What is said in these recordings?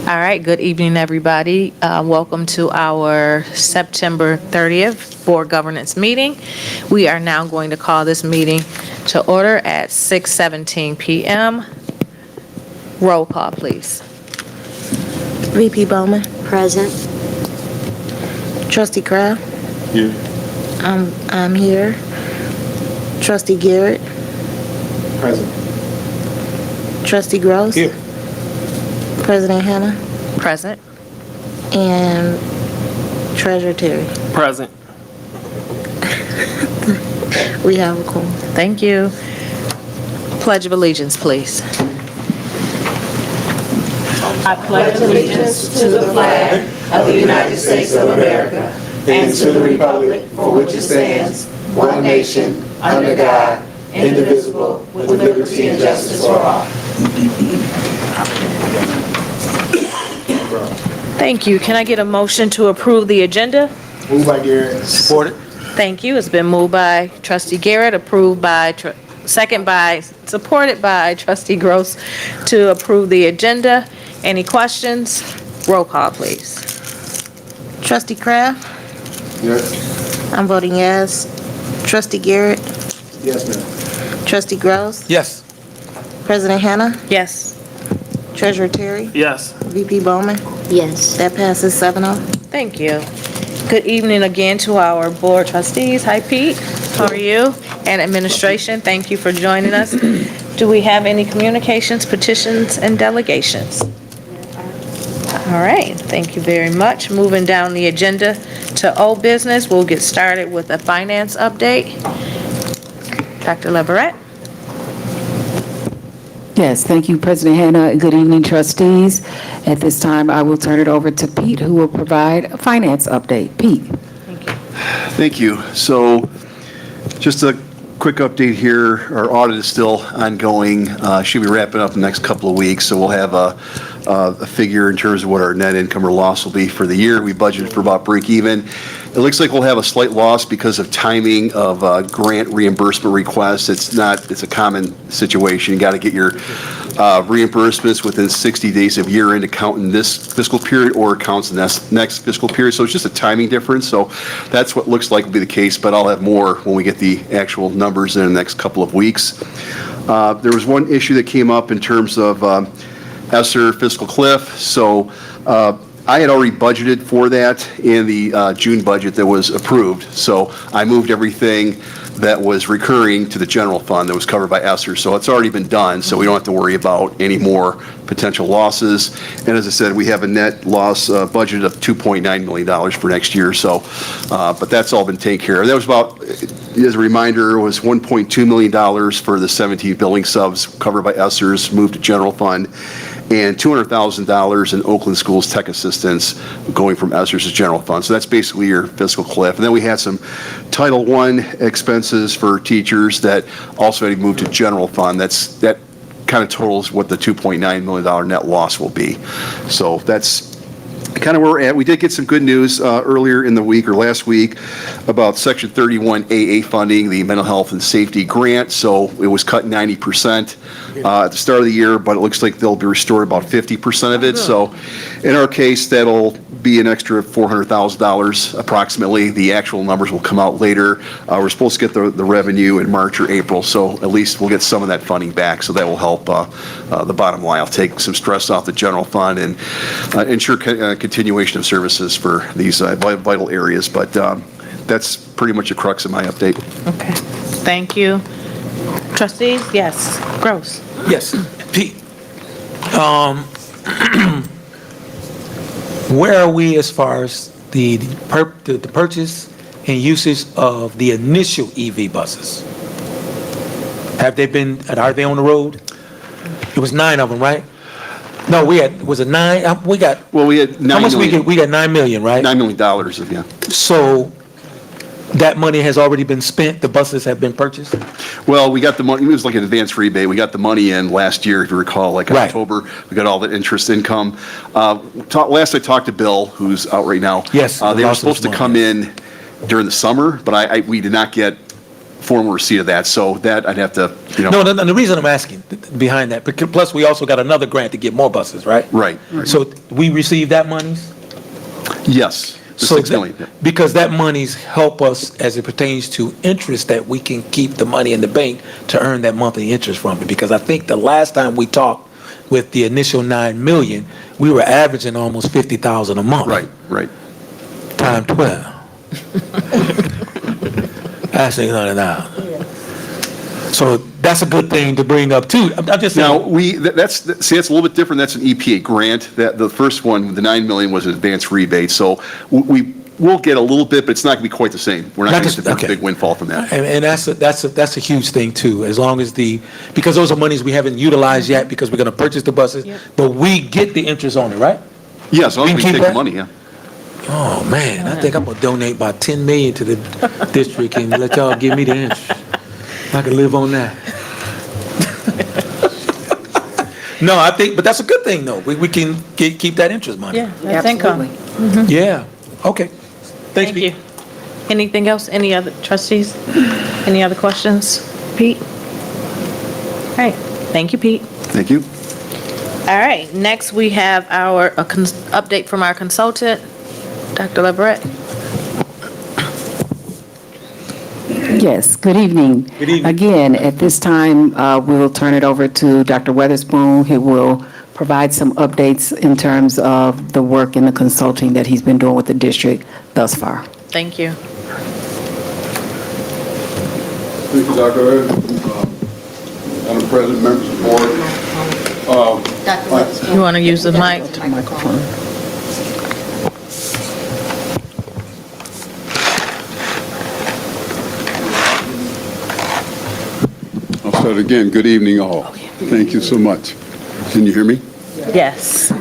All right, good evening, everybody. Welcome to our September 30th Board Governance meeting. We are now going to call this meeting to order at 6:17 p.m. Roll call, please. VP Bowman. Present. Trustee Kraft. Here. I'm here. Trustee Garrett. Present. Trustee Gross. Here. President Hannah. Present. And Treasurer Terry. Present. We have a quorum. Thank you. Pledge of allegiance, please. I pledge allegiance to the flag of the United States of America and to the republic for which it stands, one nation, under God, indivisible, with liberty and justice for all. Thank you. Can I get a motion to approve the agenda? Moved by Garrett. Supported. Thank you. It's been moved by Trustee Garrett, supported by Trustee Gross to approve the agenda. Any questions? Roll call, please. Trustee Kraft. Yes. I'm voting yes. Trustee Garrett. Yes, ma'am. Trustee Gross. Yes. President Hannah. Yes. Treasurer Terry. Yes. VP Bowman. Yes. That passes 7-0. Thank you. Good evening again to our board trustees. Hi, Pete. How are you? And administration, thank you for joining us. Do we have any communications, petitions, and delegations? All right, thank you very much. Moving down the agenda to old business, we'll get started with a finance update. Dr. Leverett. Yes, thank you, President Hannah. Good evening, trustees. At this time, I will turn it over to Pete, who will provide a finance update. Pete. Thank you. So just a quick update here. Our audit is still ongoing. Should be wrapping up in the next couple of weeks. So we'll have a figure in terms of what our net income or loss will be for the year. We budgeted for about break even. It looks like we'll have a slight loss because of timing of grant reimbursement requests. It's a common situation. You got to get your reimbursements within 60 days of year end to count in this fiscal period or counts in this next fiscal period. So it's just a timing difference. So that's what looks like will be the case, but I'll have more when we get the actual numbers in the next couple of weeks. There was one issue that came up in terms of ESSER fiscal cliff. So I had already budgeted for that in the June budget that was approved. So I moved everything that was recurring to the general fund that was covered by ESSER. So it's already been done, so we don't have to worry about any more potential losses. And as I said, we have a net loss budget of $2.9 million for next year. So, but that's all been taken care of. That was about, as a reminder, was $1.2 million for the 17 billing subs covered by ESSER's moved to general fund, and $200,000 in Oakland Schools tech assistance going from ESSER's to general fund. So that's basically your fiscal cliff. And then we had some Title I expenses for teachers that also had to move to general fund. That kind of totals what the $2.9 million net loss will be. So that's kind of where we're at. We did get some good news earlier in the week or last week about Section 31AA funding, the mental health and safety grant. So it was cut 90% at the start of the year, but it looks like they'll be restored about 50% of it. So in our case, that'll be an extra $400,000 approximately. The actual numbers will come out later. We're supposed to get the revenue in March or April, so at least we'll get some of that funding back. So that will help the bottom line. I'll take some stress off the general fund and ensure continuation of services for these vital areas. But that's pretty much the crux of my update. Okay, thank you. Trustees, yes. Gross. Yes, Pete. Where are we as far as the purchase and usage of the initial EV buses? Are they on the road? It was 9 of them, right? No, was it 9? We had 9 how much million. We got $9 million, right? $9 million, yeah. So that money has already been spent, the buses have been purchased? Well, we got the money, it was like an advance rebate. We got the money in last year, if you recall, like Right. October. We got all the interest income. Last I talked to Bill, who's out right now. Yes, They were lost supposed to this come morning. in during the summer, but we did not get formal receipt of that. So that I'd have to, No, the reason I'm asking behind that, plus we also got another grant to get more buses, right? Right. So we received that monies? Yes, the So 6 million. because that monies help us as it pertains to interest, that we can keep the money in the bank to earn that monthly interest from it. Because I think the last time we talked with the initial 9 million, we were averaging almost 50,000 a month. Right. Time 12. That's 600,000. So that's a good thing to bring up too. I'm just Now, saying. that's a little bit different. That's an EPA grant. That the first one, the 9 million, was an advanced rebate. So we will get a little bit, but it's not going to be quite the same. We're not going to get the big windfall from that. And that's a huge thing too, as long as because those are monies we haven't utilized yet because we're going to purchase the buses, but we get the interest on it, right? Yeah, as long as we keep take that? the money, yeah. Oh, man, I think I'm going to donate about 10 million to the district and let y'all give me the interest. I can live on that. No, I think, but that's a good thing though. We can keep that interest money. Yeah, that's income. Yeah, okay. Thanks, Thank Pete. you. Anything else? Any other trustees? Any other questions? Pete? All right, thank you, Pete. Thank you. All right, next we have our update from our consultant, Dr. Leverett. Yes, good evening. Good evening. Again, at this time, we'll turn it over to Dr. Weatherspoon. He will provide some updates in terms of the work and the consulting that he's been doing with the district thus far. Thank you. Thank you, Dr. Ed. Madam President, members of the board. You want to use the mic? Microphone. I'll start again. Good evening, all. Thank you so much. Can you hear me? Yes.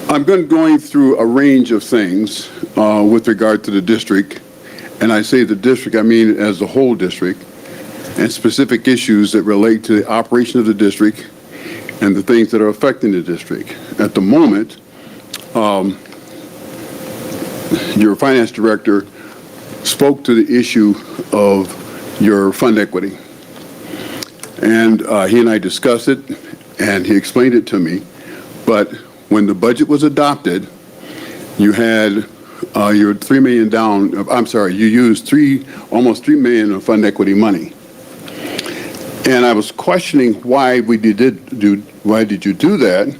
I'm going through a range of things with regard to the district. And I say the district, I mean as the whole district, and specific issues that relate to the operation of the district and the things that are affecting the district. At the moment, your finance director spoke to the issue of your fund equity. And he and I discussed it, and he explained it to me. But when the budget was adopted, you had your $3 million down. I'm sorry, you used almost $3 million of fund equity money. And I was questioning why did you do that,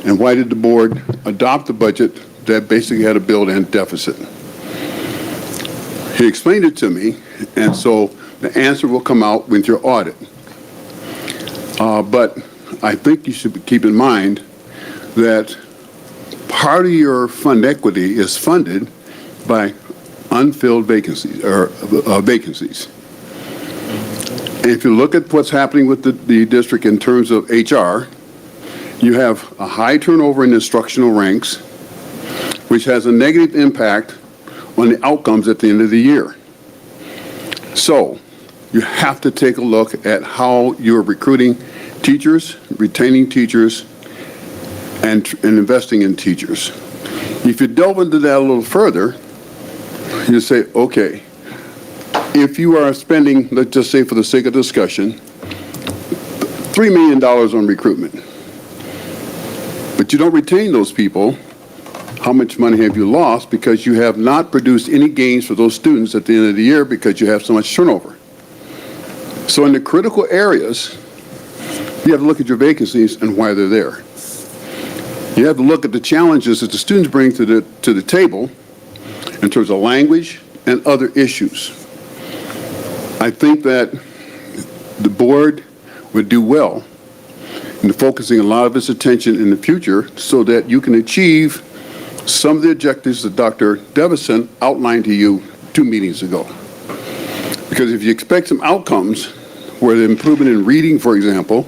and why did the board adopt a budget that basically had a built-in deficit? He explained it to me, and so the answer will come out with your audit. But I think you should keep in mind that part of your fund equity is funded by unfilled vacancies or vacancies. And if you look at what's happening with the district in terms of HR, you have a high turnover in instructional ranks, which has a negative impact on the outcomes at the end of the year. So you have to take a look at how you're recruiting teachers, retaining teachers, and investing in teachers. If you delve into that a little further, you say, okay, if you are spending, let's just say for the sake of discussion, $3 million on recruitment, but you don't retain those people, how much money have you lost because you have not produced any gains for those students at the end of the year because you have so much turnover? So in the critical areas, you have to look at your vacancies and why they're there. You have to look at the challenges that the students bring to the table in terms of language and other issues. I think that the board would do well in focusing a lot of its attention in the future so that you can achieve some of the objectives that Dr. Devison outlined to you 2 meetings ago. Because if you expect some outcomes where the improvement in reading, for example,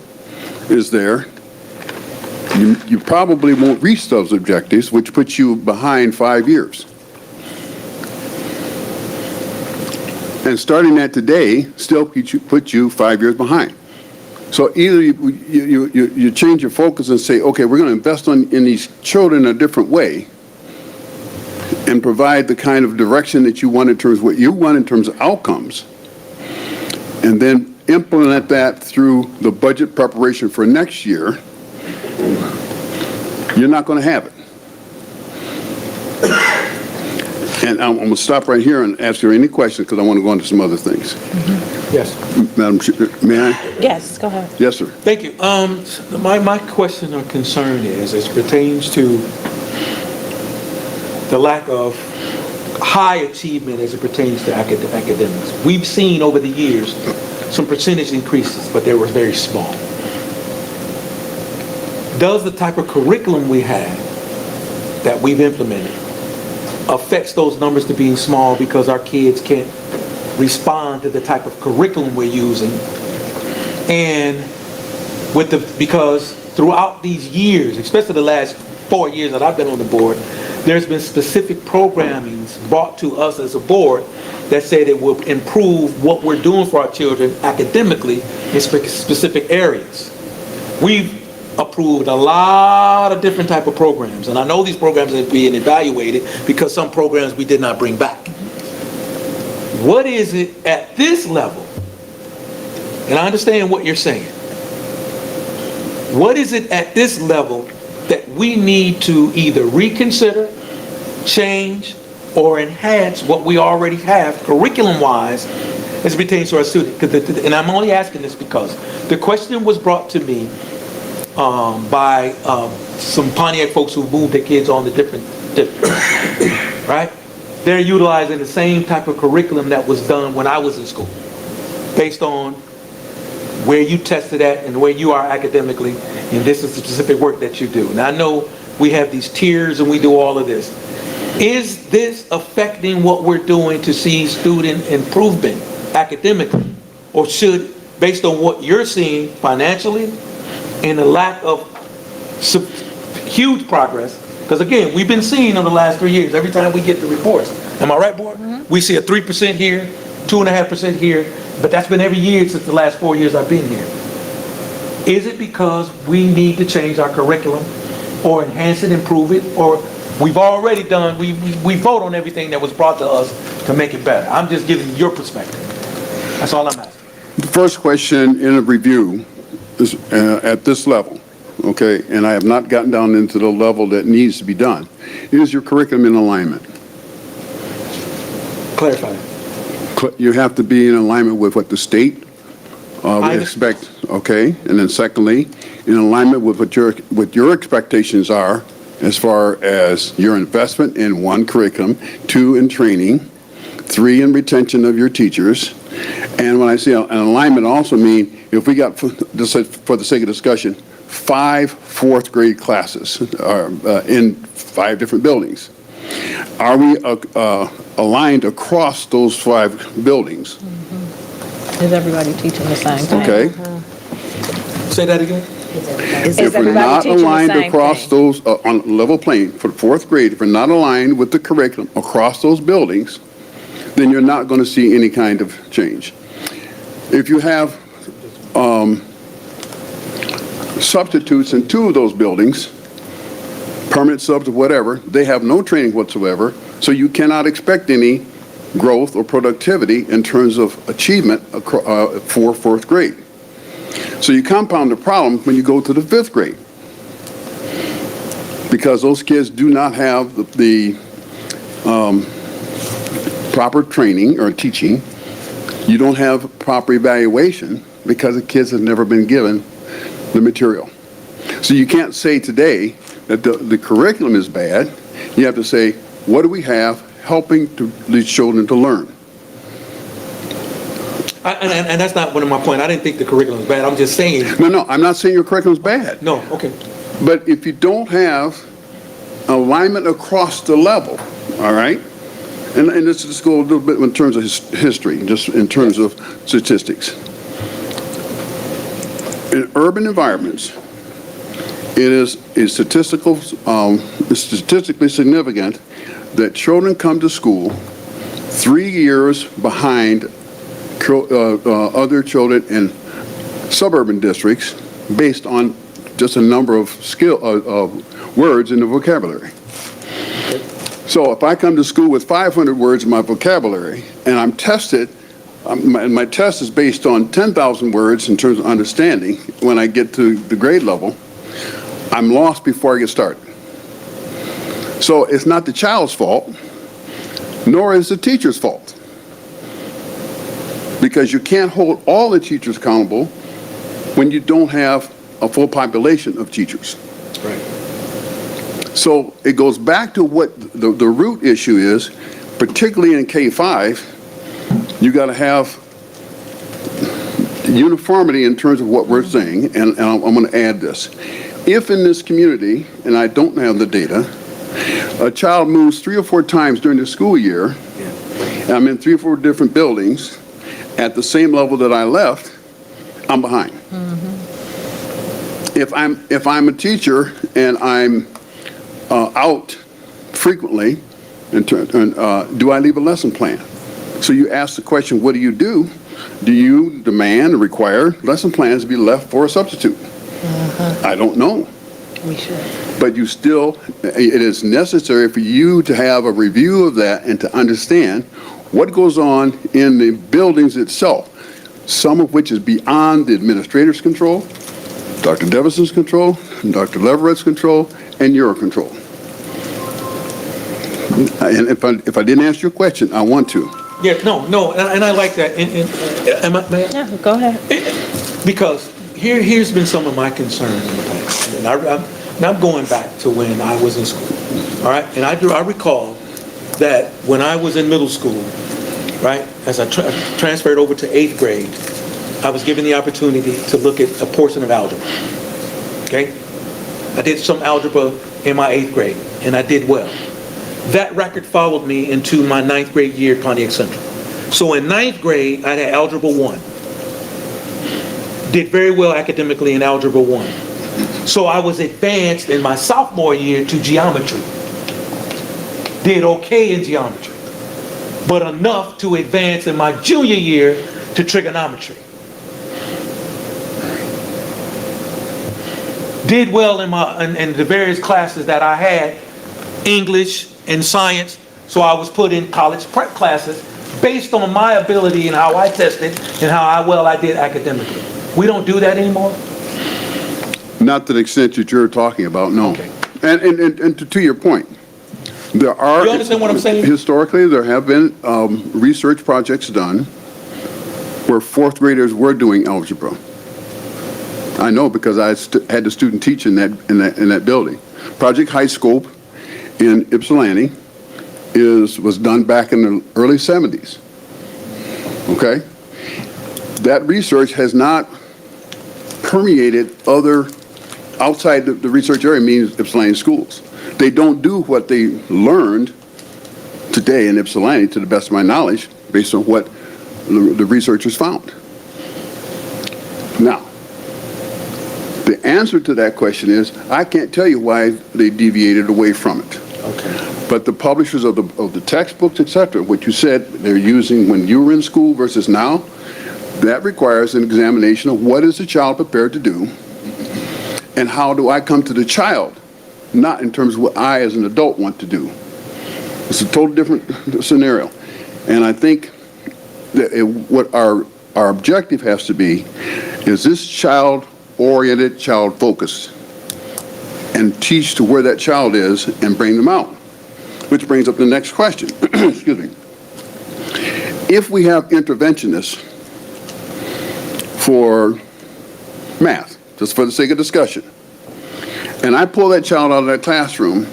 is there, you probably won't reach those objectives, which puts you behind 5 years. And starting at today still puts you 5 years behind. So either you change your focus and say, okay, we're going to invest in these children in a different way and provide the kind of direction that you want in terms of what you want in terms of outcomes. and then implement that through the budget preparation for next year, you're not going to have it. And I'm going to stop right here and ask you any questions because I want to go into some other things. Yes. Madam Chair, may I? Yes, go ahead. Yes, sir. Thank you. My question or concern is, as it pertains to the lack of high achievement as it pertains to academics. We've seen over the years some percentage increases, but they were very small. Does the type of curriculum we have that we've implemented affects those numbers to being small because our kids can't respond to the type of curriculum we're using? And because throughout these years, especially the last 4 years that I've been on the board, there's been specific programmings brought to us as a board that said it will improve what we're doing for our children academically in specific areas. We've approved a lot of different type of programs, and I know these programs are being evaluated because some programs we did not bring back. What is it at this level? And I understand what you're saying. What is it at this level that we need to either reconsider, change, or enhance what we already have curriculum-wise as it pertains to our students? And I'm only asking this because the question was brought to me by some Pontiac folks who moved their kids on to different right? They're utilizing the same type of curriculum that was done when I was in school, based on where you tested at and where you are academically, and this is the specific work that you do. Now I know we have these tiers and we do all of this. Is this affecting what we're doing to see student improvement academically? Or should, based on what you're seeing financially and the lack of huge progress, because again, we've been seeing in the last 3 years, every time we get the reports, am I right, board? We see a 3% here, 2.5% here, but that's been every year since the last 4 years I've been here. Is it because we need to change our curriculum or enhance it, improve it, or we've already done, we vote on everything that was brought to us to make it better? I'm just giving your perspective. That's all I'm asking. The first question in a review is at this level, okay, and I have not gotten down into the level that needs to be done. Is your curriculum in alignment? Clarify. You have to be in alignment with what the state expects, okay? And then secondly, in alignment with what your expectations are as far as your investment in 1, curriculum, 2, in training, 3, in retention of your teachers. And when I say an alignment, I also mean if we got, just for the sake of discussion, 5 fourth grade classes in 5 different buildings. Are we aligned across those 5 buildings? Is everybody teaching the same thing? Okay. Say that again? Is If we're everybody not teaching the aligned same across thing? those, on level plane for the 4th grade, if we're not aligned with the curriculum across those buildings, then you're not going to see any kind of change. If you have substitutes in 2 of those buildings, permanent subs or whatever, they have no training whatsoever, so you cannot expect any growth or productivity in terms of achievement for 4th grade. So you compound the problem when you go to the 5th grade, because those kids do not have the proper training or teaching. You don't have proper evaluation because the kids have never been given the material. So you can't say today that the curriculum is bad. You have to say, what do we have helping these children to learn? And that's not one of my points. I didn't think the curriculum was bad. I'm just saying. No, I'm not saying your curriculum is bad. No, okay. But if you don't have alignment across the level, all right? And let's just go a little bit in terms of history, just in terms of statistics. In urban environments, it is statistically significant that children come to school 3 years behind other children in suburban districts based on just a number of words in the vocabulary. So if I come to school with 500 words in my vocabulary and I'm tested my test is based on 10,000 words in terms of understanding. When I get to the grade level, I'm lost before I get started. So it's not the child's fault, nor is the teacher's fault. Because you can't hold all the teachers accountable when you don't have a full population of teachers. Right. So it goes back to what the root issue is, particularly in K-5, you got to have uniformity in terms of what we're saying, and I'm going to add this. If in this community, and I don't have the data, a child moves 3 or 4 times during the school year, and I'm in 3 or 4 different buildings at the same level that I left, I'm behind. If I'm a teacher and I'm out frequently, do I leave a lesson plan? So you ask the question, what do you do? Do you demand or require lesson plans to be left for a substitute? I don't know. We should. But you still, it is necessary for you to have a review of that and to understand what goes on in the buildings itself, some of which is beyond the administrator's control, Dr. Devison's control, Dr. Leverett's control, and your control. And if I didn't answer your question, I want to. Yeah, no, and I like that. May I? Yeah, go ahead. Because here's been some of my concerns in the past. And I'm going back to when I was in school, all right? And I recall that when I was in middle school, right, as I transferred over to 8th grade, I was given the opportunity to look at a portion of algebra, okay? I did some algebra in my 8th grade, and I did well. That record followed me into my 9th grade year at Pontiac Central. So in 9th grade, I had Algebra 1. Did very well academically in Algebra 1. So I was advanced in my sophomore year to geometry. Did okay in geometry, but enough to advance in my junior year to trigonometry. Did well in the various classes that I had, English and science, so I was put in college prep classes based on my ability and how I tested and how well I did academically. We don't do that anymore? Not to the extent that you're talking about, no. Okay. And to your point, there are... You understand what I'm saying? Historically, there have been research projects done where 4th graders were doing algebra. I know because I had the student teach in that building. Project High Scope in Ypsilanti was done back in the early 70s. Okay? That research has not permeated other outside the research area, means Ypsilanti schools. They don't do what they learned today in Ypsilanti, to the best of my knowledge, based on what the researchers found. Now, the answer to that question is, I can't tell you why they deviated away from it. Okay. But the publishers of the textbooks, et cetera, what you said they're using when you were in school versus now, that requires an examination of what is the child prepared to do, and how do I come to the child, not in terms of what I as an adult want to do. It's a totally different scenario. And I think that what our objective has to be is this child-oriented, child-focused, and teach to where that child is and bring them out. Which brings up the next question. Excuse me. If we have interventionists for math, just for the sake of discussion, and I pull that child out of that classroom,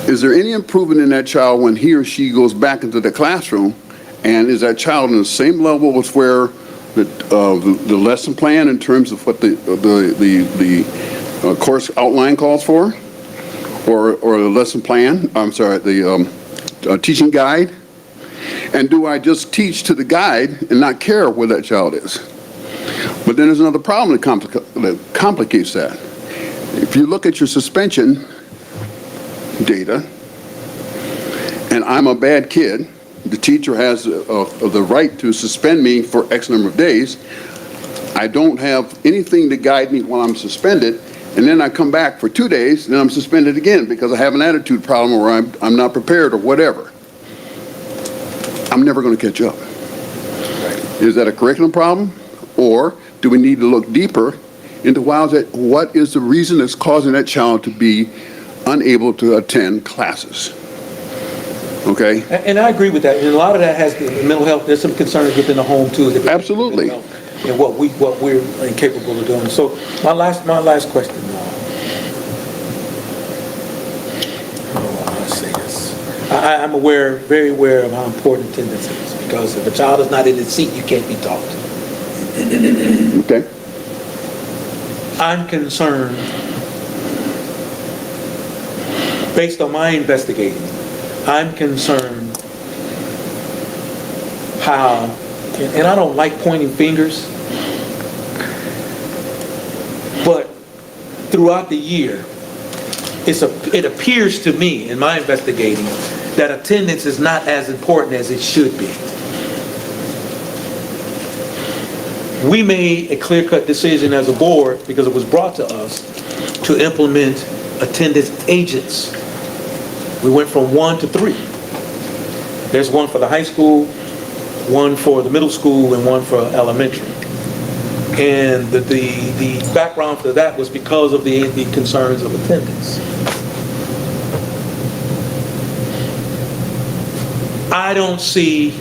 is there any improvement in that child when he or she goes back into the classroom, and is that child on the same level as where the lesson plan in terms of what the course outline calls for, or the lesson plan, I'm sorry, the teaching guide? And do I just teach to the guide and not care where that child is? But then there's another problem that complicates that. If you look at your suspension data, and I'm a bad kid, the teacher has the right to suspend me for X number of days. I don't have anything to guide me while I'm suspended, and then I come back for 2 days, and then I'm suspended again because I have an attitude problem or I'm not prepared or whatever. I'm never going to catch up. Is that a curriculum problem? Or do we need to look deeper into what is the reason that's causing that child to be unable to attend classes? Okay? And I agree with that, and a lot of that has the mental health, there's some concerns within the home too. Absolutely. And what we're incapable of doing. So my last question, how do I say this? I'm very aware of how important attendance is, because if a child is not in his seat, you can't be taught. Okay? I'm concerned, based on my investigating, I'm concerned how, and I don't like pointing fingers, but throughout the year, it appears to me, in my investigating, that attendance is not as important as it should be. We made a clear-cut decision as a board, because it was brought to us, to implement attendance agents. We went from 1 to 3. There's one for the high school, one for the middle school, and one for elementary. And the background for that was because of the concerns of attendance. I don't see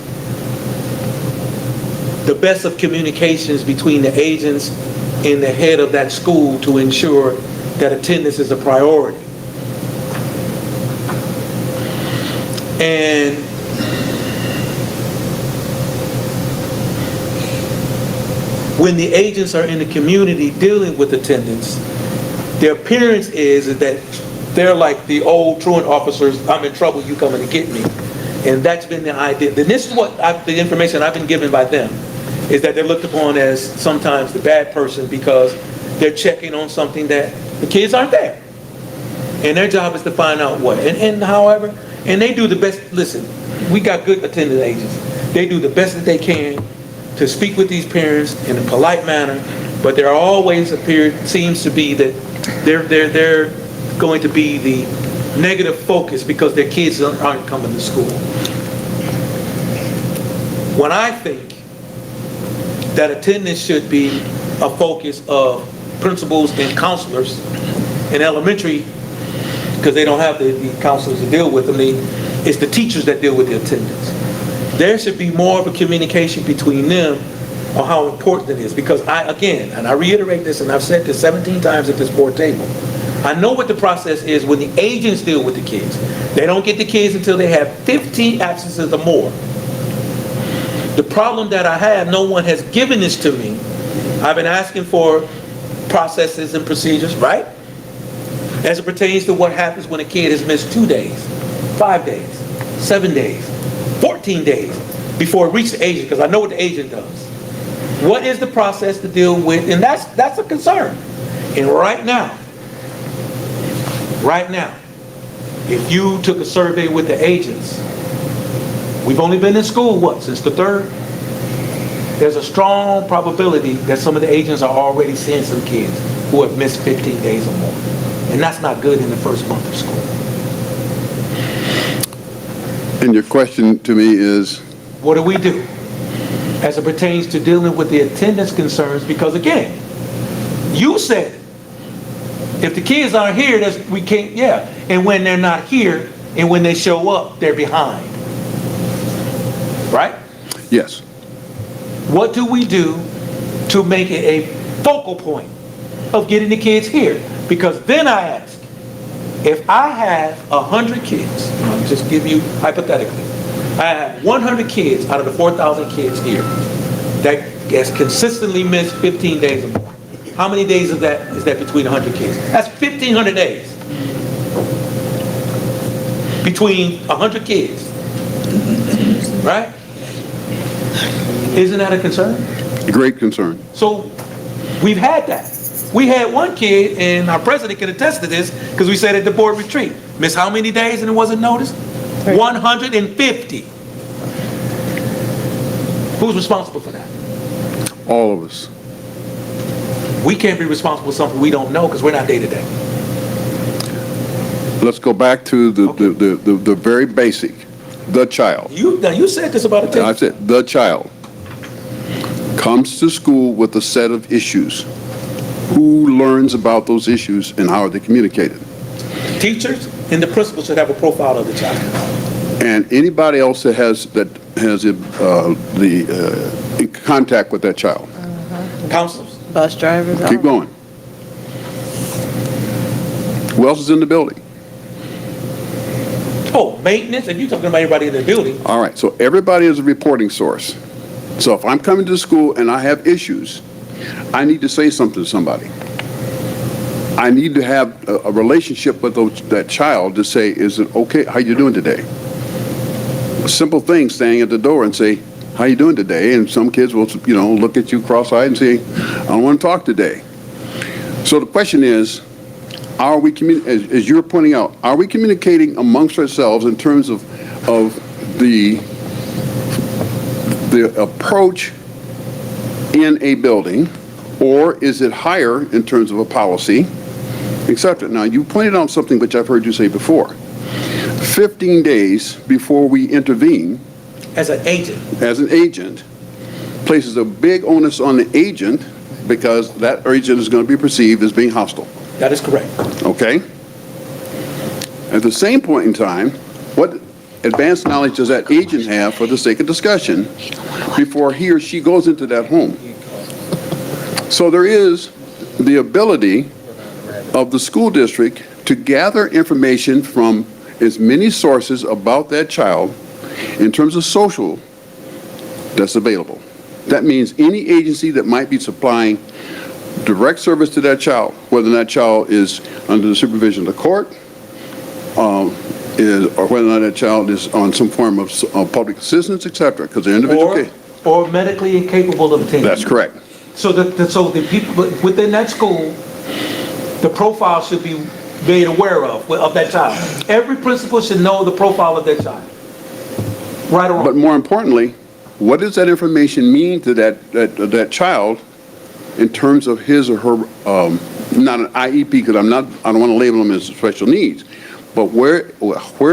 the best of communications between the agents and the head of that school to ensure that attendance is a priority. And when the agents are in the community dealing with attendance, their appearance is that they're like the old truant officers, I'm in trouble, you coming to get me. And that's been the idea. And this is what the information I've been given by them, is that they're looked upon as sometimes the bad person because they're checking on something that the kids aren't there. And their job is to find out what. And however, and they do the best. Listen, we got good attendance agents. They do the best that they can to speak with these parents in a polite manner, but there always seems to be that they're going to be the negative focus because their kids aren't coming to school. When I think that attendance should be a focus of principals and counselors in elementary, because they don't have the counselors to deal with them, it's the teachers that deal with the attendance. There should be more of a communication between them on how important it is, because I reiterate this, and I've said this 17 times at this board table, I know what the process is when the agents deal with the kids. They don't get the kids until they have 15 absences or more. The problem that I have, no one has given this to me. I've been asking for processes and procedures, right? As it pertains to what happens when a kid has missed 2 days, 5 days, 7 days, 14 days before it reaches the agent, because I know what the agent does. What is the process to deal with? And that's a concern. And right now, if you took a survey with the agents, we've only been in school, since the 3rd? There's a strong probability that some of the agents are already seeing some kids who have missed 15 days or more. And that's not good in the first month of school. And your question to me is? What do we do as it pertains to dealing with the attendance concerns? Because again, you said it. If the kids aren't here, we can't, and when they're not here, and when they show up, they're behind. Right? Yes. What do we do to make it a focal point of getting the kids here? Because then I ask, if I have 100 kids, I'll just give you hypothetically, I have 100 kids out of the 4,000 kids here that has consistently missed 15 days or more. How many days is that between 100 kids? That's 1,500 days between 100 kids, right? Isn't that a concern? Great concern. So we've had that. We had one kid, and our president can attest to this, because we said at the board retreat, miss how many days and it wasn't noticed? 150. Who's responsible for that? All of us. We can't be responsible for something we don't know, because we're not day to day. Let's go back to the very basic, the child. You said this about attendance. I said the child. comes to school with a set of issues, who learns about those issues and how are they communicated? Teachers and the principal should have a profile of the child. And anybody else that has in contact with that child. Counselors. Bus drivers. Keep going. Who else is in the building? Oh, maintenance, and you're talking about everybody in the building. All right, so everybody is a reporting source. So if I'm coming to school and I have issues, I need to say something to somebody. I need to have a relationship with that child to say, is it okay? How you doing today? A simple thing, standing at the door and say, how you doing today? And some kids will, look at you cross-eyed and say, I don't want to talk today. So the question is, are we, as you're pointing out, are we communicating amongst ourselves in terms of the approach in a building, or is it higher in terms of a policy, etc.? Now, you pointed out something which I've heard you say before. 15 days before we intervene, As an agent. Places a big onus on the agent because that agent is going to be perceived as being hostile. That is correct. Okay? At the same point in time, what advanced knowledge does that agent have for the sake of discussion before he or she goes into that home? So there is the ability of the school district to gather information from as many sources about that child in terms of social that's available. That means any agency that might be supplying direct service to that child, whether that child is under the supervision of the court, or whether or not that child is on some form of public assistance, etc., because they're individual case. Or medically incapable of attending. That's correct. So the people within that school, the profile should be made aware of that child. Every principal should know the profile of their child. Right or wrong. But more importantly, what does that information mean to that child in terms of his or her, not an IEP, because I don't want to label them as special needs, but where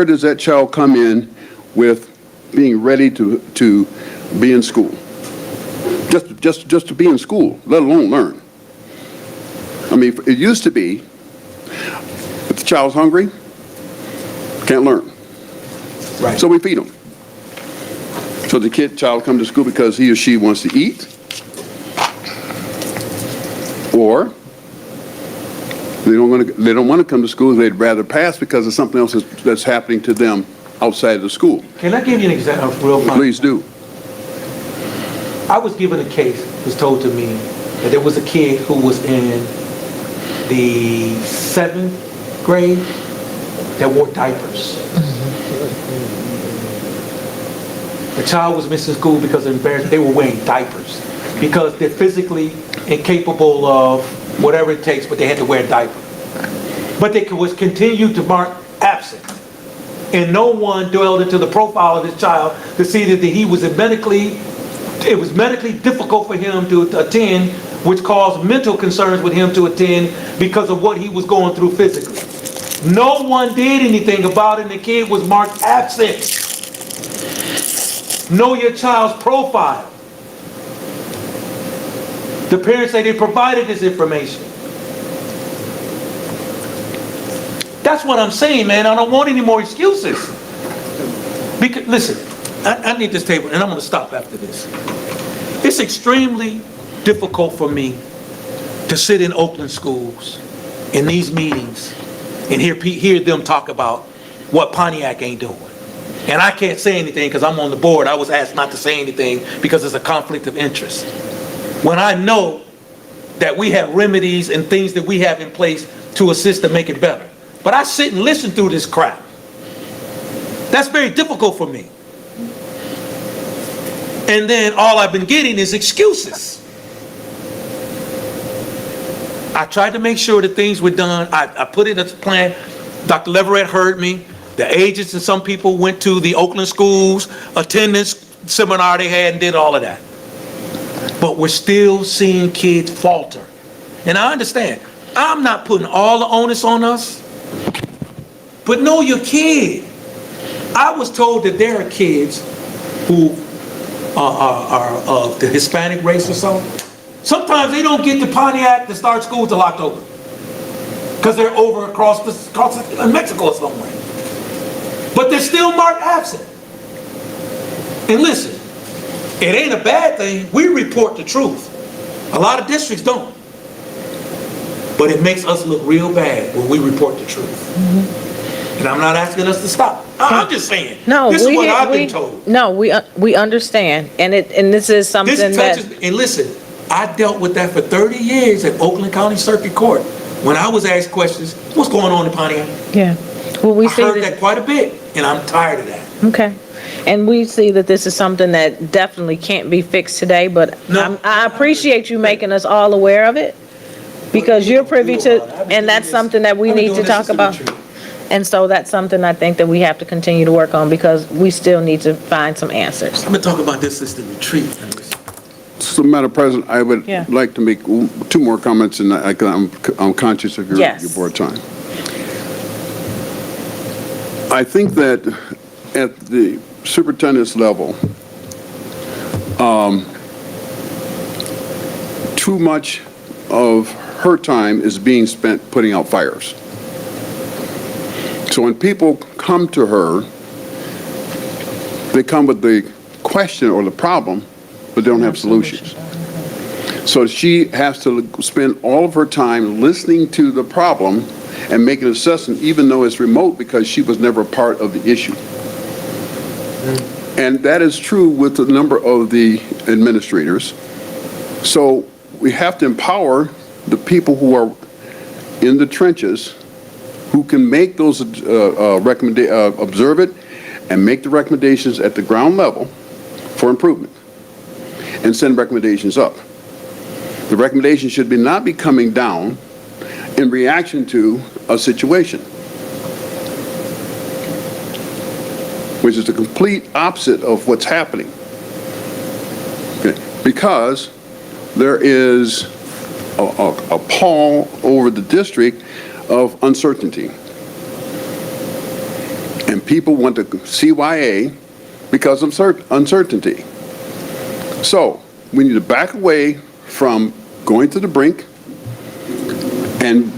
does that child come in with being ready to be in school? Just to be in school, let alone learn. I mean, it used to be, if the child's hungry, can't learn. Right. So we feed them. So the child comes to school because he or she wants to eat, or they don't want to come to school. They'd rather pass because of something else that's happening to them outside of the school. Can I give you an example? Real fun? Please do. I was given a case, it was told to me, that there was a kid who was in the 7th grade that wore diapers. The child was missing school because they were wearing diapers. Because they're physically incapable of whatever it takes, but they had to wear a diaper. But they was continued to mark absent. And no one dwelled into the profile of this child to see that it was medically difficult for him to attend, which caused mental concerns with him to attend because of what he was going through physically. No one did anything about it, and the kid was marked absent. Know your child's profile. The parents say they provided this information. That's what I'm saying, man. I don't want any more excuses. Because, listen, I need this table, and I'm going to stop after this. It's extremely difficult for me to sit in Oakland schools in these meetings and hear them talk about what Pontiac ain't doing. And I can't say anything because I'm on the board. I was asked not to say anything because it's a conflict of interest. When I know that we have remedies and things that we have in place to assist to make it better. But I sit and listen through this crap. That's very difficult for me. And then all I've been getting is excuses. I tried to make sure that things were done. I put it as a plan. Dr. Leverett heard me. The agents and some people went to the Oakland schools, attendance seminar they had, and did all of that. But we're still seeing kids falter. And I understand. I'm not putting all the onus on us. But know your kid. I was told that there are kids who are of the Hispanic race or so, sometimes they don't get to Pontiac to start school till October. Because they're over across Mexico or somewhere. But they're still marked absent. And listen, it ain't a bad thing. We report the truth. A lot of districts don't. But it makes us look real bad when we report the truth. And I'm not asking us to stop. I'm just saying. No, this is what I've been told. No, we understand, and this is something This that. touches me. And listen, I dealt with that for 30 years at Oakland County Circuit Court. When I was asked questions, what's going on in Pontiac? Yeah. Well, we I see heard that quite a bit, and I'm tired of that. Okay. And we see that this is something that definitely can't be fixed today, but No. I appreciate you making us all aware of it, because you're privy to, and that's something that we need to talk about. And so that's something I think that we have to continue to work on, because we still need to find some answers. I'm gonna talk about this system retreat. So, Madam President, I would Yeah. like to make two more comments, and I'm conscious of your Yes. board time. I think that at the superintendent's level, too much of her time is being spent putting out fires. So when people come to her, they come with the question or the problem, but they don't have solutions. So she has to spend all of her time listening to the problem and make an assessment, even though it's remote, because she was never a part of the issue. And that is true with a number of the administrators. So we have to empower the people who are in the trenches, who can make those observe it and make the recommendations at the ground level for improvement, and send recommendations up. The recommendation should not be coming down in reaction to a situation, which is the complete opposite of what's happening. Okay. Because there is a pall over the district of uncertainty. And people want to CYA because of uncertainty. So we need to back away from going to the brink and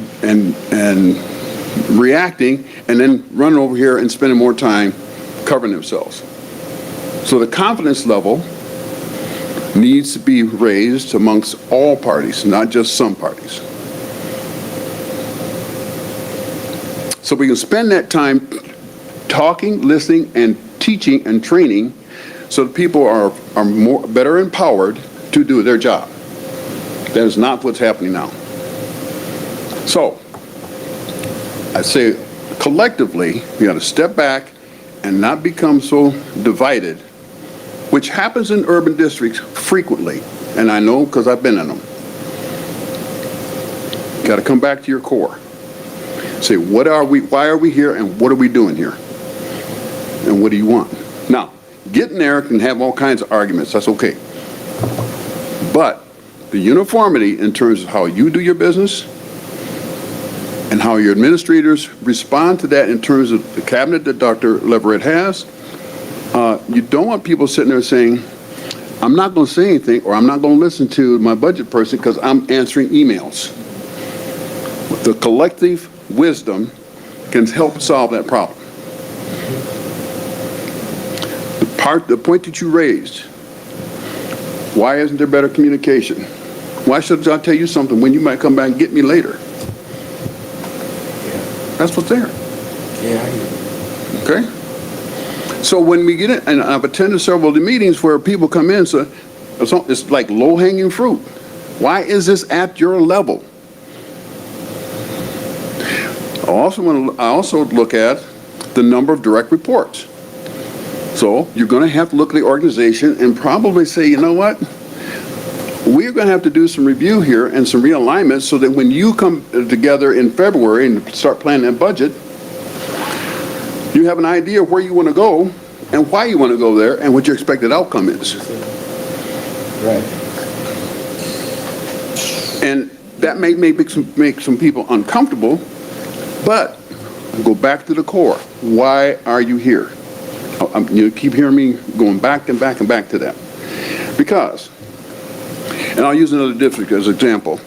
reacting, and then running over here and spending more time covering themselves. So the confidence level needs to be raised amongst all parties, not just some parties. So we can spend that time talking, listening, and teaching and training, so that people are better empowered to do their job. That is not what's happening now. So I say collectively, we got to step back and not become so divided, which happens in urban districts frequently, and I know because I've been in them. Got to come back to your core. Say, what are we, why are we here, and what are we doing here? And what do you want? Now, getting there can have all kinds of arguments, that's okay. But the uniformity in terms of how you do your business and how your administrators respond to that in terms of the cabinet that Dr. Leverett has, you don't want people sitting there saying, I'm not going to say anything, or I'm not going to listen to my budget person because I'm answering emails. The collective wisdom can help solve that problem. The point that you raised, why isn't there better communication? Why should I tell you something when you might come back and get me later? That's what's there. Yeah. Okay? So when we get in, and I've attended several of the meetings where people come in, so it's like low-hanging fruit. Why is this at your level? I also look at the number of direct reports. So you're going to have to look at the organization and probably say, you know what? We're going to have to do some review here and some realignments so that when you come together in February and start planning that budget, you have an idea of where you want to go and why you want to go there and what your expected outcome is. Right. And that may make some people uncomfortable, but go back to the core. Why are you here? You keep hearing me going back and back and back to that. Because, and I'll use another district as an example.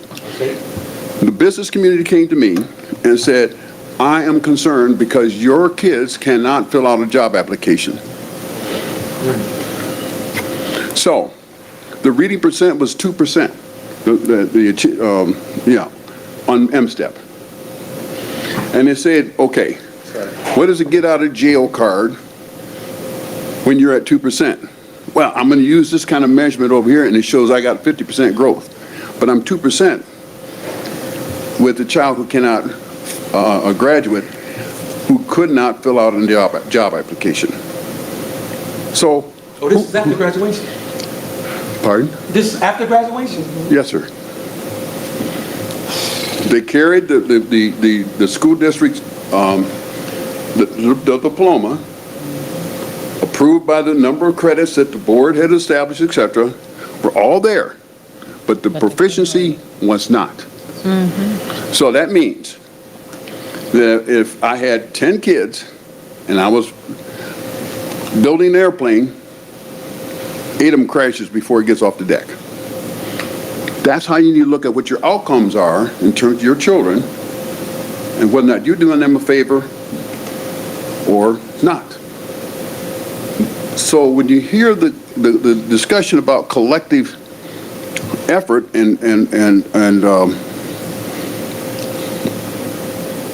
The business community came to me and said, I am concerned because your kids cannot fill out a job application. So, the reading percent was 2%, on M-STEP. And they said, okay, what does it get out of jail card when you're at 2%? Well, I'm going to use this kind of measurement over here, and it shows I got 50% growth. But I'm 2% with a child who cannot, a graduate who could not fill out a job application. So. Oh, this is after graduation? Pardon? This is after graduation? Yes, sir. They carried the school district's, the diploma, approved by the number of credits that the board had established, et cetera, were all there, but the proficiency was not. So that means that if I had 10 kids and I was building an airplane, 8 of them crashes before it gets off the deck. That's how you need to look at what your outcomes are in terms of your children and whether or not you're doing them a favor or not. So when you hear the discussion about collective effort and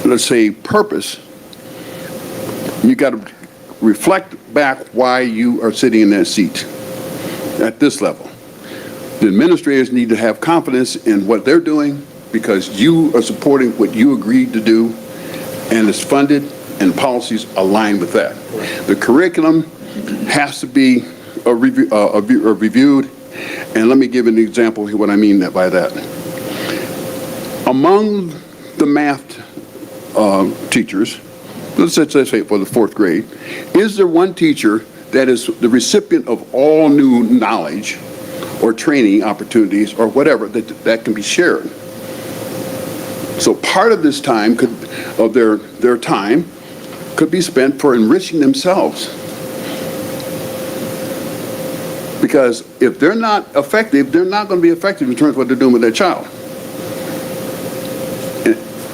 let's say purpose, you got to reflect back why you are sitting in that seat at this level. The administrators need to have confidence in what they're doing because you are supporting what you agreed to do and it's funded and policies align with that. The curriculum has to be reviewed, and let me give an example of what I mean by that. Among the math teachers, let's say for the 4th grade, is there one teacher that is the recipient of all new knowledge or training opportunities or whatever that can be shared? So part of this time of their time could be spent for enriching themselves. Because if they're not effective, they're not going to be effective in terms of what they're doing with their child.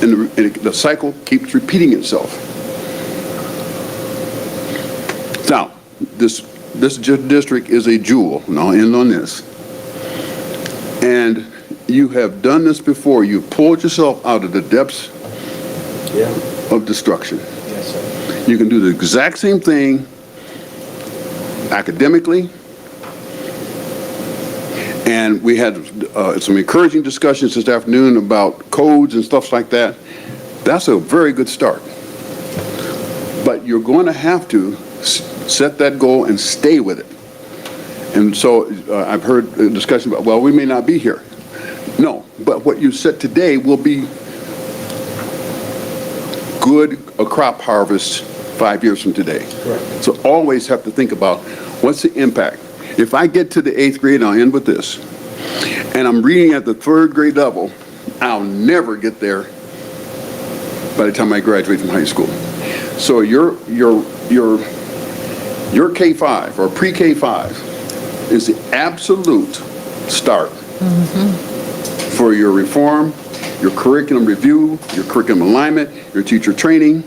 And the cycle keeps repeating itself. Now, this district is a jewel, and I'll end on this. And you have done this before. You've pulled yourself out of the depths of destruction. Yes, sir. You can do the exact same thing academically. And we had some encouraging discussions this afternoon about codes and stuff like that. That's a very good start. But you're going to have to set that goal and stay with it. And so I've heard a discussion about, well, we may not be here. No, but what you set today will be a crop harvest 5 years from today. Correct. So always have to think about what's the impact. If I get to the 8th grade, and I'll end with this, and I'm reading at the 3rd grade level, I'll never get there by the time I graduate from high school. So your K-5 or pre-K-5 is the absolute start for your reform, your curriculum review, your curriculum alignment, your teacher training,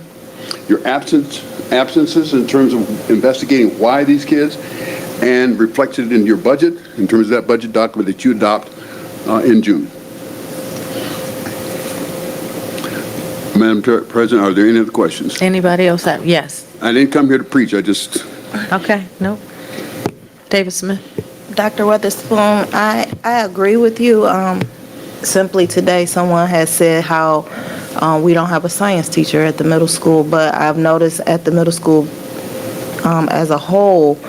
your absences in terms of investigating why these kids, and reflected in your budget, in terms of that budget document that you adopt in June. Madam President, are there any other questions? Anybody else have? Yes. I didn't come here to preach, I just... Okay, no. David Smith. Dr. Weatherspoon, I agree with you. Simply today, someone has said how we don't have a science teacher at the middle school, but I've noticed at the middle school as a whole,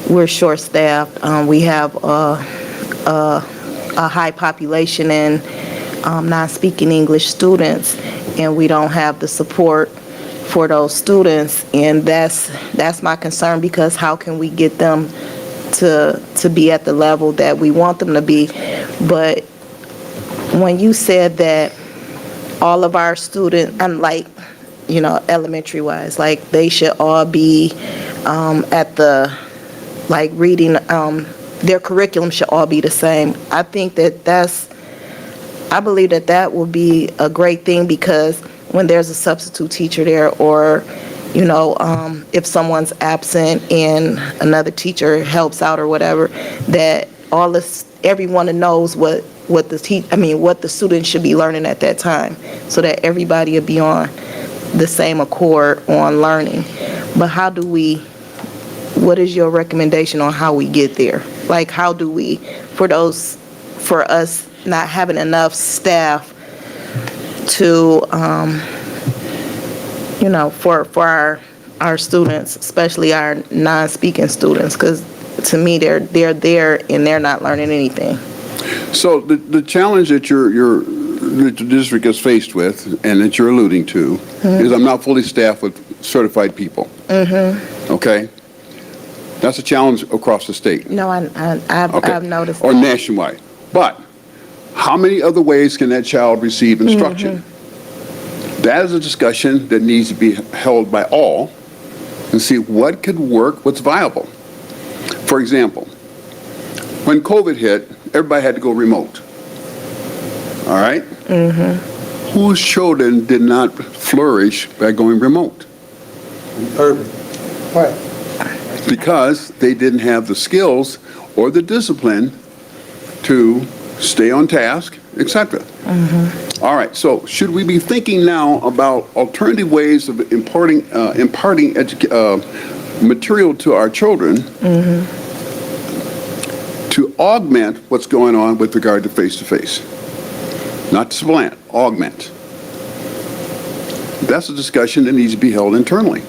we're short-staffed. We have a high population in non-speaking English students, and we don't have the support for those students, and that's my concern, because how can we get them to be at the level that we want them to be? But when you said that all of our students, elementary wise, like they should all be at the, like reading their curriculum should all be the same. I think I believe that would be a great thing, because when there's a substitute teacher there, or, if someone's absent and another teacher helps out or whatever, that everyone knows what the students should be learning at that time, so that everybody will be on the same accord on learning. But what is your recommendation on how we get there? Like, how do we, for us not having enough staff to, for our students, especially our non-speaking students, because to me, they're there and they're not learning anything. So the challenge that the district is faced with, and that you're alluding to, is I'm not fully staffed with certified people. Okay? That's a challenge across the state. No, I've noticed Or that. nationwide. But how many other ways can that child receive instruction? That is a discussion that needs to be held by all, and see what could work, what's viable. For example, when COVID hit, everybody had to go remote. All right? Whose children did not flourish by going remote? Urban. Right. Because they didn't have the skills or the discipline to stay on task, etc. All right, so should we be thinking now about alternative ways of imparting material to our children to augment what's going on with regard to face-to-face? Not to supplant, augment. That's a discussion that needs to be held internally.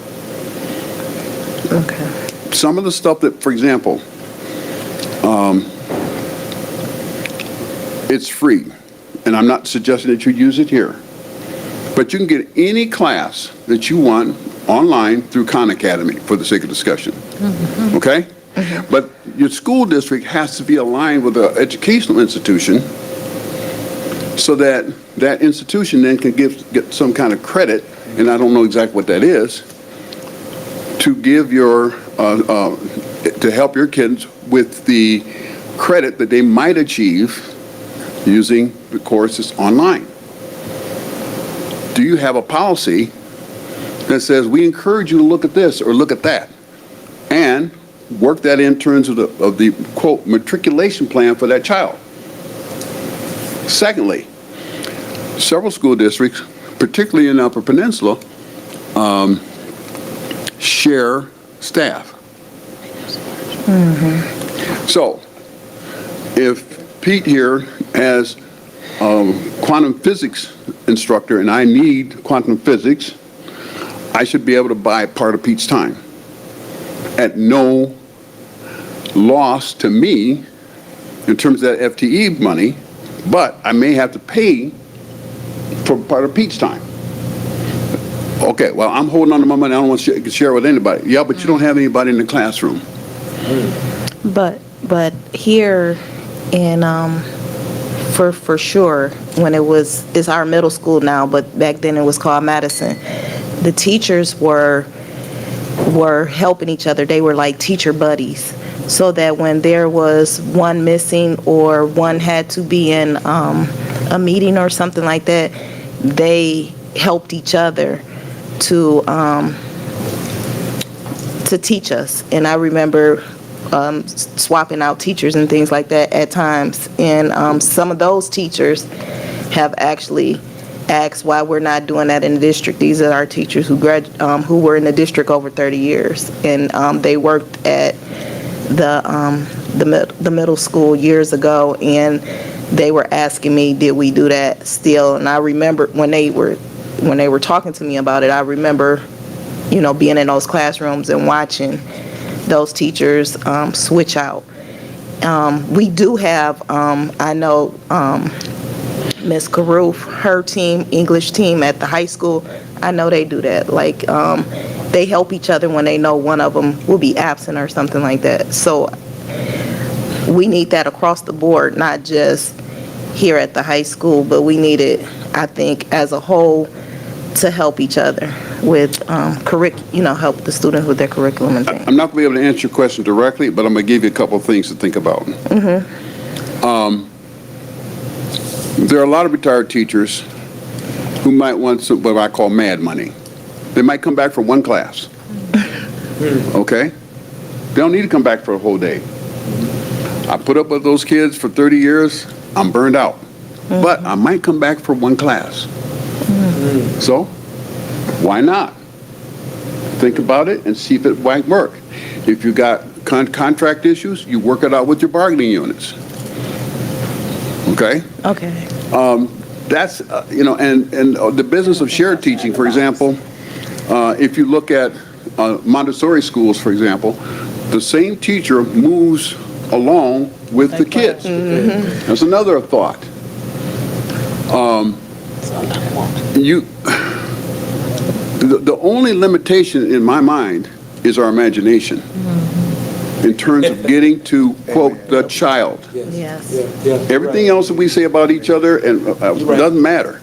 Okay. Some of the stuff that, for example, it's free, and I'm not suggesting that you use it here, but you can get any class that you want online through Khan Academy, for the sake of discussion. Okay? But your school district has to be aligned with an educational institution, so that that institution then can get some kind of credit, and I don't know exactly what that is, to give to help your kids with the credit that they might achieve using the courses online. Do you have a policy that says we encourage you to look at this or look at that, and work that in terms of the quote matriculation plan for that child? Secondly, several school districts, particularly in Upper Peninsula, share staff. So, if Pete here has a quantum physics instructor and I need quantum physics, I should be able to buy part of Pete's time at no loss to me in terms of that FTE money, but I may have to pay for part of Pete's time. Okay, well, I'm holding on to my money. I don't want to share with anybody. Yeah, but you don't have anybody in the classroom. But here in for sure, when it's our middle school now, but back then it was called Madison, the teachers were helping each other. They were like teacher buddies, so that when there was one missing or one had to be in a meeting or something like that, they helped each other to teach us. And I remember swapping out teachers and things like that at times. And some of those teachers have actually asked why we're not doing that in the district. These are our teachers who were in the district over 30 years, and they worked at the middle school years ago, and they were asking me, did we do that still? And I remember when they were talking to me about it, I remember, being in those classrooms and watching those teachers switch out. We do have, I know, Miss Carruth, her team, English team at the high school, I know they do that. Like, they help each other when they know one of them will be absent or something like that. So we need that across the board, not just here at the high school, but we need it, I think, as a whole, to help each other. with help the students with their curriculum and things. I'm not going to be able to answer your question directly, but I'm going to give you a couple of things to think about. There are a lot of retired teachers who might want some, what I call mad money. They might come back for one class. Okay? They don't need to come back for a whole day. I put up with those kids for 30 years. I'm burned out. But I might come back for one class. So, why not? Think about it and see if it might work. If you got contract issues, you work it out with your bargaining units. Okay? Okay. That's, and the business of shared teaching, for example, if you look at Montessori schools, for example, the same teacher moves along with the kids. That's another thought. The only limitation in my mind is our imagination in terms of getting to, quote, the child. Yes. Everything else that we say about each other and doesn't matter.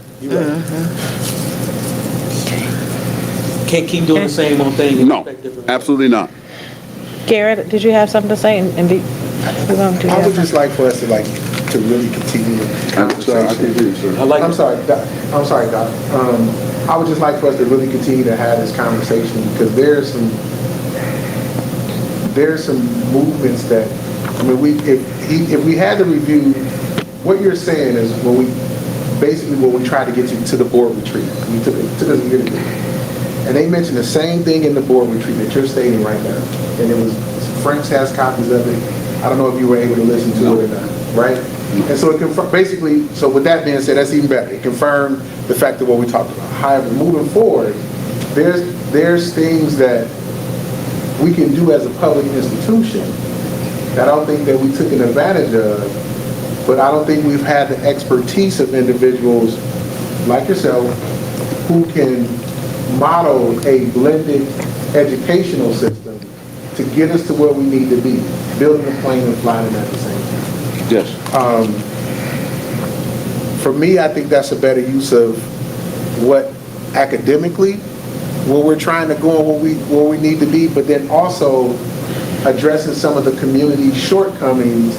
Can't keep doing the same old thing. and No, expect different absolutely not. Garrett, did you have something to say? And you want to I would have just like for us to really continue the I'm sorry, I conversation. can't hear you, sir. I like I'm it. sorry, Doc. I would just like for us to really continue to have this conversation because there's some movements that, if we had to review, what you're saying is when we tried to get you to the board retreat. We took us a year to do it. And they mentioned the same thing in the board retreat that you're stating right now. And it was, Frank has copies of it. I don't know if you were able to listen to it or not, right? And so it basically, so with that being said, that's even better. It confirmed the fact of what we talked about. However, moving forward, there's things that we can do as a public institution that I don't think that we took an advantage of, but I don't think we've had the expertise of individuals like yourself who can model a blended educational system to get us to where we need to be, building a plane and flying it at the same time. Yes. For me, I think that's a better use of what academically, where we're trying to go and where we need to be, but then also addressing some of the community shortcomings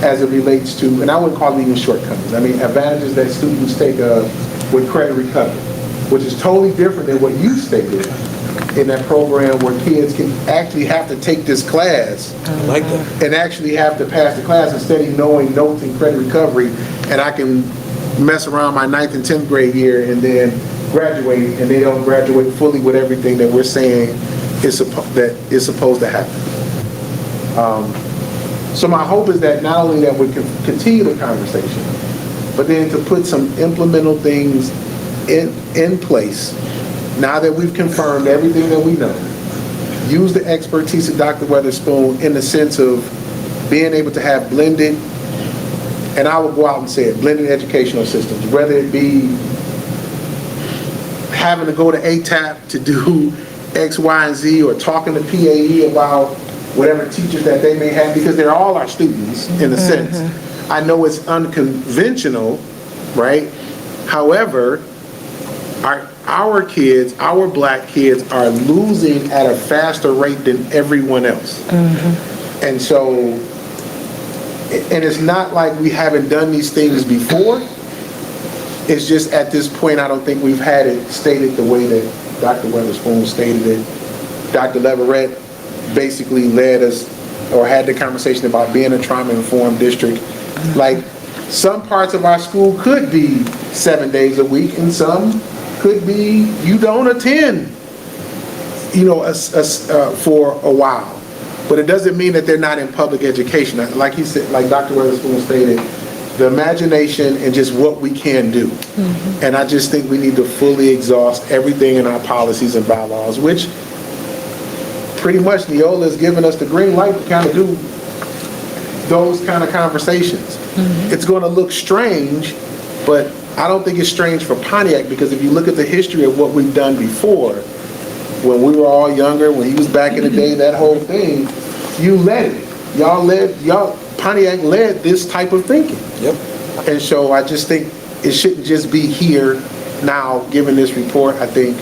as it relates to, and I wouldn't call it even shortcomings, I mean advantages that students take with credit recovery, which is totally different than what you stated in that program where kids can actually have to take this class I like that. and actually have to pass the class instead of knowing notes in credit recovery, and I can mess around my 9th and 10th grade year and then graduate, and they don't graduate fully with everything that we're saying is supposed to happen. So my hope is that not only that we can continue the conversation, but then to put some implemental things in place, now that we've confirmed everything that we know, use the expertise of Dr. Weatherspoon in the sense of being able to have blended, and I will go out and say it, blended educational systems, whether it be having to go to ATAP to do X, Y, and Z, or talking to PAE about whatever teachers that they may have, because they're all our students in a sense. I know it's unconventional, right? However, our kids, our black kids, are losing at a faster rate than everyone else. And so, and it's not like we haven't done these things before. It's just at this point, I don't think we've had it stated the way that Dr. Weatherspoon stated it. Dr. Leverett basically led us, or had the conversation about being a trauma-informed district. Like, some parts of our school could be 7 days a week, and some could be you don't attend, for a while. But it doesn't mean that they're not in public education. Like he said, like Dr. Weatherspoon stated, the imagination and just what we can do. And I just think we need to fully exhaust everything in our policies and bylaws, which pretty much Neola has given us the green light to kind of do those kind of conversations. It's going to look strange, but I don't think it's strange for Pontiac, because if you look at the history of what we've done before, when we were all younger, when he was back in the day, that whole thing, you led it. Pontiac led this type of thinking. Yep. And so I just think it shouldn't just be here now, given this report. I think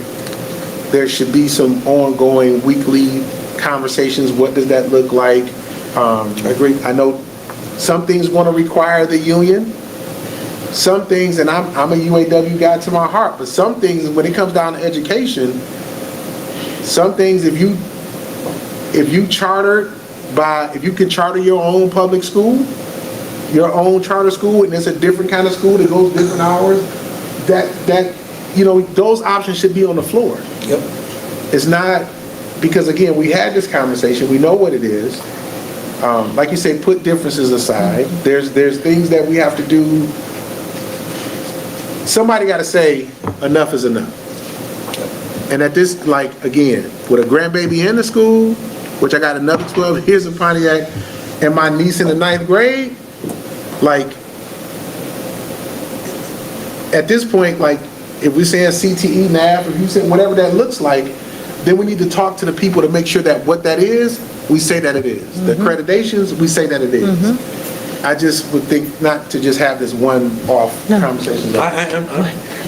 there should be some ongoing weekly conversations. What does that look like? I agree. I know some things want to require the union. Some things, and I'm a UAW guy to my heart, but some things, when it comes down to education, some things, if you can charter your own public school, your own charter school, and it's a different kind of school that goes different hours, those options should be on the floor. Yep. It's not, because again, we had this conversation, we know what it is. Like you say, put differences aside. There's things that we have to do. Somebody got to say, enough is enough. And at this, like, again, with a grandbaby in the school, which I got another 12 years in Pontiac, and my niece in the 9th grade, like, at this point, like, if we're saying CTE, NAF, if you say whatever that looks like, then we need to talk to the people to make sure that what that is, we say that it is. The accreditations, we say that it is. I just would think not to just have this one-off conversation.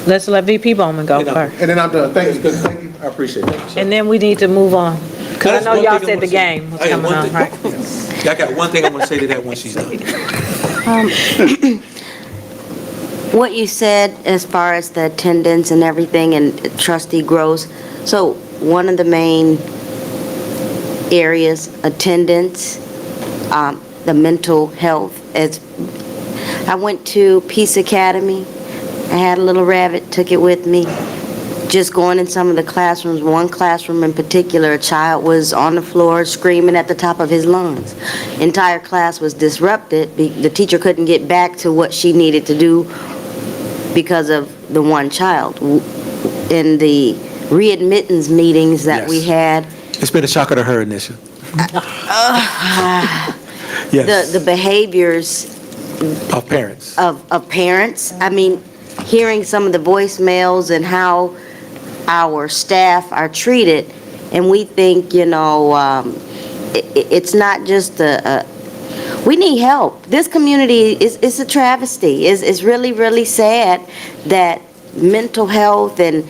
Let's let VP Bowman go first. And then I'm done. Thank you. Thank you. I appreciate it. And then we need to move on. Because I know That's one y'all thing I said wanna the say. game was Hey, coming one on, thing- right? I got one thing I want to say to that when she's done. What you said as far as the attendance and everything and trustee Gross, so one of the main areas, attendance, the mental health, I went to Peace Academy. I had a little rabbit, took it with me. Just going in some of the classrooms, one classroom in particular, a child was on the floor screaming at the top of his lungs. Entire class was disrupted. The teacher couldn't get back to what she needed to do because of the one child. In the readmittance meetings that we had, It's been a shocker to her, Nisha. Yes, the behaviors of parents. of parents. I mean, hearing some of the voicemails and how our staff are treated, and we think, it's not just we need help. This community is a travesty. It's really, really sad that mental health and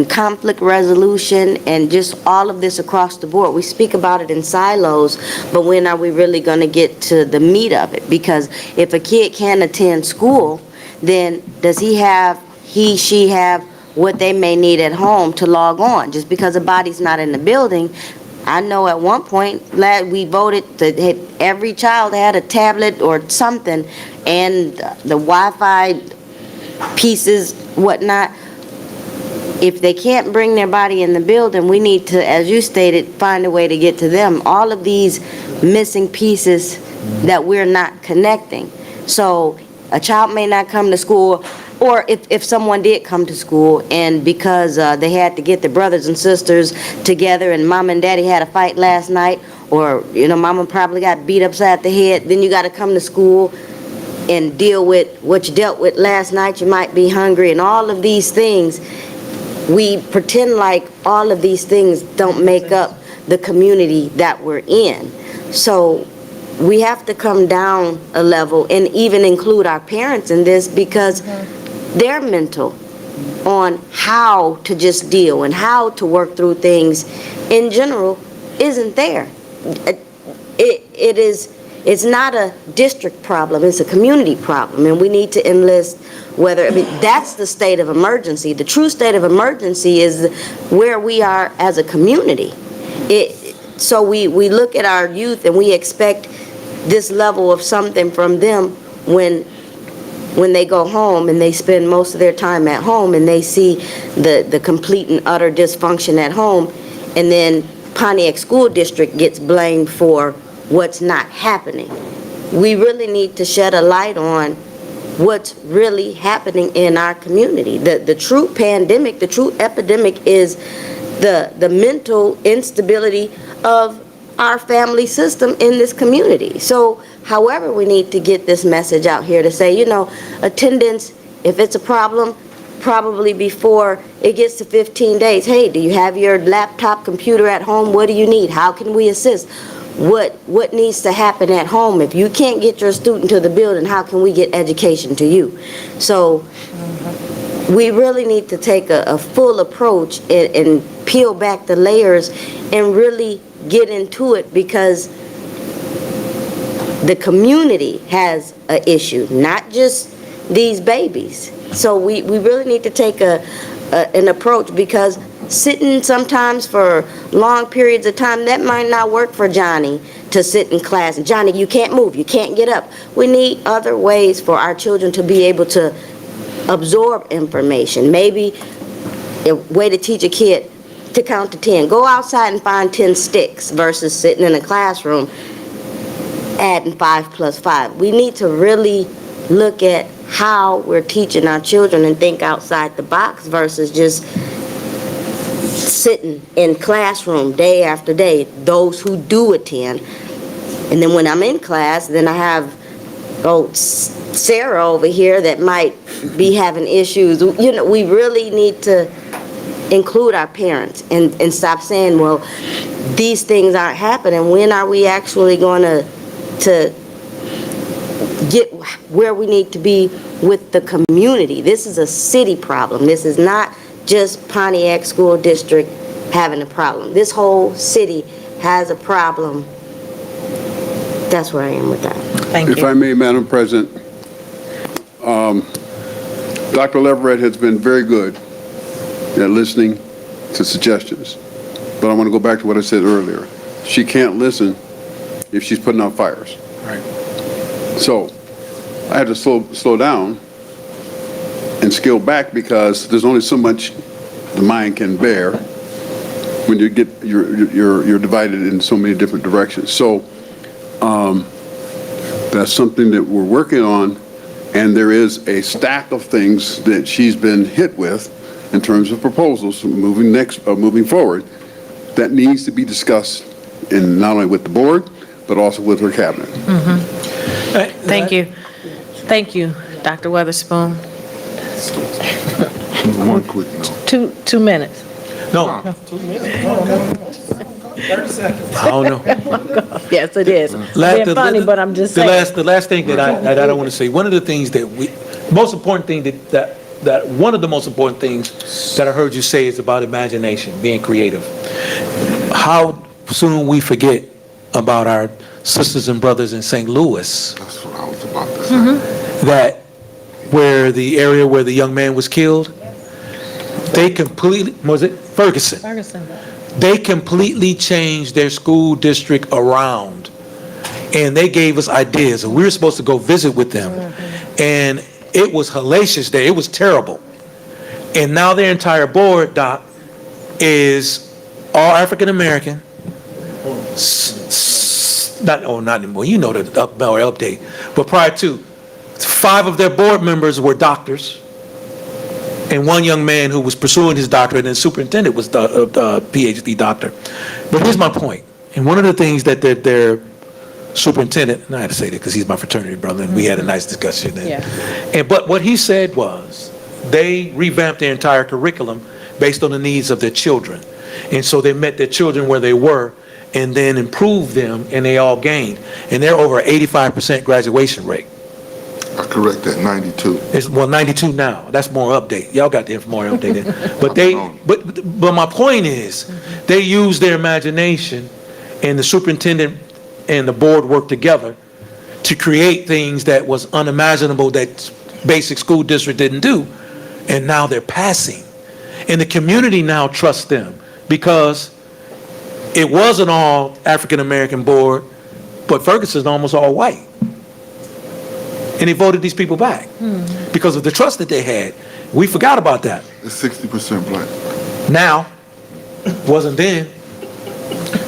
conflict resolution and just all of this across the board, we speak about it in silos, but when are we really going to get to the meat of it? Because if a kid can't attend school, then does she have what they may need at home to log on? Just because a body's not in the building, I know at one point, we voted that every child had a tablet or something, and the Wi-Fi pieces, whatnot. If they can't bring their body in the building, we need to, as you stated, find a way to get to them. All of these missing pieces that we're not connecting. So a child may not come to school, or if someone did come to school, and because they had to get their brothers and sisters together, and mom and daddy had a fight last night, or, mama probably got beat upside the head, then you got to come to school and deal with what you dealt with last night. You might be hungry, and all of these things. We pretend like all of these things don't make up the community that we're in. So we have to come down a level and even include our parents in this, because their mental on how to just deal and how to work through things in general isn't there. It's not a district problem, it's a community problem, and we need to enlist that's the state of emergency. The true state of emergency is where we are as a community. So we look at our youth and we expect this level of something from them when they go home and they spend most of their time at home and they see the complete and utter dysfunction at home, and then Pontiac School District gets blamed for what's not happening. We really need to shed a light on what's really happening in our community. The true pandemic, the true epidemic is the mental instability of our family system in this community. So however, we need to get this message out here to say, attendance, if it's a problem, probably before it gets to 15 days. Hey, do you have your laptop computer at home? What do you need? How can we assist? What needs to happen at home? If you can't get your student to the building, how can we get education to you? So we really need to take a full approach and peel back the layers and really get into it, because the community has an issue, not just these babies. So we really need to take an approach, because sitting sometimes for long periods of time, that might not work for Johnny to sit in class. Johnny, you can't move, you can't get up. We need other ways for our children to be able to absorb information. Maybe a way to teach a kid to count to 10. Go outside and find 10 sticks versus sitting in a classroom adding 5 plus 5. We need to really look at how we're teaching our children and think outside the box versus just sitting in classroom day after day, those who do attend. And then when I'm in class, then I have Sarah over here that might be having issues. You know, we really need to include our parents and stop saying, well, these things aren't happening. When are we actually going to get where we need to be with the community? This is a city problem. This is not just Pontiac School District having a problem. This whole city has a problem. That's where I am with that. Thank you. If I may, Madam President, Dr. Leverett has been very good at listening to suggestions. But I want to go back to what I said earlier. She can't listen if she's putting out fires. Right. So I had to slow down and scale back, because there's only so much the mind can bear when you get you're divided in so many different directions. So that's something that we're working on, and there is a stack of things that she's been hit with in terms of proposals moving forward that needs to be discussed, in not only with the board but also with her cabinet. Thank you. Thank you, Dr. Weatherspoon. One quick note. 2 minutes. No. 30 seconds. I don't know. Yes, it is. Being funny, but I'm just saying. The last thing that I don't want to say, one of the things that most important thing that one of the most important things that I heard you say is about imagination, being creative. How soon we forget about our sisters and brothers in St. Louis. That's what I was about to say. That where the area where the young man was killed, they completely, was it Ferguson? Ferguson. They completely changed their school district around, and they gave us ideas, and we were supposed to go visit with them, and it was hellacious there. It was terrible. And now their entire board, Doc, is all African American. Not anymore. You know the update. But prior to, 5 of their board members were doctors, and one young man who was pursuing his doctorate, and the superintendent was the PhD doctor. But here's my point. And one of the things that their superintendent, and I had to say that because he's my fraternity brother, and we had a nice discussion then. Yeah. But what he said was, they revamped their entire curriculum based on the needs of their children. And so they met their children where they were, and then improved them, and they all gained. And they're over 85% graduation rate. I correct that, 92. It's, 92 now. That's more update. Y'all got the more updated. But my point is, they use their imagination, and the superintendent and the board worked together to create things that was unimaginable that basic school district didn't do, and now they're passing. And the community now trusts them, because it wasn't all African-American board, but Ferguson's almost all white. And they voted these people back because of the trust that they had. We forgot about that. It's 60% black. Now, wasn't then.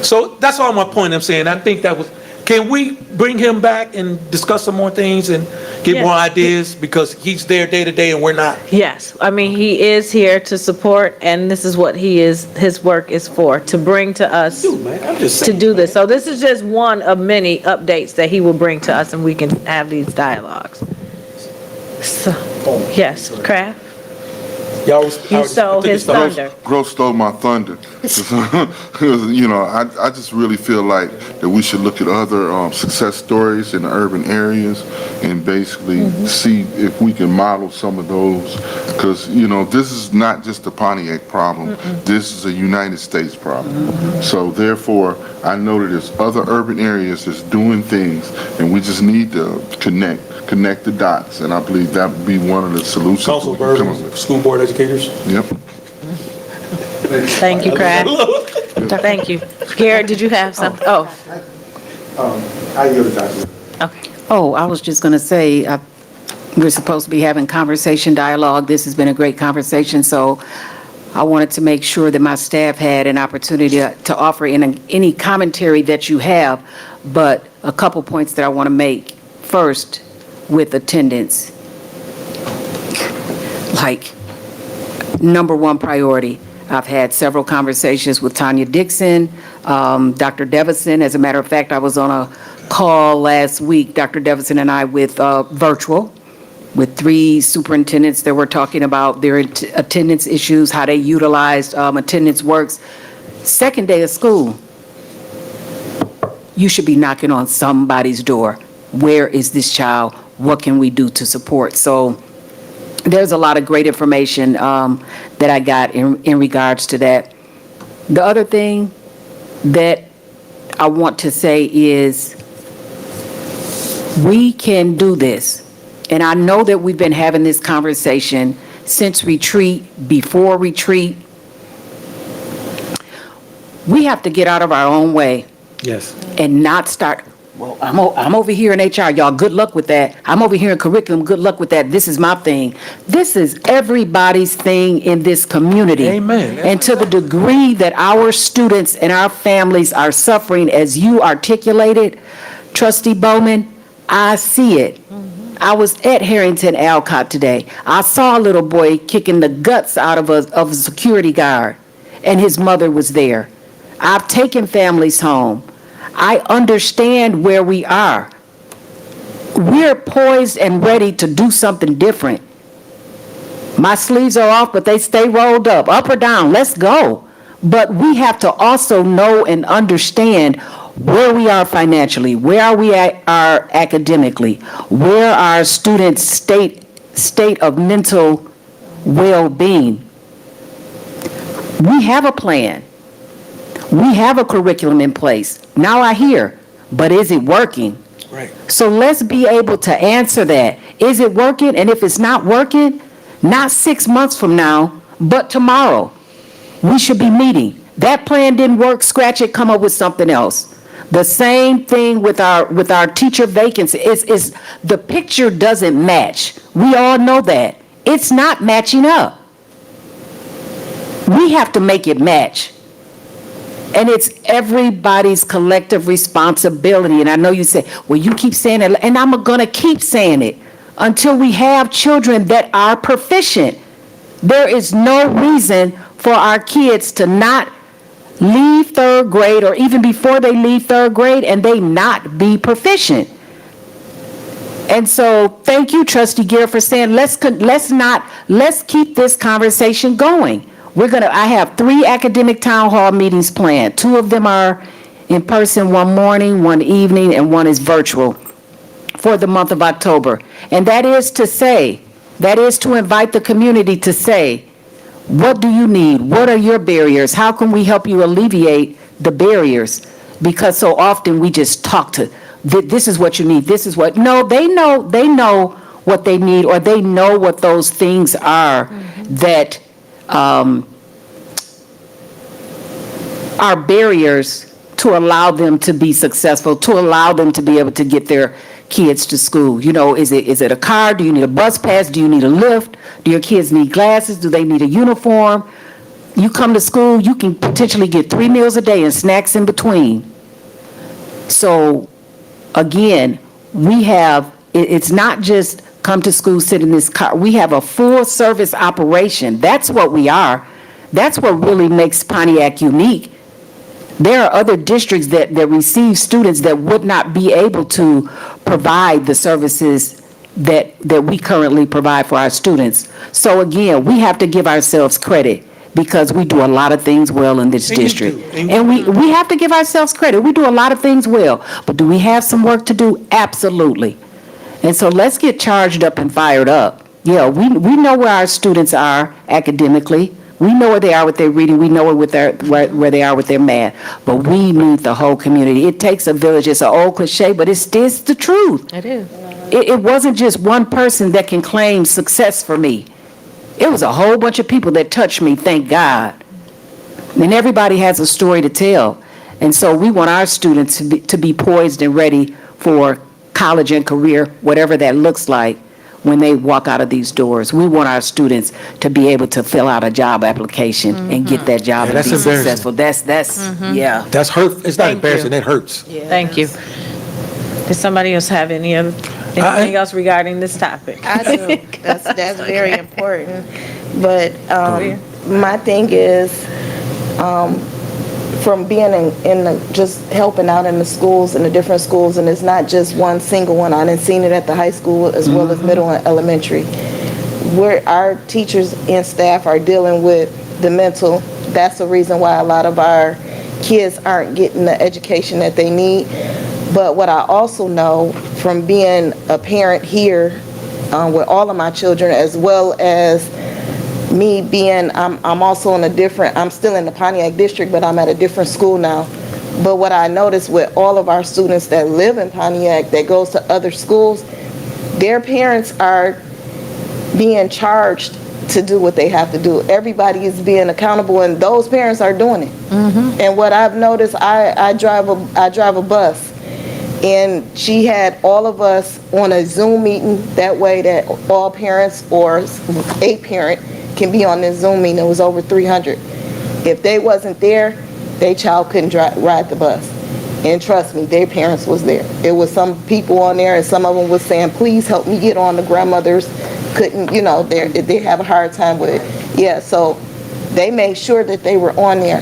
So that's all my point I'm saying. I think that was, can we bring him back and discuss some more things and get more ideas? Because he's there day to day and we're not. Yes, I mean, he is here to support, and this is what his work is for, to bring to us, I'm just to saying. do this. So this is just one of many updates that he will bring to us, and we can have these dialogues. So, yes, Kraft? Y'all You stole his thunder. Growth stole my thunder. 'Cause, you know, I just really feel like that we should look at other success stories in the urban areas and basically see if we can model some of those. Because, you know, this is not just a Pontiac problem. This is a United States problem. So therefore, I know that there's other urban areas that's doing things, and we just need to connect the dots, and I believe that would be one of the solutions. Council we can come up Burton, with. school board educators. Yep. Thank you, Craig. Thank you. Garrett, did you have something? Oh, I yield to Dr. okay. Oh, I was just going to say, we're supposed to be having conversation dialogue. This has been a great conversation, so I wanted to make sure that my staff had an opportunity to offer any commentary that you have, but a couple points that I want to make. First, with attendance, like, number one priority. I've had several conversations with Tanya Dixon, Dr. Devison. As a matter of fact, I was on a call last week, Dr. Devison and I, with virtual, with 3 superintendents that were talking about their attendance issues, how they utilized attendance works. Second day of school, you should be knocking on somebody's door. Where is this child? What can we do to support? So there's a lot of great information that I got in regards to that. The other thing that I want to say is we can do this. And I know that we've been having this conversation since retreat, before retreat. We have to get out of our own way. Yes. And not start, well, I'm over here in HR, y'all, good luck with that. I'm over here in curriculum, good luck with that. This is my thing. This is everybody's thing in this community. Amen. And to the degree that our students and our families are suffering, as you articulated, Trustee Bowman, I see it. I was at Harrington Alcott today. I saw a little boy kicking the guts out of a security guard, and his mother was there. I've taken families home. I understand where we are. We're poised and ready to do something different. My sleeves are off, but they stay rolled up or down, let's go. But we have to also know and understand where we are financially, where are we are academically, where are students' state of mental well-being. We have a plan. We have a curriculum in place. Now I hear, but is it working? Right. So let's be able to answer that. Is it working? And if it's not working, not 6 months from now, but tomorrow, we should be meeting. That plan didn't work, scratch it, come up with something else. The same thing with our teacher vacancy. Is the picture doesn't match. We all know that. It's not matching up. We have to make it match. And it's everybody's collective responsibility. And I know you say, well, you keep saying it, and I'm going to keep saying it until we have children that are proficient. There is no reason for our kids to not leave 3rd grade, or even before they leave 3rd grade, and they not be proficient. And so thank you, Trustee Gear, for saying let's keep this conversation going. I have 3 academic town hall meetings planned. 2 of them are in person, one morning, one evening, and one is virtual for the month of October. And that is to invite the community to say, what do you need? What are your barriers? How can we help you alleviate the barriers? Because so often we just talk to, this is what you need, this is what, no, they know what they need, or they know what those things are that are barriers to allow them to be successful, to allow them to be able to get their kids to school. You know, is it a car? Do you need a bus pass? Do you need a lift? Do your kids need glasses? Do they need a uniform? You come to school, you can potentially get 3 meals a day and snacks in between. So again, it's not just come to school, sit in this car. We have a full service operation. That's what we are. That's what really makes Pontiac unique. There are other districts that receive students that would not be able to provide the services that we currently provide for our students. So again, we have to give ourselves credit because we do a lot of things well in this And you district. do, and you And we have to give ourselves credit. We do a lot of things well, but do we have some work to do? Absolutely. And so let's get charged up and fired up. Yeah, we know where our students are academically. We know where they are with their reading. We know where they are with their math. But we need the whole community. It takes a village. It's an old cliche, but it's the truth. It is. It wasn't just one person that can claim success for me. It was a whole bunch of people that touched me, thank God. And everybody has a story to tell. And so we want our students to be poised and ready for college and career, whatever that looks like, when they walk out of these doors. We want our students to be able to fill out a job application and get that job and that's be embarrassing. successful. That's yeah. That's hurt. It's not Thank embarrassing, you. it hurts. Thank you. Does somebody else have anything else regarding this topic? I do. That's very important. But my thing is, from being just helping out in the schools, in the different schools, and it's not just one single one. I done seen it at the high school as well as middle and elementary, where our teachers and staff are dealing with the mental. That's the reason why a lot of our kids aren't getting the education that they need. But what I also know from being a parent here with all of my children, as well as me being, I'm also in I'm still in the Pontiac district, but I'm at a different school now. But what I noticed with all of our students that live in Pontiac, that goes to other schools, their parents are being charged to do what they have to do. Everybody is being accountable, and those parents are doing it. And what I've noticed, I drive a bus, and she had all of us on a Zoom meeting, that way that all parents or a parent can be on this Zoom meeting. It was over 300. If they wasn't there, their child couldn't ride the bus. And trust me, their parents was there. It was some people on there, and some of them was saying, please help me get on. The grandmothers couldn't, they have a hard time with it. Yeah, so they made sure that they were on there.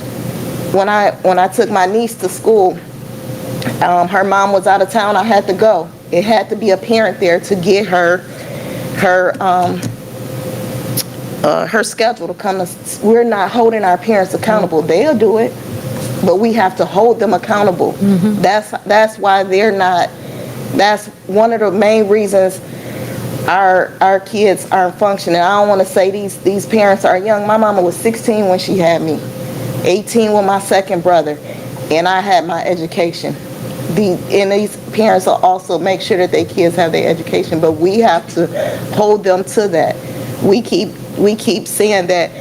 When I took my niece to school, her mom was out of town, I had to go. It had to be a parent there to get her schedule to come. We're not holding our parents accountable. They'll do it, but we have to hold them accountable. That's why they're not. That's one of the main reasons our kids aren't functioning. I don't want to say these parents are young. My mama was 16 when she had me, 18 with my second brother, and I had my education. And these parents will also make sure that their kids have their education, but we have to hold them to that. We keep saying that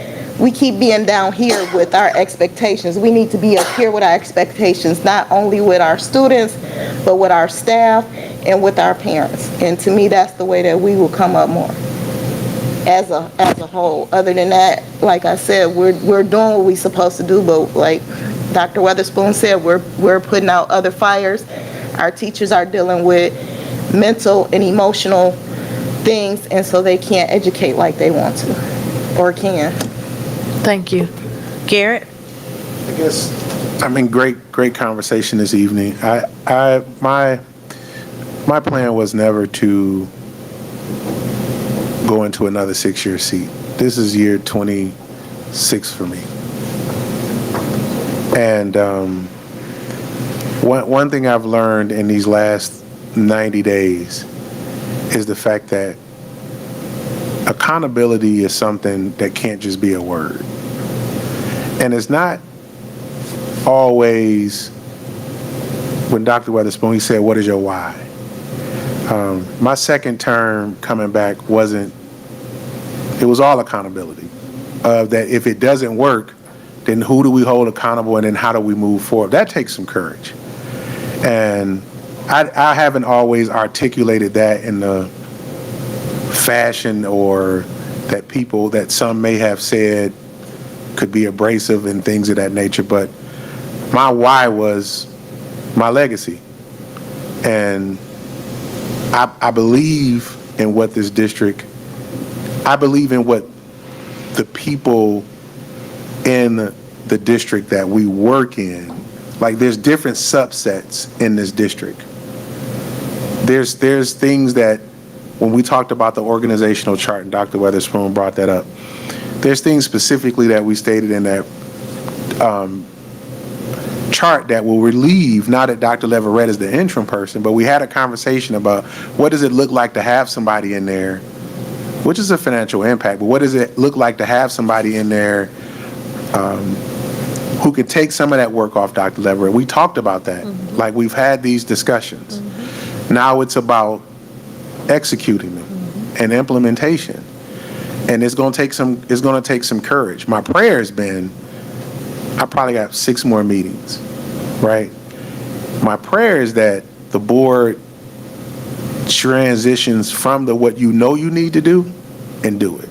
we keep being down here with our expectations. We need to be up here with our expectations, not only with our students, but with our staff and with our parents. And to me, that's the way that we will come up more as a whole. Other than that, like I said, we're doing what we're supposed to do, but like Dr. Weatherspoon said, we're putting out other fires. Our teachers are dealing with mental and emotional things, and so they can't educate like they want to or can. Thank you. Garrett? I guess, great conversation this evening. My plan was never to go into another 6-year seat. This is year 26 for me. And one thing I've learned in these last 90 days is the fact that accountability is something that can't just be a word. And it's not always, when Dr. Weatherspoon, he said, what is your why? My second term coming back it was all accountability. That if it doesn't work, then who do we hold accountable, and then how do we move forward? That takes some courage. And I haven't always articulated that in the fashion or that some may have said could be abrasive and things of that nature, but my why was my legacy. And I believe in what this district, I believe in what the people in the district that we work in, like there's different subsets in this district. There's things that when we talked about the organizational chart, and Dr. Weatherspoon brought that up, there's things specifically that we stated in that chart that will relieve, now that Dr. Leverett is the interim person, but we had a conversation about what does it look like to have somebody in there, which is a financial impact, but what does it look like to have somebody in there who can take some of that work off Dr. Leverett? We talked about that. Like, we've had these discussions. Now it's about executing them and implementation. And it's going to take some courage. My prayer has been, I probably got 6 more meetings, right? My prayer is that the board transitions from what you know you need to do and do it.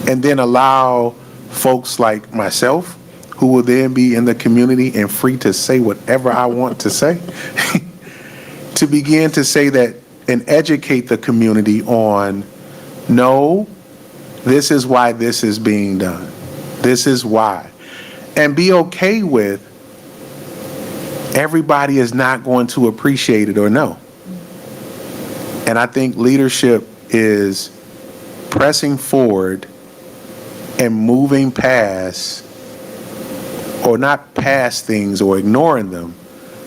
And then allow folks like myself, who will then be in the community and free to say whatever I want to say, to begin to say that and educate the community on, no, this is why this is being done. This is why. And be okay with everybody is not going to appreciate it or know. And I think leadership is pressing forward and moving past, or not past things or ignoring them,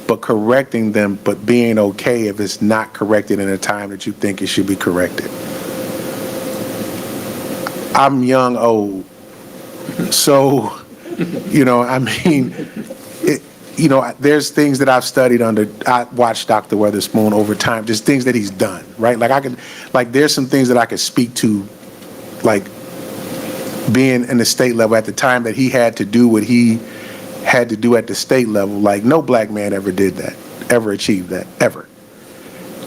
but correcting them, but being okay if it's not corrected in a time that you think it should be corrected. I'm young, old. So, I mean, there's things that I've studied I watched Dr. Weatherspoon over time, just things that he's done, right? There's some things that I could speak to, like being in the state level at the time that he had to do what he had to do at the state level. Like, no black man ever did that, ever achieved that, ever,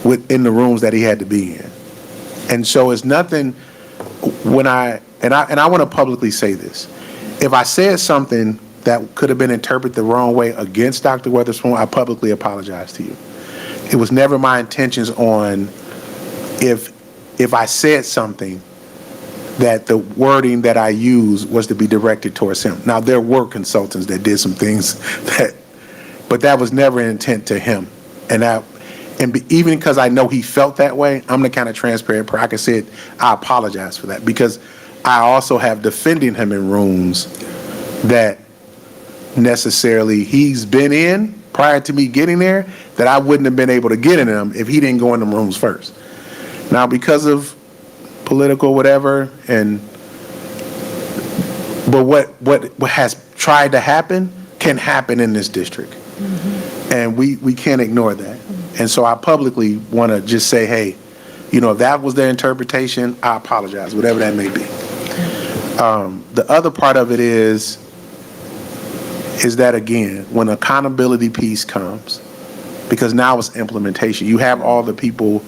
within the rooms that he had to be in. And so it's nothing when I want to publicly say this. If I said something that could have been interpreted the wrong way against Dr. Weatherspoon, I publicly apologize to you. It was never my intentions on if I said something that the wording that I used was to be directed towards him. Now, there were consultants that did some things but that was never an intent to him. Even because I know he felt that way, I'm the kind of transparent person. I can say it, I apologize for that, because I also have defending him in rooms that necessarily he's been in prior to me getting there, that I wouldn't have been able to get in them if he didn't go in them rooms first. Now, because of political whatever, but what has tried to happen can happen in this district. And we can't ignore that. And so I publicly want to just say, hey, if that was their interpretation, I apologize, whatever that may be. The other part of it is that, again, when accountability piece comes, because now it's implementation, you have all the people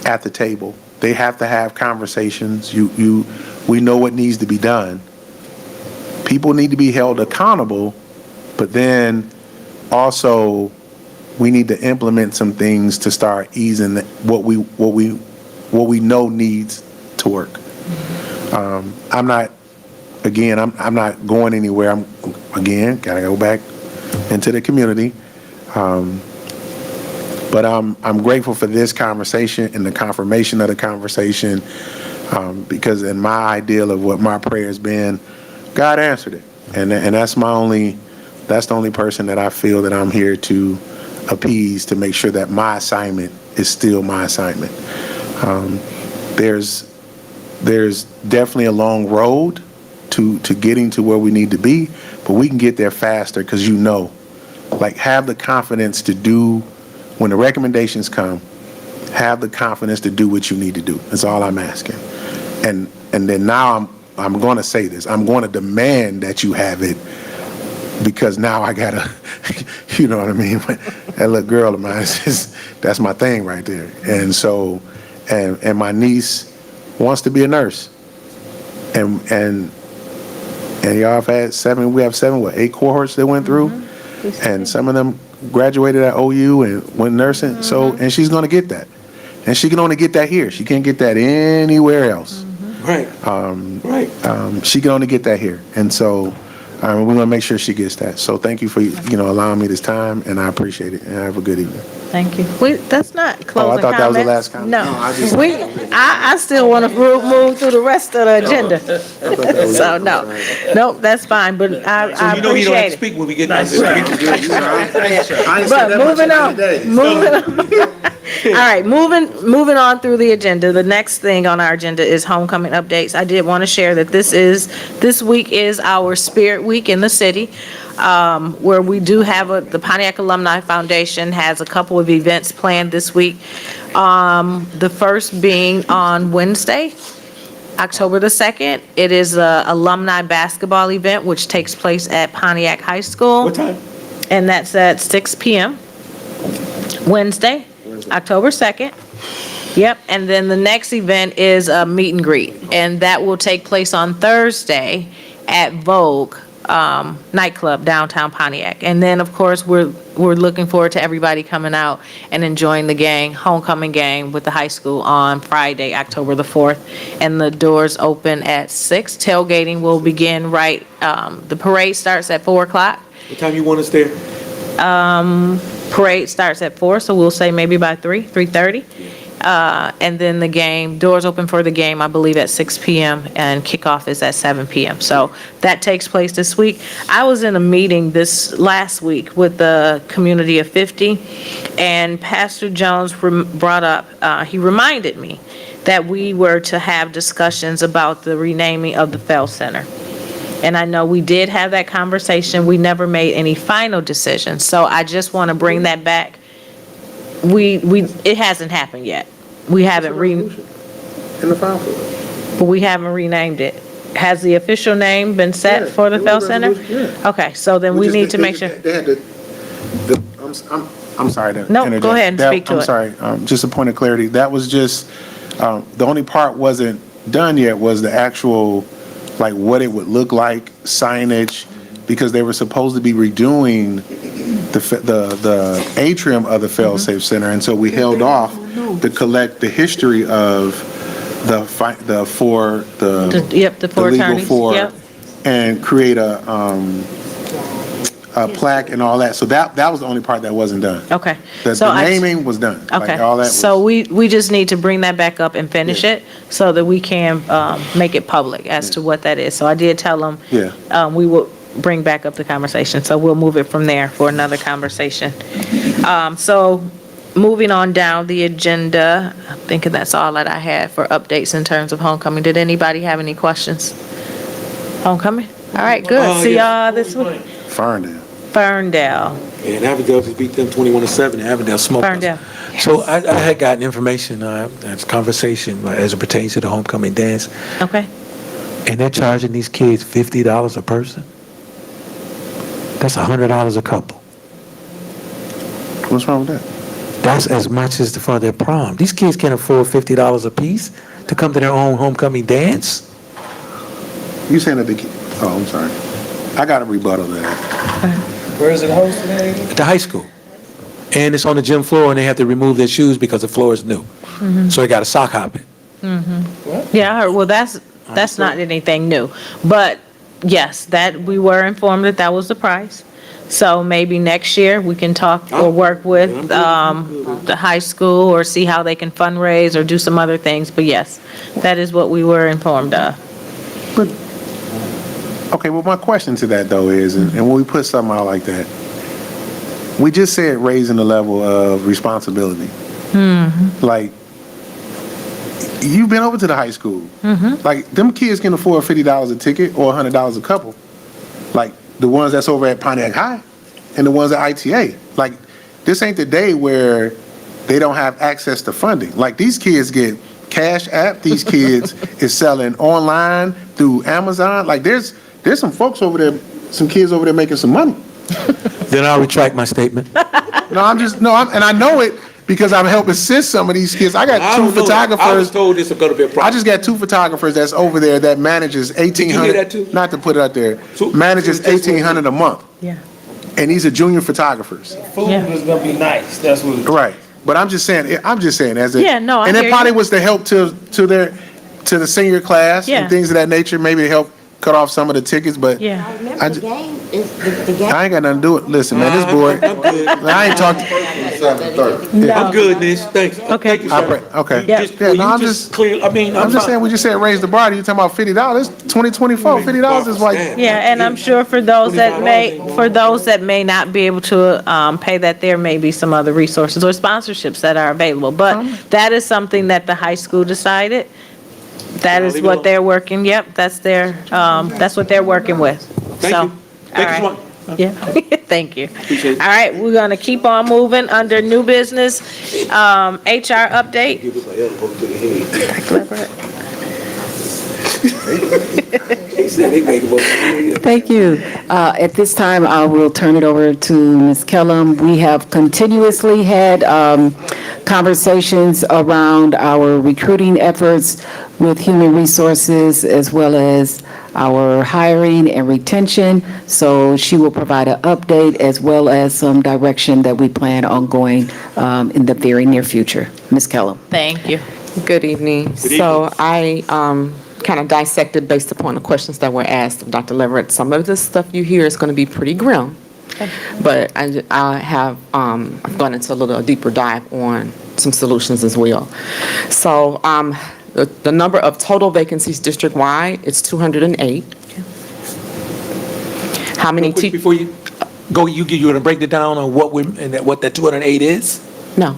at the table. They have to have conversations. We know what needs to be done. People need to be held accountable, but then also we need to implement some things to start easing what we know needs to work. I'm not going anywhere. Gotta go back into the community. But I'm grateful for this conversation and the confirmation of the conversation, because in my ideal of what my prayer has been, God answered it. And that's the only person that I feel that I'm here to appease, to make sure that my assignment is still my assignment. There's definitely a long road to getting to where we need to be, but we can get there faster because have the confidence to do, when the recommendations come, have the confidence to do what you need to do. That's all I'm asking. And then now I'm going to say this. I'm going to demand that you have it, because now I gotta, you know what I mean? That little girl of mine, that's my thing right there. And so, and my niece wants to be a nurse. And y'all have had 8 cohorts that went through, and some of them graduated at OU and went nursing. So, and she's going to get that, and she can only get that here. She can't get that anywhere else. Right. She can only get that here. And so, We're going to make sure she gets that. So thank you for, allowing me this time, and I appreciate it, and have a good evening. Thank you. That's not closing comments. thought that was the last comment. No. No, I just- I still want to move through the rest of the agenda. So, no. Nope, that's fine, but I So you know you don't have to appreciate it. speak when we get down there. But moving on. All right, moving on through the agenda. The next thing on our agenda is homecoming updates. I did want to share that this week is our Spirit Week in the city, where we do have the Pontiac Alumni Foundation has a couple of events planned this week. The first being on Wednesday, October the 2nd. It is a alumni basketball event, which takes place at Pontiac High School. What time? And that's at 6 p.m. Wednesday, October 2nd. Yep, and then the next event is a meet and greet, and that will take place on Thursday at Vogue nightclub downtown Pontiac. And then, of course, we're looking forward to everybody coming out and enjoying the homecoming game with the high school on Friday, October the 4th. And the doors open at 6. Tailgating will begin the parade starts at 4 o'clock. What time you want us there? Parade starts at 4, so we'll say maybe by 3:30. And then the doors open for the game, I believe, at 6 p.m. and kickoff is at 7 p.m. So that takes place this week. I was in a meeting this last week with the community of 50, and Pastor Jones brought up, he reminded me that we were to have discussions about the renaming of the Fell Center. And I know we did have that conversation. We never made any final decisions. So I just want to bring that back. It hasn't happened yet. We haven't but we haven't renamed it. Has the official name been set for the Fell Center? Okay, so then we need to make sure. I'm sorry to No, interject. go ahead and speak to it. I'm sorry, just a point of clarity. That was just, the only part wasn't done yet was the actual, like, what it would look like, signage, because they were supposed to be redoing the atrium of the Fail-Safe Center, and so we held off to collect the history of the four four legal attorneys. four, Yep. and create a plaque and all that. So that was the only part that wasn't done. Okay. The naming was done. Like, Okay, all that was- so we just need to bring that back up and finish it so that we can make it public as to what that is. So I did tell them we will bring back up the conversation, so we'll move it from there for another conversation. So moving on down the agenda, I'm thinking that's all that I had for updates in terms of homecoming. Did anybody have any questions? Homecoming? All right, good. See y'all this week. Ferndale. And Avondale just beat them 21-7. Avondale smoked us. Ferndale. So I had gotten information, that's conversation as it pertains to the homecoming dance, Okay. and they're charging these kids $50 a person. That's $100 a couple. What's wrong with that? That's as much as for their prom. These kids can't afford $50 a piece to come to their own homecoming dance. You saying that I'm sorry. I got a rebuttal to that. Where is it hosted at? At the high school. And it's on the gym floor, and they have to remove their shoes because the floor is new. So they got to sock hop it. Yeah, I heard, well, that's not anything new. But yes, that we were informed that was the price. So maybe next year we can talk or work with the high school or see how they can fundraise or do some other things. But yes, that is what we were informed of. Okay, well, my question to that, though, is, and when we put something out like that, we just said raising the level of responsibility. Like, you've been over to the high school. Like, them kids can afford $50 a ticket or $100 a couple. Like, the ones that's over at Pontiac High and the ones at ITA. Like, this ain't the day where they don't have access to funding. Like, these kids get Cash App. These kids is selling online through Amazon. Like, there's some folks over there, some kids over there making some money. Then I'll retract my statement. And I know it because I'm helping assist some of these kids. I got two photographers. I was told this is going to be a problem. I just got two photographers that's over there that manages $1,800. Did you hear that too? Not to put it out there. Manages $1,800 a month. Yeah. And these are junior photographers. Food is gonna be nice. That's what. Right. But I'm just saying as a. Yeah, no, I and hear it probably you. was to help to the senior class Yeah. and things of that nature. Maybe help cut off some of the tickets, but Yeah. Remember, the game is, the game. I ain't got nothing to do with, listen, man, this board, I'm good. I ain't talked, 7:30. I'm good, Nish, thanks. Okay. Thank you, sir. okay. Yeah. Just, Yeah, will no, you I'm just just, clear, I mean, I'm I'm just saying, fine. we just said raise the bar, you talking about $50, 2024, $50 is like, Yeah, and I'm sure for those that may not be able to pay that, there may be some other resources or sponsorships that are available. But that is something that the high school decided. That is Leave it what alone. they're working, yep, that's what they're working with. Thank So, you. Thank you so all much. right. Yeah, thank you. Appreciate it. All right, we're gonna keep on moving under new business, HR update. Thank you. At this time, I will turn it over to Ms. Kellum. We have continuously had conversations around our recruiting efforts with human resources as well as our hiring and retention. So she will provide an update as well as some direction that we plan on going in the very near future. Ms. Kellum. Thank you. Good evening. So I kind of dissected based upon the questions that were asked of Dr. Leverett. Some of the stuff you hear is going to be pretty grim, but I have I've gone into a little deeper dive on some solutions as well. So the number of total vacancies district-wide, it's 208. How many Real quick, teachers? before you go, you're gonna break it down on what that 208 is? No,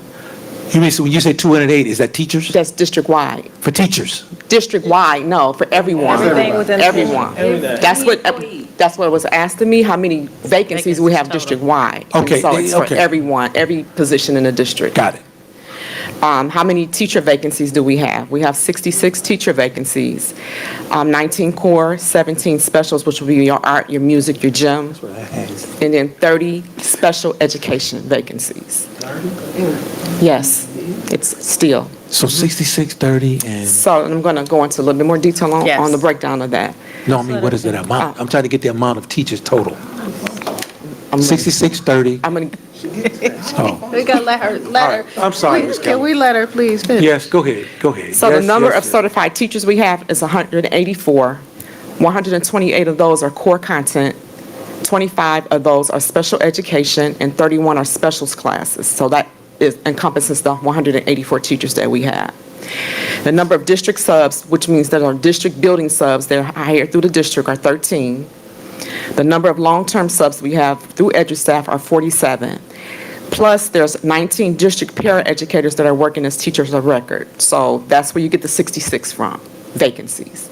You mean, so when you say 208, is that teachers? that's district-wide. For teachers? District-wide, no, for everyone. Everything within the Everyone. That's what was asked of me, how many vacancies we have Vacancies total. district-wide. And Okay, So it's for okay. everyone, every position in the district. Got it. How many teacher vacancies do we have? We have 66 teacher vacancies, 19 core, 17 specials, which will be your art, your music, your gym, and then 30 special education vacancies. Yes, it's still. So 66, 30, and, So I'm going to go into a little bit more detail Yes. on the breakdown of that. no, I mean, what is that amount? I'm trying to get the amount of teachers total. 66, 30, I'm going to, oh, We gotta let her. I'm sorry, Ms. Can Kellum. we let her please finish? Yes, go ahead. so the Yes, number yes, of yes. certified teachers we have is 184. 128 of those are core content, 25 of those are special education, and 31 are specials classes. So that encompasses the 184 teachers that we have. The number of district subs, which means that our district building subs, they're hired through the district, are 13. The number of long-term subs we have through EduStaff are 47. Plus, there's 19 district paraeducators that are working as teachers of record. So that's where you get the 66 from, vacancies.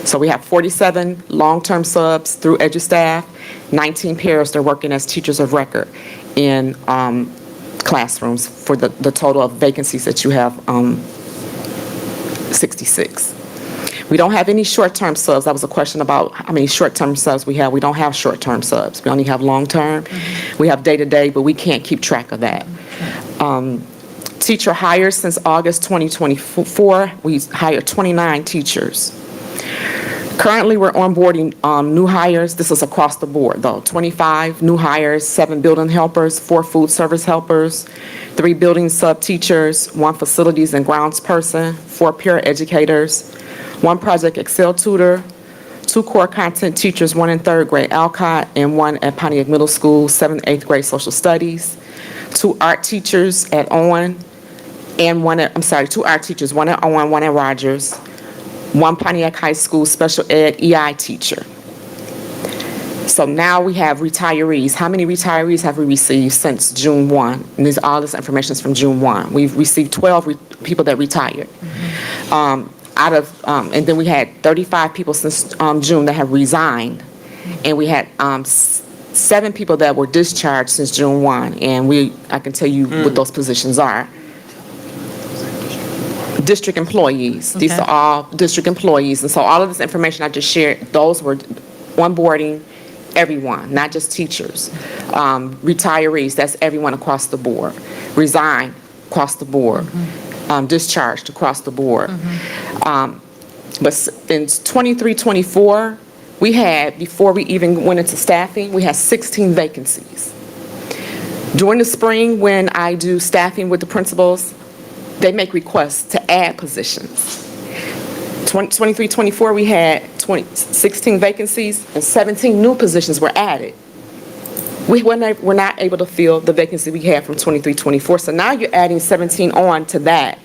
So we have 47 long-term subs through EduStaff, 19 pairs that are working as teachers of record in classrooms for the total of vacancies that you have, 66. We don't have any short-term subs. That was a question about how many short-term subs we have. We don't have short-term subs. We only have long-term. We have day-to-day, but we can't keep track of that. Teacher hires since August 2024, we hired 29 teachers. Currently, we're onboarding new hires. This is across the board, though. 25 new hires, 7 building helpers, 4 food service helpers, 3 building sub-teachers, 1 facilities and grounds person, 4 paraeducators, 1 project Excel tutor, 2 core content teachers, 1 in 3rd grade Alcott, and 1 at Pontiac Middle School, 7th, 8th grade social studies, 2 art teachers at Owen, and 2 art teachers, 1 at Owen, 1 at Rogers, 1 Pontiac High School special ed EI teacher. So now we have retirees. How many retirees have we received since June 1? And all this information is from June 1. We've received 12 people that retired. And then we had 35 people since June that have resigned. And we had 7 people that were discharged since June 1. And I can tell you what those positions are. District employees. These Okay. are all district employees. And so all of this information I just shared, those were onboarding everyone, not just teachers. Retirees, that's everyone across the board. Resigned, across the board. Discharged, across the board. But in 23-24, we had, before we even went into staffing, we had 16 vacancies. During the spring, when I do staffing with the principals, they make requests to add positions. 23-24, we had 16 vacancies and 17 new positions were added. We're not able to fill the vacancy we had from 23, 24. So now you're adding 17 on to that,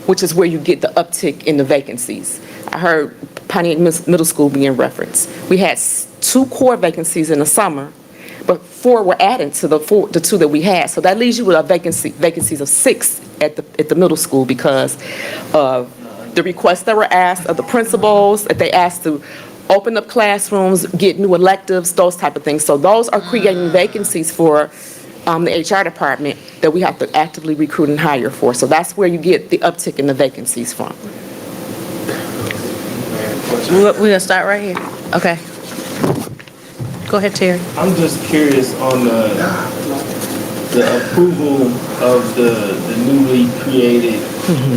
which is where you get the uptick in the vacancies. I heard Pontiac Middle School being referenced. We had 2 core vacancies in the summer, but 4 were added to the 2 that we had. So that leaves you with a vacancies of 6 at the middle school because of the requests that were asked of the principals, that they asked to open up classrooms, get new electives, those type of things. So those are creating vacancies for the HR department that we have to actively recruit and hire for. So that's where you get the uptick in the vacancies from. We're gonna start right here. Okay. Go ahead, Terry. I'm just curious on the approval of the newly created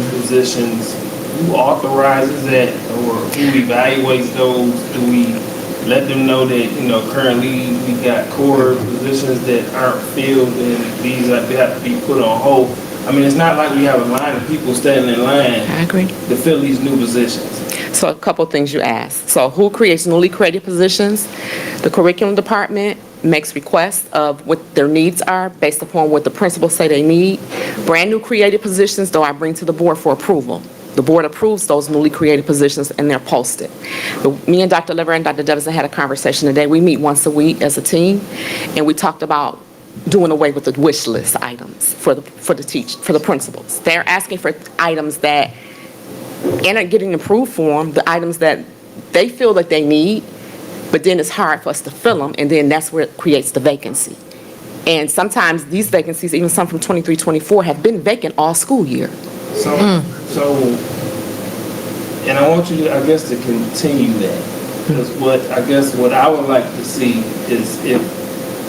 positions. Who authorizes that, or who evaluates those? Do we let them know that, currently we got core positions that aren't filled and these they have to be put on hold? I mean, it's not like we have a line of people standing in line I agree. to fill these new positions. So a couple things you asked. So who creates newly created positions? The curriculum department makes requests of what their needs are based upon what the principals say they need. Brand new created positions, though, I bring to the board for approval. The board approves those newly created positions and they're posted. But me and Dr. Liver and Dr. Devison had a conversation today. We meet once a week as a team, and we talked about doing away with the wish list items for the principals. They're asking for items that and getting approved for them, the items that they feel that they need, but then it's hard for us to fill them, and then that's where it creates the vacancy. And sometimes these vacancies, even some from 23, 24, have been vacant all school year. So, and I want you, I guess, to continue that. Because what I would like to see is if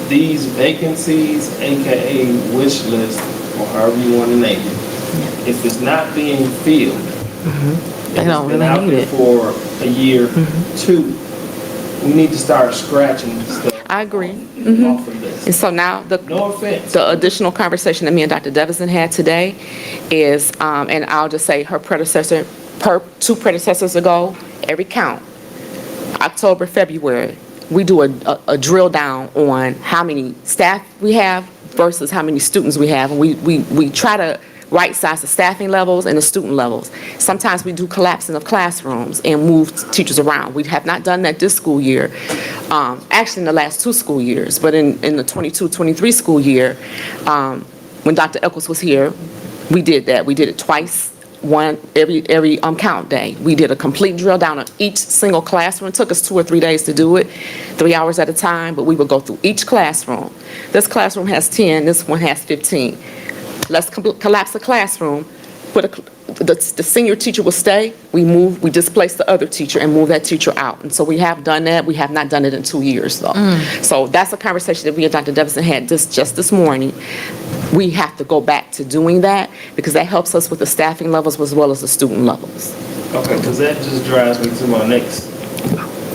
these vacancies, AKA wish list, or however you want to name it, if it's not being filled, They don't it's been really out need there it. for a year, 2, we need to start scratching stuff I agree. off of this. And so now No offense. the additional conversation that me and Dr. Devison had today is, and I'll just say her predecessor, 2 predecessors ago, every count, October, February, we do a drill down on how many staff we have versus how many students we have. And we try to right-size the staffing levels and the student levels. Sometimes we do collapsing of classrooms and move teachers around. We have not done that this school year, actually in the last 2 school years, but in the 22-23 school year, when Dr. Eccles was here, we did that. We did it twice, every count day. We did a complete drill down on each single classroom. It took us 2 or 3 days to do it, 3 hours at a time, but we would go through each classroom. This classroom has 10, this one has 15. Let's collapse the classroom, the senior teacher will stay, we displace the other teacher and move that teacher out. And so we have done that. We have not done it in 2 years, though. So that's a conversation that we and Dr. Devison had just this morning. We have to go back to doing that because that helps us with the staffing levels as well as the student levels. Okay, because that just drives me to my next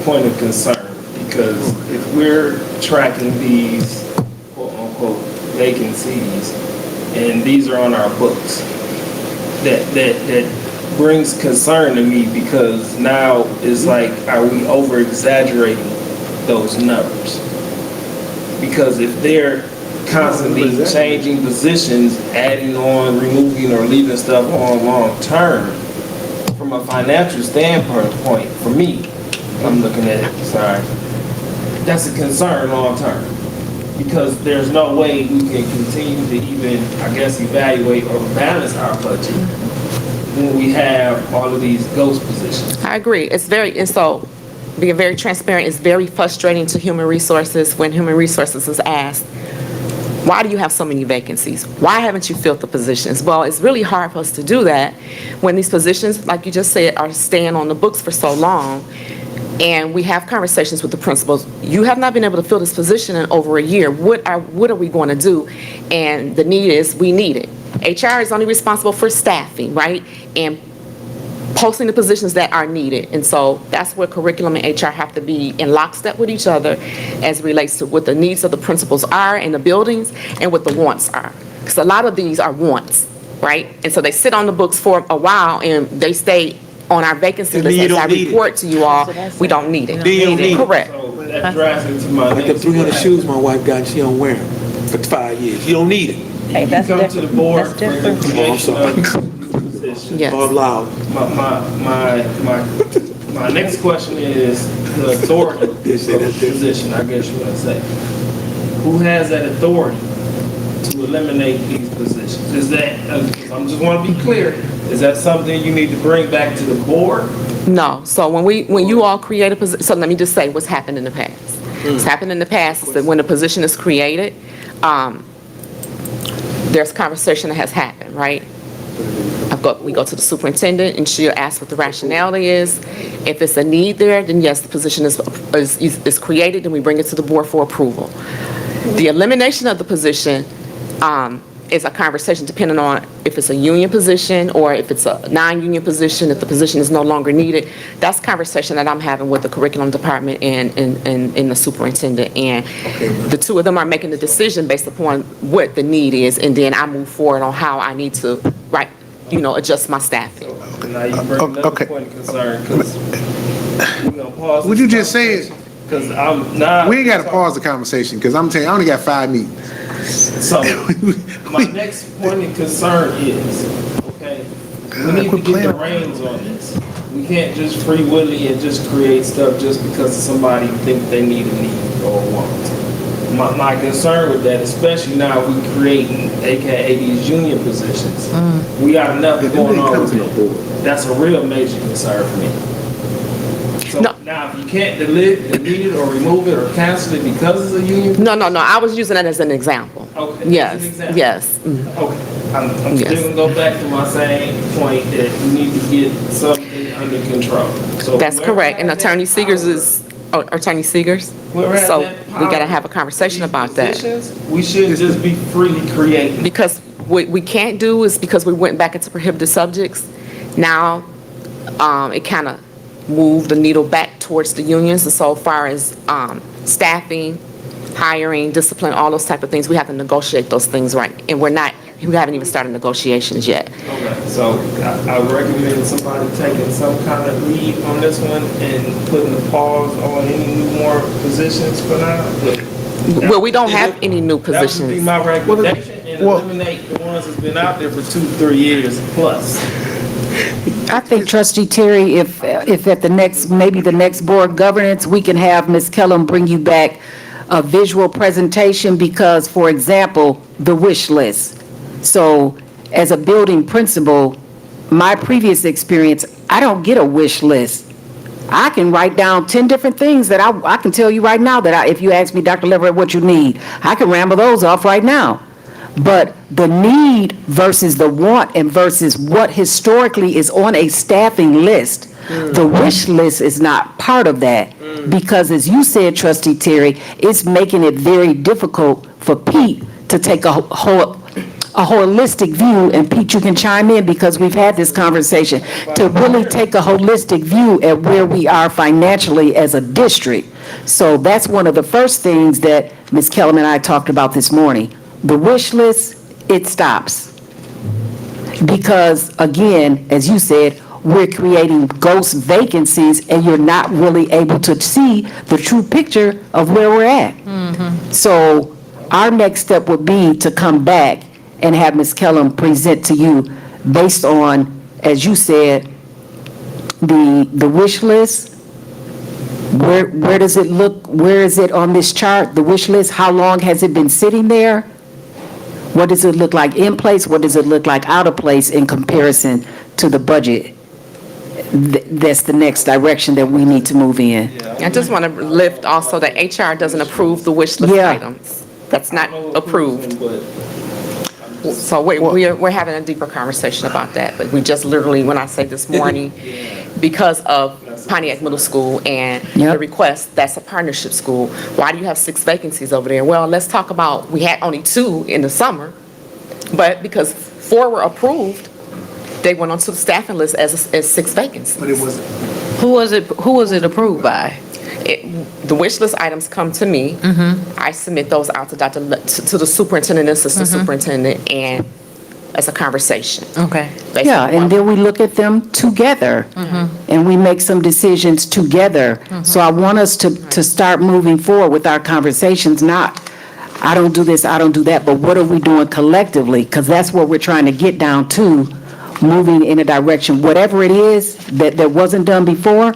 point of concern. Because if we're tracking these quote-unquote vacancies, and these are on our books, that brings concern to me because now it's like, are we over-exaggerating those numbers? Because if they're constantly changing positions, adding on, removing, or leaving stuff on long-term, from a financial standpoint, for me, I'm looking at it, sorry, that's a concern long-term. Because there's no way we can continue to even, I guess, evaluate or balance our budget when we have all of these ghost positions. I agree. And so being very transparent is very frustrating to human resources when human resources is asked, why do you have so many vacancies? Why haven't you filled the positions? Well, it's really hard for us to do that when these positions, like you just said, are staying on the books for so long. And we have conversations with the principals. You have not been able to fill this position in over a year. What are we going to do? And the need is, we need it. HR is only responsible for staffing, right? And posting the positions that are needed. And so that's where curriculum and HR have to be in lockstep with each other as it relates to what the needs of the principals are in the buildings and what the wants are. Because a lot of these are wants, right? And so they sit on the books for a while and they stay on our vacancy And then list, you as I don't need it. report to you all, we don't need it. Then you don't need it. Correct. So that drives me to my Like them next 300 question. shoes my wife got, and she don't wear them for 5 years. You don't need it. Hey, You that's come to the different. board That's for the different. creation of new positions. Yes. Bob Loud. My next question is the authority of the position, I guess you want to say. Who has that authority to eliminate these positions? Is that, I just want to be clear, is that something you need to bring back to the board? No, so when you all create a position, so let me just say what's happened in the past. What's happened in the past is that when a position is created, there's conversation that has happened, right? We go to the superintendent, and she'll ask what the rationality is. If it's a need there, then yes, the position is created, and we bring it to the board for approval. The elimination of the position is a conversation depending on if it's a union position or if it's a non-union position, if the position is no longer needed. That's conversation that I'm having with the curriculum department and the superintendent. And the two of them are making the decision based upon what the need is, and then I move forward on how I need to, adjust my staffing. Now you bring another Okay. point of concern, because we're going to pause. Would you just say it? Because I'm not. We ain't got to pause the conversation, because I'm telling you, I only got 5 meetings. So, my next point of concern is, okay, we need to get the reins on this. We can't just free willy and just create stuff just because somebody think they need a need or want. My concern with that, especially now we creating AKA these union positions, we got enough going on with it. That's a real major concern for me. So No. now, if you can't delete it or remove it or cancel it because it's a union. No, I was using that as an example. Okay. Yes, as an example. yes. Okay, I'm Yes. still gonna go back to my same point that we need to get something under control. So That's whoever correct, and has that Attorney Seegers power- is, Attorney Seegers? whoever has So that we gotta power have a conversation for these about that. positions, we should just be freely creating. Because what we can't do is, because we went back into prohibited subjects, now it kind of moved the needle back towards the unions. And so far as staffing, hiring, discipline, all those type of things, we have to negotiate those things right. And we haven't even started negotiations yet. Okay, so I recommend somebody taking some kind of lead on this one and putting a pause on any new more positions for now. But Well, we don't have any new that would be positions. my recommendation, and eliminate the ones that's been out there for 2-3 years plus. I think Trustee Terry, if at maybe the next board governance, we can have Ms. Kellum bring you back a visual presentation because, for example, the wish list. So as a building principal, my previous experience, I don't get a wish list. I can write down 10 different things that I can tell you right now that if you ask me, Dr. Leverett, what you need, I can ramble those off right now. But the need versus the want and versus what historically is on a staffing list, the wish list is not part of that. Because as you said, Trustee Terry, it's making it very difficult for Pete to take a holistic view, and Pete, you can chime in because we've had this conversation, to really take a holistic view at where we are financially as a district. So that's one of the first things that Ms. Kellum and I talked about this morning. The wish list, it stops. Because again, as you said, we're creating ghost vacancies and you're not really able to see the true picture of where we're at. So our next step would be to come back and have Ms. Kellum present to you based on, as you said, the wish list. Where does it look, where is it on this chart, the wish list? How long has it been sitting there? What does it look like in place? What does it look like out of place in comparison to the budget? That's the next direction that we need to move in. I just want to lift also that HR doesn't approve the wish list Yeah. items. That's not approved. But So we're having a deeper conversation about that, but we just literally, when I say this morning, because of Pontiac Middle School and Yep. the request, that's a partnership school. Why do you have 6 vacancies over there? Well, let's talk about, we had only 2 in the summer, but because 4 were approved, they went onto the staffing list as 6 vacancies. But it wasn't. Who was it approved by? The wish list items come to me. I submit those out to to the superintendent and assistant superintendent, and as a conversation. Okay. based Yeah, on and what- then we look at them together, and we make some decisions together. So I want us to start moving forward with our conversations, not, I don't do this, I don't do that, but what are we doing collectively? Because that's what we're trying to get down to, moving in a direction, whatever it is that wasn't done before,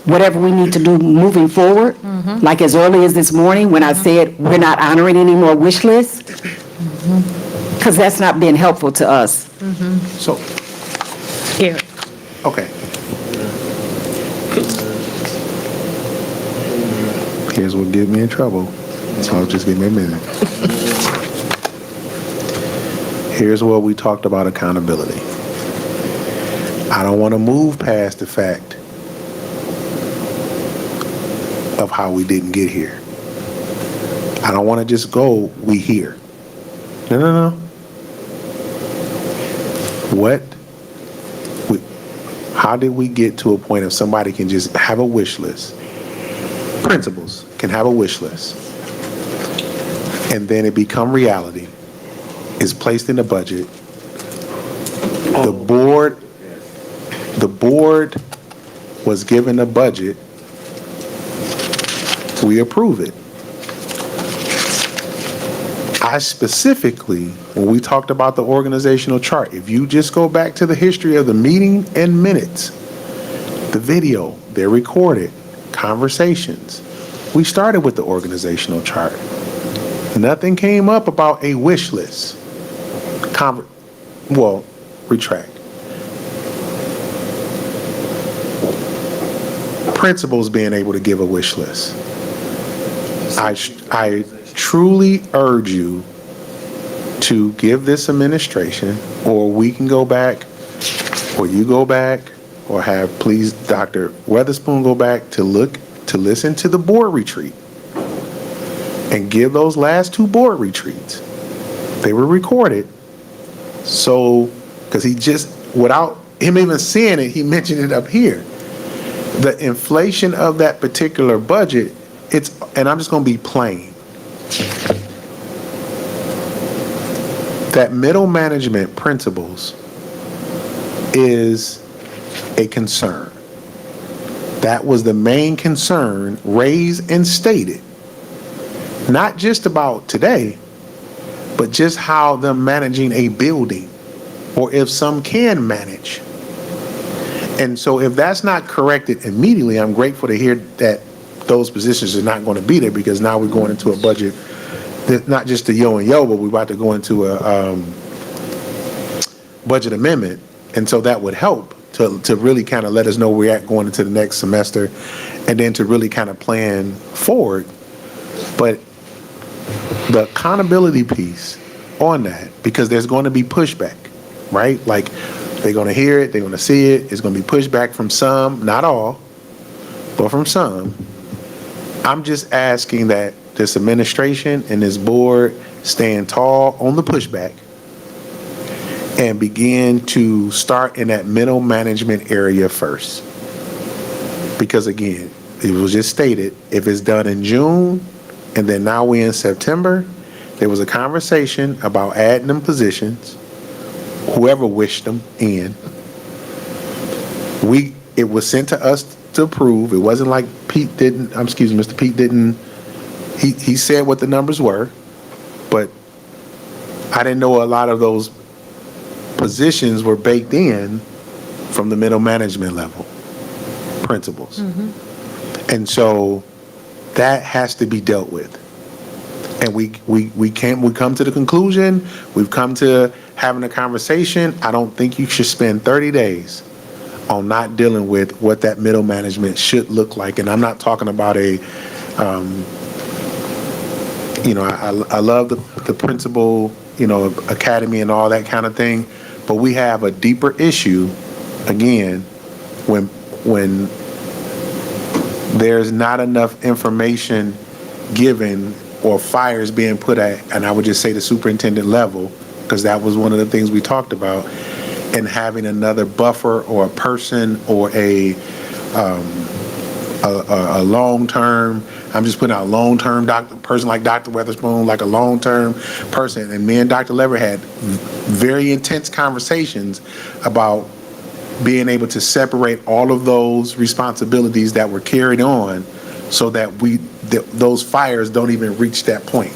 whatever we need to do moving forward, like as early as this morning when I said we're not honoring any more wish lists, because that's not been helpful to us. So, Here. okay. Here's what get me in trouble, so just give me a minute. Here's where we talked about accountability. I don't want to move past the fact of how we didn't get here. I don't want to just go, we here. No. How did we get to a point of somebody can just have a wish list? Principals can have a wish list. And then it become reality. It's placed in the budget. The board was given a budget. We approve it. I specifically, when we talked about the organizational chart, if you just go back to the history of the meeting and minutes, the video, they're recorded, conversations, we started with the organizational chart. Nothing came up about a wish list. Retract. Principals being able to give a wish list. I truly urge you to give this administration, or we can go back, or you go back, or have please Dr. Weatherspoon go back to listen to the board retreat and give those last 2 board retreats. They were recorded. So, because he just, without him even saying it, he mentioned it up here. The inflation of that particular budget, and I'm just going to be plain. That middle management principles is a concern. That was the main concern raised and stated. Not just about today, but just how they're managing a building, or if some can manage. And so if that's not corrected immediately, I'm grateful to hear that those positions are not going to be there, because now we're going into a budget that's not just a yo and yo, but we're about to go into a budget amendment. And so that would help to really kind of let us know where we're at going into the next semester, and then to really kind of plan forward. But the accountability piece on that, because there's going to be pushback, right? Like, they're going to hear it, they're going to see it, it's going to be pushback from some, not all, but from some. I'm just asking that this administration and this board stand tall on the pushback and begin to start in that middle management area first. Because again, it was just stated, if it's done in June, and then now we're in September, there was a conversation about adding them positions, whoever wished them in. It was sent to us to approve. It wasn't like Mr. Pete didn't, he said what the numbers were, but I didn't know a lot of those positions were baked in from the middle management level, principals. And so that has to be dealt with. And we come to the conclusion, we've come to having a conversation. I don't think you should spend 30 days on not dealing with what that middle management should look like. And I'm not talking about I love the principal, academy and all that kind of thing, but we have a deeper issue, again, when there's not enough information given or fires being put at, and I would just say the superintendent level, because that was one of the things we talked about, and having another buffer or a person or a long-term I'm just putting out long-term person like Dr. Weatherspoon, like a long-term person. And me and Dr. Lever had very intense conversations about being able to separate all of those responsibilities that were carried on so that those fires don't even reach that point.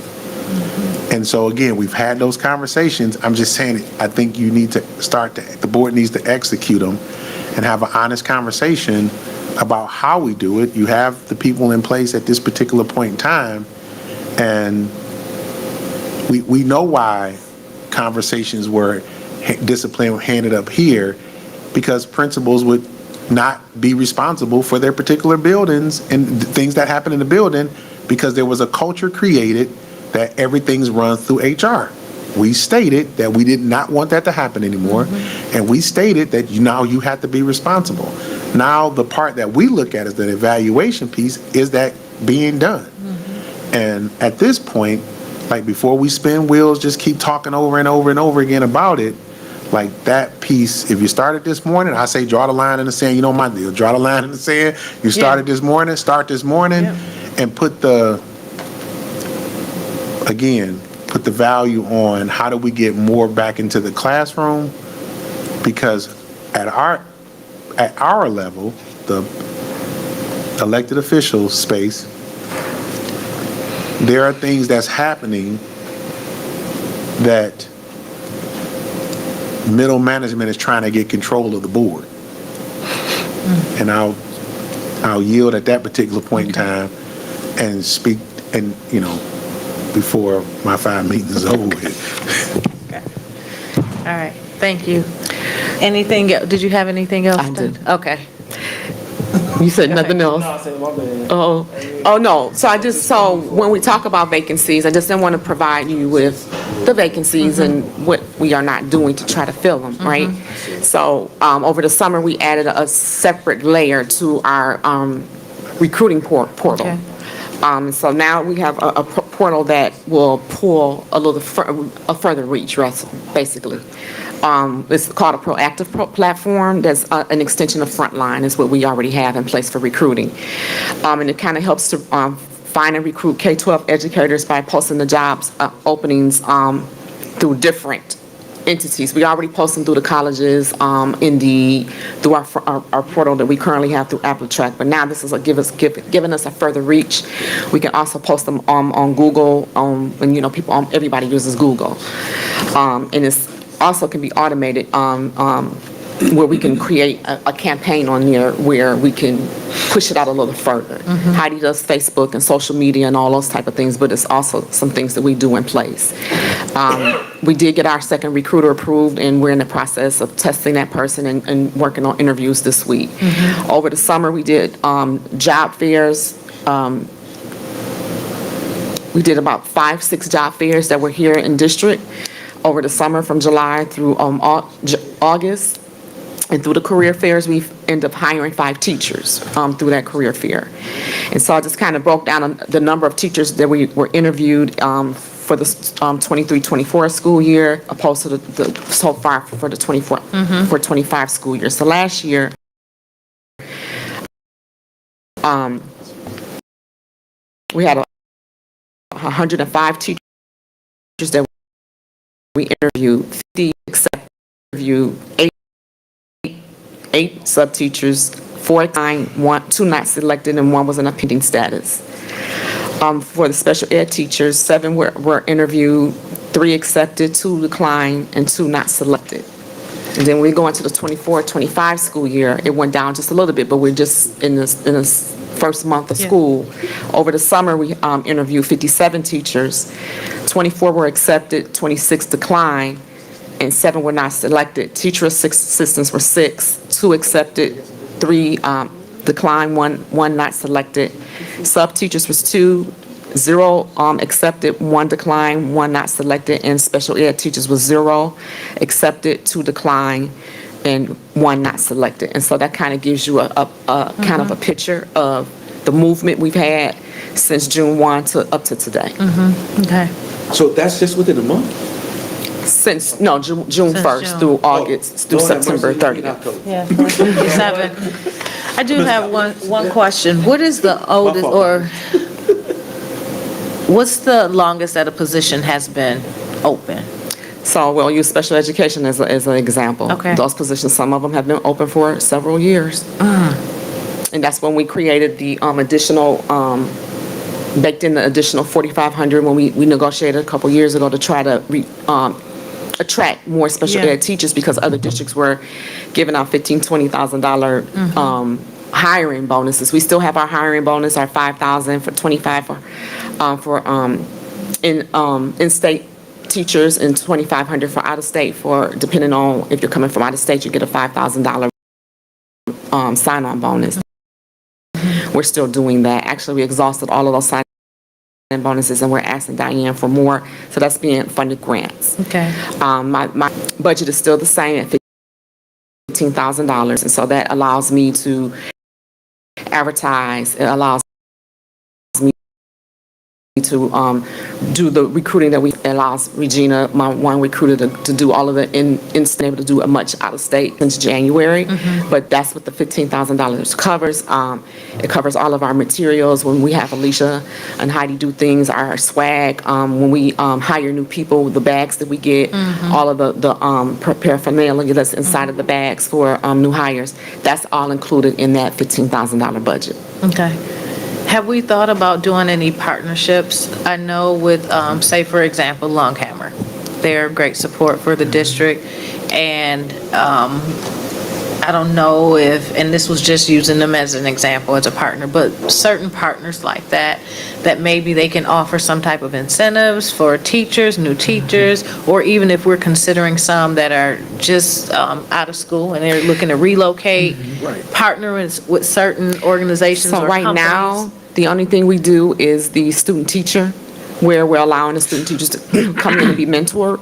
And so again, we've had those conversations. I'm just saying, I think you need to the board needs to execute them and have an honest conversation about how we do it. You have the people in place at this particular point in time, and we know why conversations were discipline handed up here, because principals would not be responsible for their particular buildings and things that happen in the building because there was a culture created that everything's run through HR. We stated that we did not want that to happen anymore, and we stated that now you have to be responsible. Now the part that we look at as the evaluation piece is that being done. And at this point, like before we spin wheels, just keep talking over and over and over again about it, like that piece, if you started this morning, I say draw the line in the sand. You know my deal. Draw the line in the sand. You started this morning, start this morning, and put the value on how do we get more back into the classroom, because at our level, the elected officials space, there are things that's happening that middle management is trying to get control of the board. And I'll yield at that particular point in time and speak, and before my 5 meetings is over with. Okay. All right, thank you. Anything, did you have anything else? I did. Okay. You said nothing else? No, I said my bad. Oh, no. So when we talk about vacancies, I just didn't want to provide you with the vacancies and what we are not doing to try to fill them, right? So over the summer, we added a separate layer to our recruiting portal. Okay. So now we have a portal that will pull a further reach, basically. It's called a proactive platform. That's an extension of Frontline, is what we already have in place for recruiting. And it kind of helps to find and recruit K-12 educators by posting the jobs openings through different entities. We already post them through the colleges, through our portal that we currently have through AppleTrack, but now this is giving us a further reach. We can also post them on Google, and everybody uses Google, and it's also can be automated where we can create a campaign on there where we can push it out a little further. Heidi does Facebook and social media and all those type of things, but it's also some things that we do in place. We did get our second recruiter approved, and we're in the process of testing that person and working on interviews this week. Over the summer, we did job fairs. We did about 5-6 job fairs that were here in district over the summer from July through August. And through the career fairs, we end up hiring 5 teachers through that career fair. And so I just kind of broke down the number of teachers that we were interviewed for the 23-24 school year, opposed to so far for the 24-25 school year. So last year, we had 105 teachers that we interviewed, 50 except interviewed 8 sub-teachers, 4 declined, 2 not selected, and 1 was in a pending status. For the special ed teachers, 7 were interviewed, 3 accepted, 2 declined, and 2 not selected. And then we go into the 24-25 school year, it went down just a little bit, but we're just in this first month of school. Over the summer, we interviewed 57 teachers, 24 were accepted, 26 declined, and 7 were not selected. Teacher assistants were 6, 2 accepted, 3 declined, 1 not selected. Sub-teachers was 2, 0 accepted, 1 declined, 1 not selected, and special ed teachers was 0 accepted, 2 declined, and 1 not selected. And so that kind of gives you a kind of a picture of the movement we've had since June 1 to up to today. Okay. So that's just within a month? Since, no, June 1st June. through August, through September 30th. Yeah, 57. I do have one question. What is the oldest, or What's the longest that a position has been open? So we'll use special education as an example. Okay. Those positions, some of them have been open for several years. And that's when we created the additional, baked in the additional 4,500 when we negotiated a couple years ago to try to attract more special Yeah. ed teachers because other districts were giving out $15,000, $20,000 hiring bonuses. We still have our hiring bonus, our $5,000 for 25 for in-state teachers and $2,500 for out-of-state for, depending on if you're coming from out-of-state, you get a $5,000 sign-on bonus. We're still doing that. Actually, we exhausted all of those sign-on bonuses and we're asking Diane for more. So that's being funded grants. Okay. My budget is still the same at $15,000. And so that allows me to advertise. It allows me to do the recruiting that it allows Regina, my one recruiter, to do all of the been able to do a much out of state since January. But that's what the $15,000 covers. It covers all of our materials when we have Alicia and Heidi do things, our swag, when we hire new people, the bags that we get, all of the paraphernalia that's inside of the bags for new hires. That's all included in that $15,000 budget. Okay. Have we thought about doing any partnerships? I know with, say, for example, Longhammer. They're great support for the district. And I don't know if, and this was just using them as an example, as a partner, but certain partners like that maybe they can offer some type of incentives for teachers, new teachers, or even if we're considering some that are just out of school and they're looking to relocate, partner with certain organizations or So right companies. now, the only thing we do is the student teacher, where we're allowing the student teachers to come in and be mentored.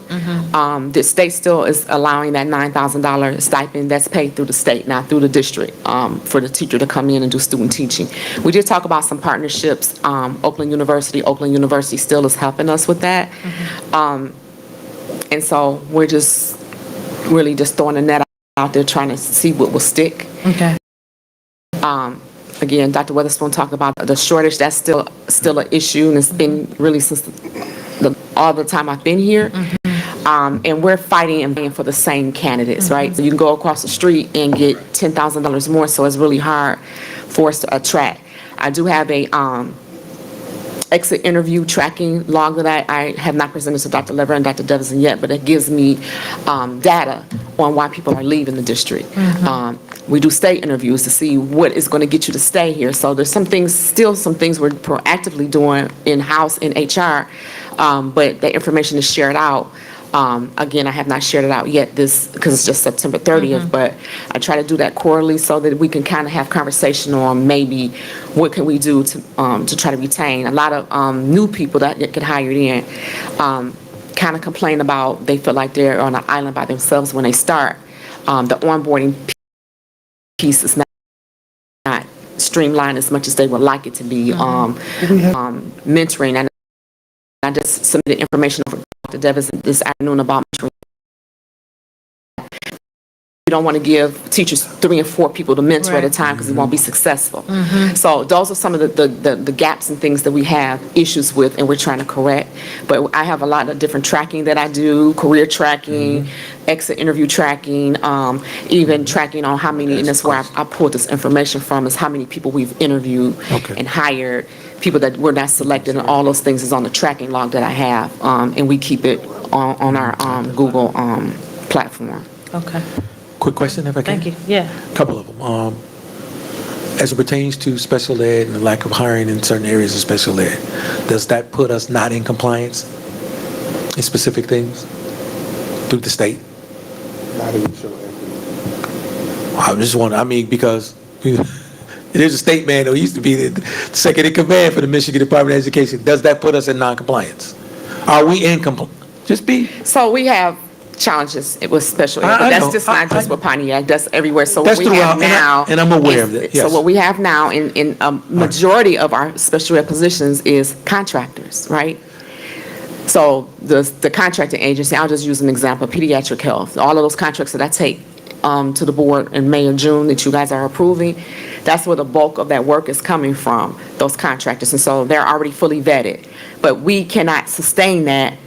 The state still is allowing that $9,000 stipend that's paid through the state, not through the district, for the teacher to come in and do student teaching. We did talk about some partnerships. Oakland University still is helping us with that. And so we're just really just throwing the net out there trying to see what will stick. Okay. Again, Dr. Weatherspoon talked about the shortage. That's still an issue, and it's been really since all the time I've been here. And we're fighting and paying for the same candidates, right? So you can go across the street and get $10,000 more, so it's really hard for us to attract. I do have a exit interview tracking log that I have not presented to Dr. Lever and Dr. Devison yet, but it gives me data on why people are leaving the district. We do state interviews to see what is going to get you to stay here. So there's some things we're proactively doing in-house in HR, but the information is shared out. Again, I have not shared it out yet because it's just September 30th, but I try to do that quarterly so that we can kind of have conversation on maybe what can we do to try to retain. A lot of new people that get hired in kind of complain about they feel like they're on an island by themselves when they start. The onboarding piece is not streamlined as much as they would like it to be. Mentoring, and I just submitted information over Dr. Davis this afternoon about mentoring. You don't want to give teachers 3 and 4 people to mentor at a time because it won't be successful. So those are some of the gaps and things that we have issues with and we're trying to correct. But I have a lot of different tracking that I do, career tracking, exit interview tracking, even tracking on how many, and that's where I pulled this information from, is how many people we've interviewed and hired, people that were not selected, and all those things is on the tracking log that I have. And we keep it on our Google platform. Okay. Quick question, if I can? Thank you. Yeah. Couple of them. As it pertains to special ed and the lack of hiring in certain areas of special ed, does that put us not in compliance in specific things through the state? How do we show equity? I just want, because there's a state man who used to be the second in command for the Michigan Department of Education. Does that put us in non-compliance? Are we in compliance? So we have challenges with special ed, but I that's know. just not just with Pontiac, that's everywhere. So what That's we have throughout, now. and I'm aware of that, yes. So what we have now in a majority of our special ed positions is contractors, right? So the contracting agency, I'll just use an example, pediatric health, all of those contracts that I take to the board in May or June that you guys are approving, that's where the bulk of that work is coming from, those contractors. And so they're already fully vetted. But we cannot sustain that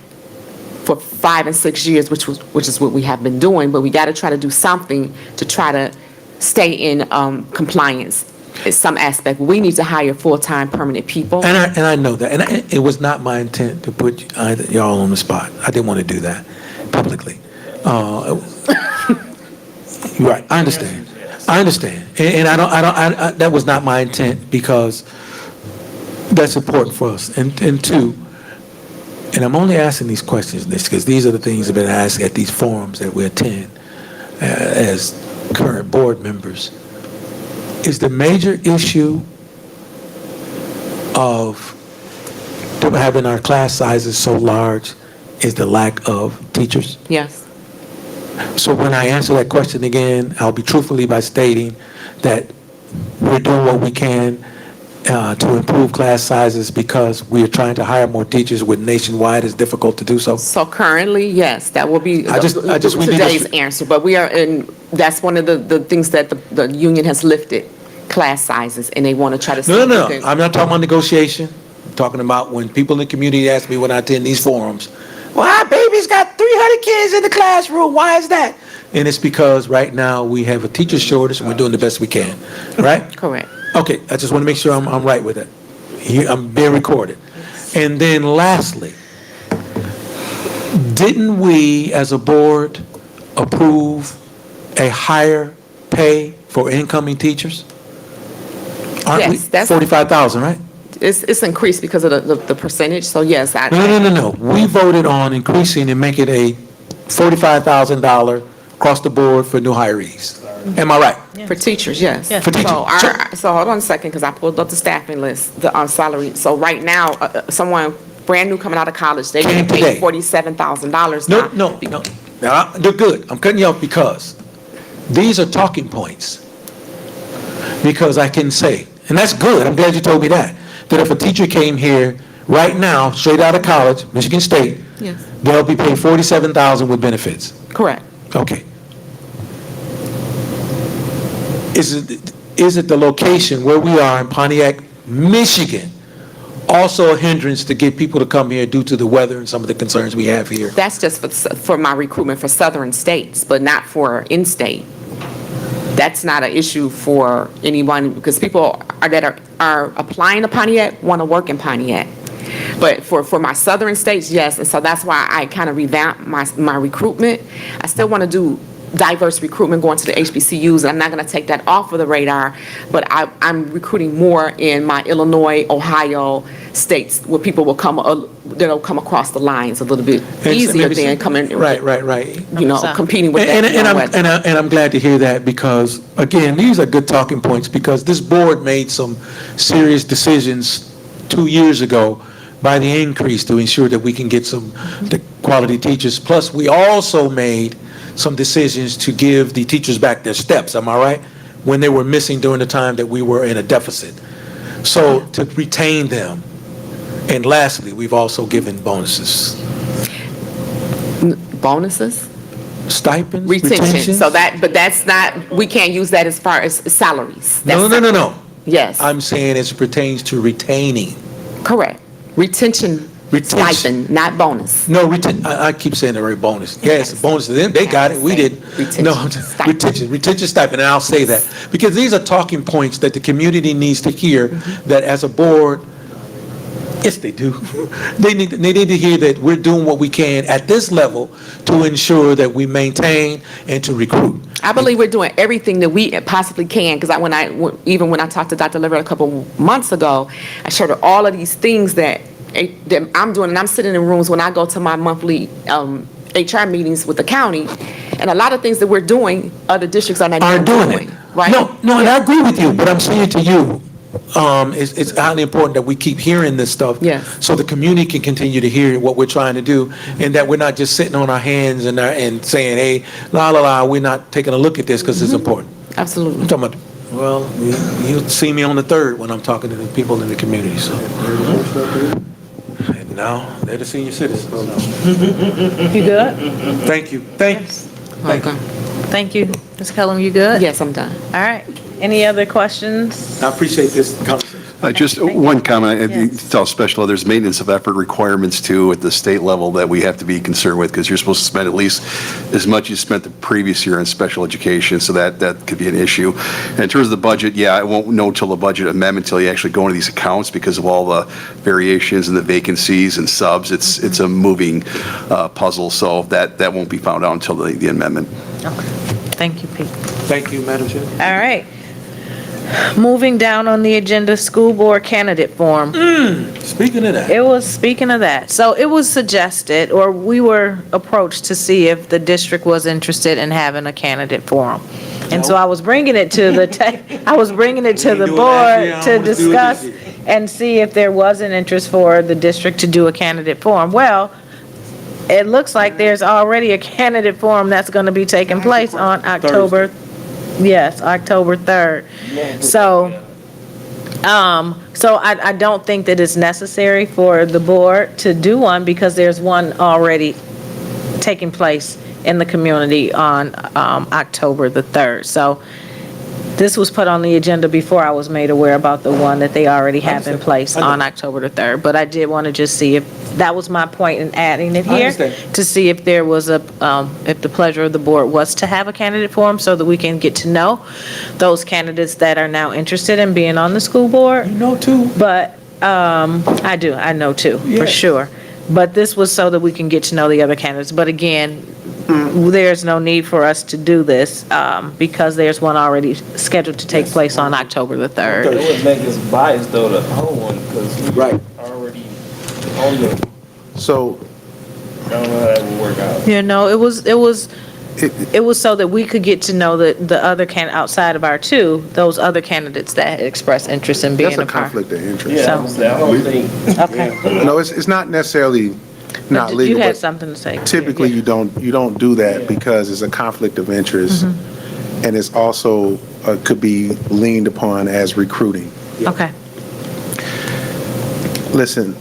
for 5 and 6 years, which is what we have been doing. But we got to try to do something to try to stay in compliance in some aspect. We need to hire full-time permanent people. And I know that, and it was not my intent to put y'all on the spot. I didn't want to do that publicly. Right, I understand. And that was not my intent, because that's important for us. And two, and I'm only asking these questions because these are the things that have been asked at these forums that we attend as current board members. Is the major issue of having our class sizes so large is the lack of teachers? Yes. So when I answer that question again, I'll be truthfully by stating that we're doing what we can to improve class sizes because we are trying to hire more teachers, with nationwide it's difficult to do so. So currently, yes, that will be I just we need today's to- answer. But we are that's one of the things that the union has lifted, class sizes, and they want to try to. No. I'm not talking about negotiation. I'm talking about when people in the community ask me when I attend these forums, well, our baby's got 300 kids in the classroom. Why is that? And it's because right now we have a teacher shortage and we're doing the best we can, right? Correct. Okay, I just want to make sure I'm right with it. I'm being recorded. And then lastly, didn't we as a board approve a higher pay for incoming teachers? Aren't we? Yes, that's- 45,000, right? It's increased because of the percentage. So yes, No. We voted on increasing and making a $45,000 across the board for new hirees. Am I right? For teachers, yes. For teachers. So hold on a second, because I pulled up the staffing list, the salary. So right now, someone brand new coming out of college, they Came get today. paid $47,000 now. No. Now, they're good. I'm cutting you off because these are talking points. Because I can say, and that's good, I'm glad you told me that if a teacher came here right now, straight out of college, Michigan State, Yes. they'll be paid $47,000 with benefits. Correct. Okay. Is it the location where we are in Pontiac, Michigan, also a hindrance to get people to come here due to the weather and some of the concerns we have here? That's just for my recruitment for southern states, but not for in-state. That's not an issue for anyone, because people that are applying to Pontiac want to work in Pontiac. But for my southern states, yes, and so that's why I kind of revamped my recruitment. I still want to do diverse recruitment going to the HBCUs, and I'm not going to take that off of the radar, but I'm recruiting more in my Illinois, Ohio states, where people will come across the lines a little bit easier than coming. Right. Competing with that. And I'm glad to hear that, because, again, these are good talking points, because this board made some serious decisions 2 years ago by the increase to ensure that we can get the quality teachers. Plus, we also made some decisions to give the teachers back their steps, am I right? When they were missing during the time that we were in a deficit. So to retain them. And lastly, we've also given bonuses. Bonuses? Stipends, Retention. So but that's not, we can't use that as far as salaries. No. Yes. I'm saying as it pertains to retaining. Correct. Retention stipend, not bonus. No, I keep saying the word bonus. Yes, bonus. They got it. We didn't. No, retention stipend, and I'll say that. Because these are talking points that the community needs to hear, that as a board, yes, they do. They need to hear that we're doing what we can at this level to ensure that we maintain and to recruit. I believe we're doing everything that we possibly can, because even when I talked to Dr. Lever a couple months ago, I showed her all of these things that I'm doing, and I'm sitting in rooms when I go to my monthly HR meetings with the county, and a lot of things that we're doing, other districts are not even doing. Right? No, and I agree with you, but I'm saying to you, it's highly important that we keep hearing this stuff. Yes. So the community can continue to hear what we're trying to do, and that we're not just sitting on our hands and saying, hey, we're not taking a look at this because it's important. Absolutely. I'm talking about, well, you'll see me on the 3rd when I'm talking to the people in the community, so. And now, they're the senior citizens. You good? Thank you. Thanks. Okay. Thank you. Ms. Cullum, you good? Yes, I'm done. All right. Any other questions? I appreciate this conversation. Just one comment, I think to tell special ed, there's maintenance of effort requirements too at the state level that we have to be concerned with, because you're supposed to spend at least as much as you spent the previous year in special education, so that could be an issue. And in terms of the budget, yeah, I won't know till the budget amendment, till you actually go into these accounts, because of all the variations and the vacancies and subs. It's a moving puzzle, so that won't be found out until the amendment. Okay. Thank you, Pete. Thank you, Madam Chair. All right. Moving down on the agenda, school board candidate forum. Speaking of that. Speaking of that, so it was suggested, or we were approached to see if the district was interested in having a candidate forum. And so I was bringing it to the, board to discuss and see if there was an interest for the district to do a candidate forum. Well, it looks like there's already a candidate forum that's going to be taking place on October 3rd. So I don't think that it's necessary for the board to do one, because there's one already taking place in the community on October the 3rd. So this was put on the agenda before I was made aware about the one that they already have in place on October the 3rd. But I did want to just see if, that was my point in adding it here, to see if there was if the pleasure of the board was to have a candidate forum, so that we can get to know those candidates that are now interested in being on the school board. You know too. But I know too, for sure. But this was so that we can get to know the other candidates. But again, there's no need for us to do this, because there's one already scheduled to take place on October the 3rd. It would make us biased though to hold one, because we already on the, So, I don't know how that would work out. You know, it was so that we could get to know the other outside of our two, those other candidates that had expressed interest in being that's a a part. conflict of interest. Yeah, I don't think. Okay. No, it's not necessarily not But legal, you had but something to say. typically you don't do that because it's a conflict of interest, and it's also could be leaned upon as recruiting. Okay. Listen,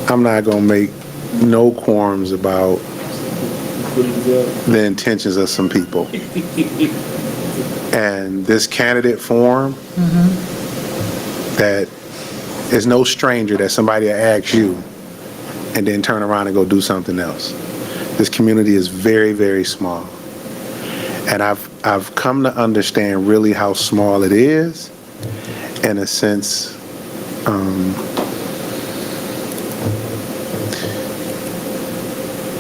I'm not gonna make no qualms about the intentions of some people. And this candidate forum, that is no stranger that somebody will ask you and then turn around and go do something else. This community is very, very small. And I've come to understand really how small it is, in a sense.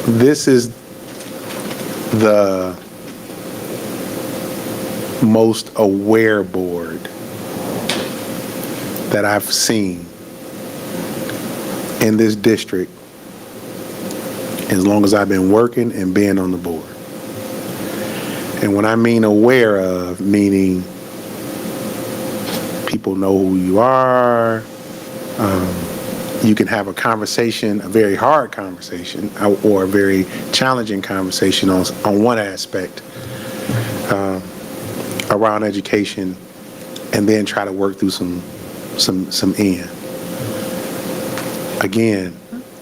This is the most aware board that I've seen in this district as long as I've been working and being on the board. And when I mean aware of, meaning people know who you are, you can have a conversation, a very hard conversation, or a very challenging conversation on one aspect around education, and then try to work through some end. Again,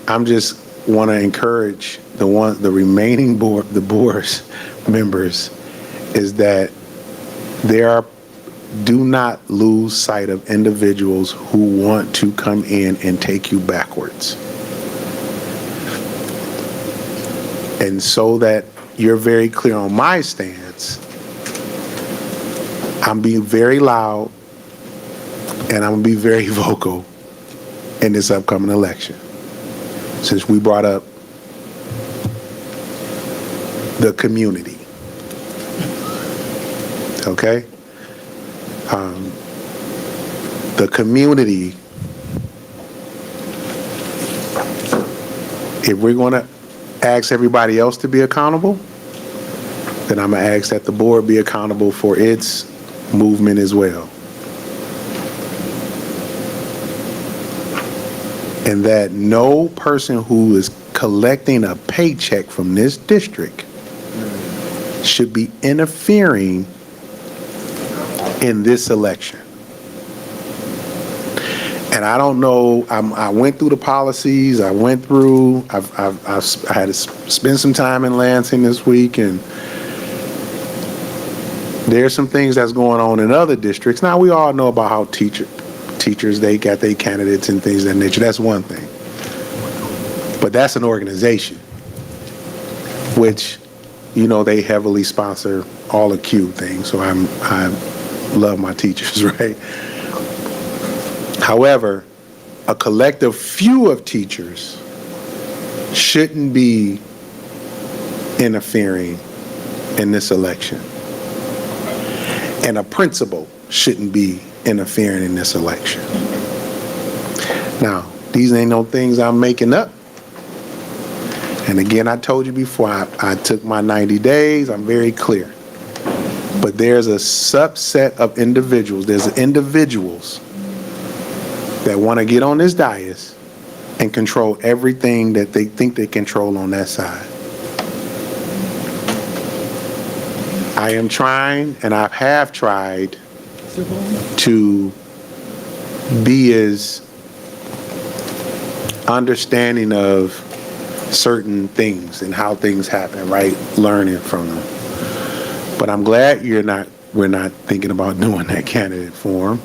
I'm just want to encourage the remaining board's members is that do not lose sight of individuals who want to come in and take you backwards. And so that you're very clear on my stance, I'm being very loud and I'm going to be very vocal in this upcoming election. Since we brought up the community. Okay? The community, if we're going to ask everybody else to be accountable, then I'm going to ask that the board be accountable for its movement as well. And that no person who is collecting a paycheck from this district should be interfering in this election. And I don't know, I went through the policies, I had to spend some time in Lansing this week, and there's some things that's going on in other districts. Now, we all know about how teachers, they got their candidates and things of that nature. That's one thing. But that's an organization, which, you know, they heavily sponsor all the Q things. So I love my teachers, right? However, a collective few of teachers shouldn't be interfering in this election. And a principal shouldn't be interfering in this election. Now, these ain't no things I'm making up. And again, I told you before, I took my 90 days, I'm very clear. But there's a subset of individuals, there's individuals that want to get on this dais and control everything that they think they control on that side. I am trying, and I have tried, to be as understanding of certain things and how things happen, right? Learning from them. But I'm glad we're not thinking about doing that candidate forum,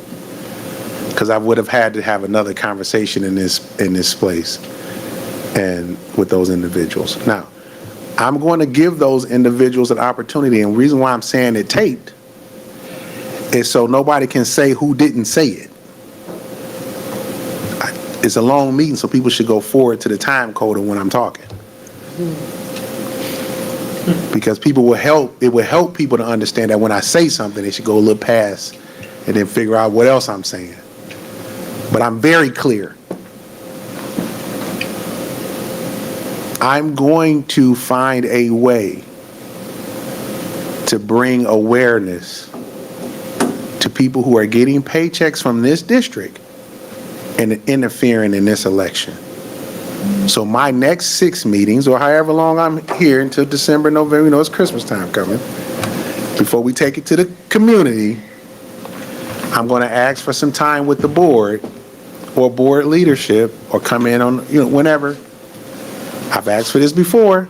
because I would have had to have another conversation in this place and with those individuals. Now, I'm going to give those individuals an opportunity, and the reason why I'm saying it taped is so nobody can say who didn't say it. It's a long meeting, so people should go forward to the time code of when I'm talking. Because it will help people to understand that when I say something, they should go a little past and then figure out what else I'm saying. But I'm very clear. I'm going to find a way to bring awareness to people who are getting paychecks from this district and interfering in this election. So my next 6 meetings, or however long I'm here until December, November, you know, it's Christmas time coming, before we take it to the community, I'm going to ask for some time with the board or board leadership, or come in on, you know, whenever. I've asked for this before.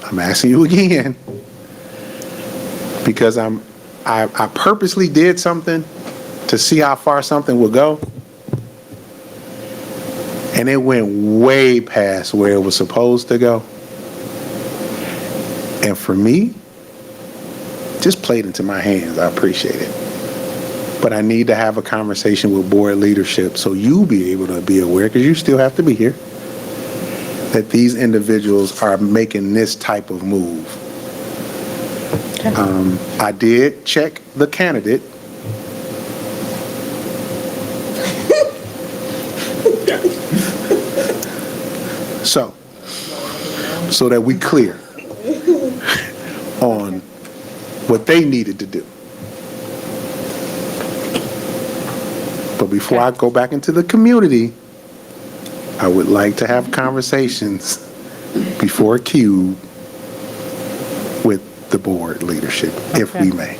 I'm asking you again. Because I purposely did something to see how far something would go. And it went way past where it was supposed to go. And for me, just played into my hands. I appreciate it. But I need to have a conversation with board leadership so you'll be able to be aware, because you still have to be here, that these individuals are making this type of move. Okay. I did check the candidate. So that we clear on what they needed to do. But before I go back into the community, I would like to have conversations before Q with the board leadership, if we may.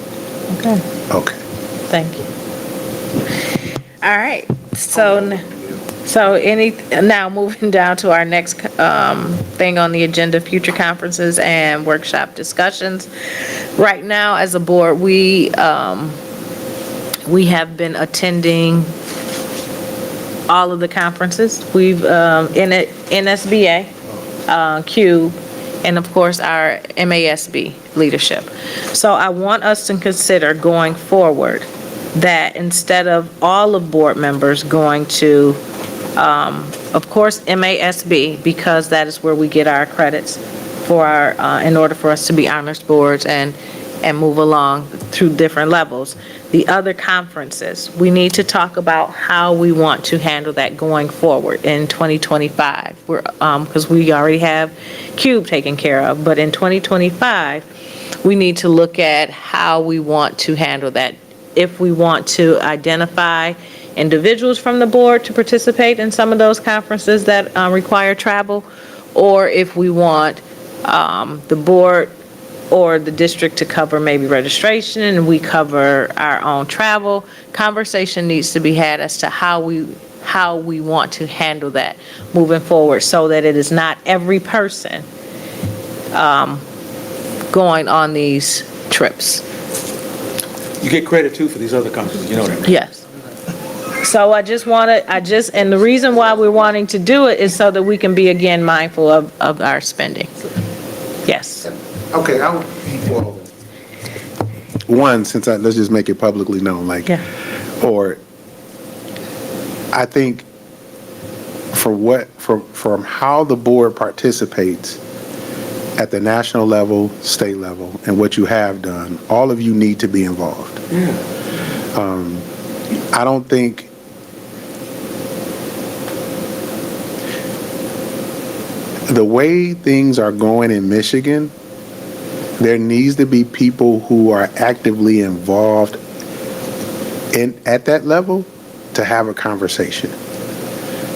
Okay. Okay. Thank you. All right. Now moving down to our next thing on the agenda, future conferences and workshop discussions. Right now, as a board, we have been attending all of the conferences. We've NSBA, Q, and of course our MASB leadership. So I want us to consider going forward that instead of all of board members going to, of course, MASB, because that is where we get our credits for our, in order for us to be honors boards and move along through different levels. The other conferences, we need to talk about how we want to handle that going forward in 2025. Because we already have CUBE taken care of, but in 2025, we need to look at how we want to handle that. If we want to identify individuals from the board to participate in some of those conferences that require travel, or if we want the board or the district to cover maybe registration and we cover our own travel. Conversation needs to be had as to how how we want to handle that moving forward, so that it is not every person going on these trips. You get credit too for these other conferences, you know that, right? Yes. So and the reason why we're wanting to do it is so that we can be, again, mindful of our spending. Yes. Okay, well, One, let's just make it publicly known, like, Yeah. or I think from how the board participates at the national level, state level, and what you have done, all of you need to be involved. I don't think the way things are going in Michigan, there needs to be people who are actively involved at that level to have a conversation.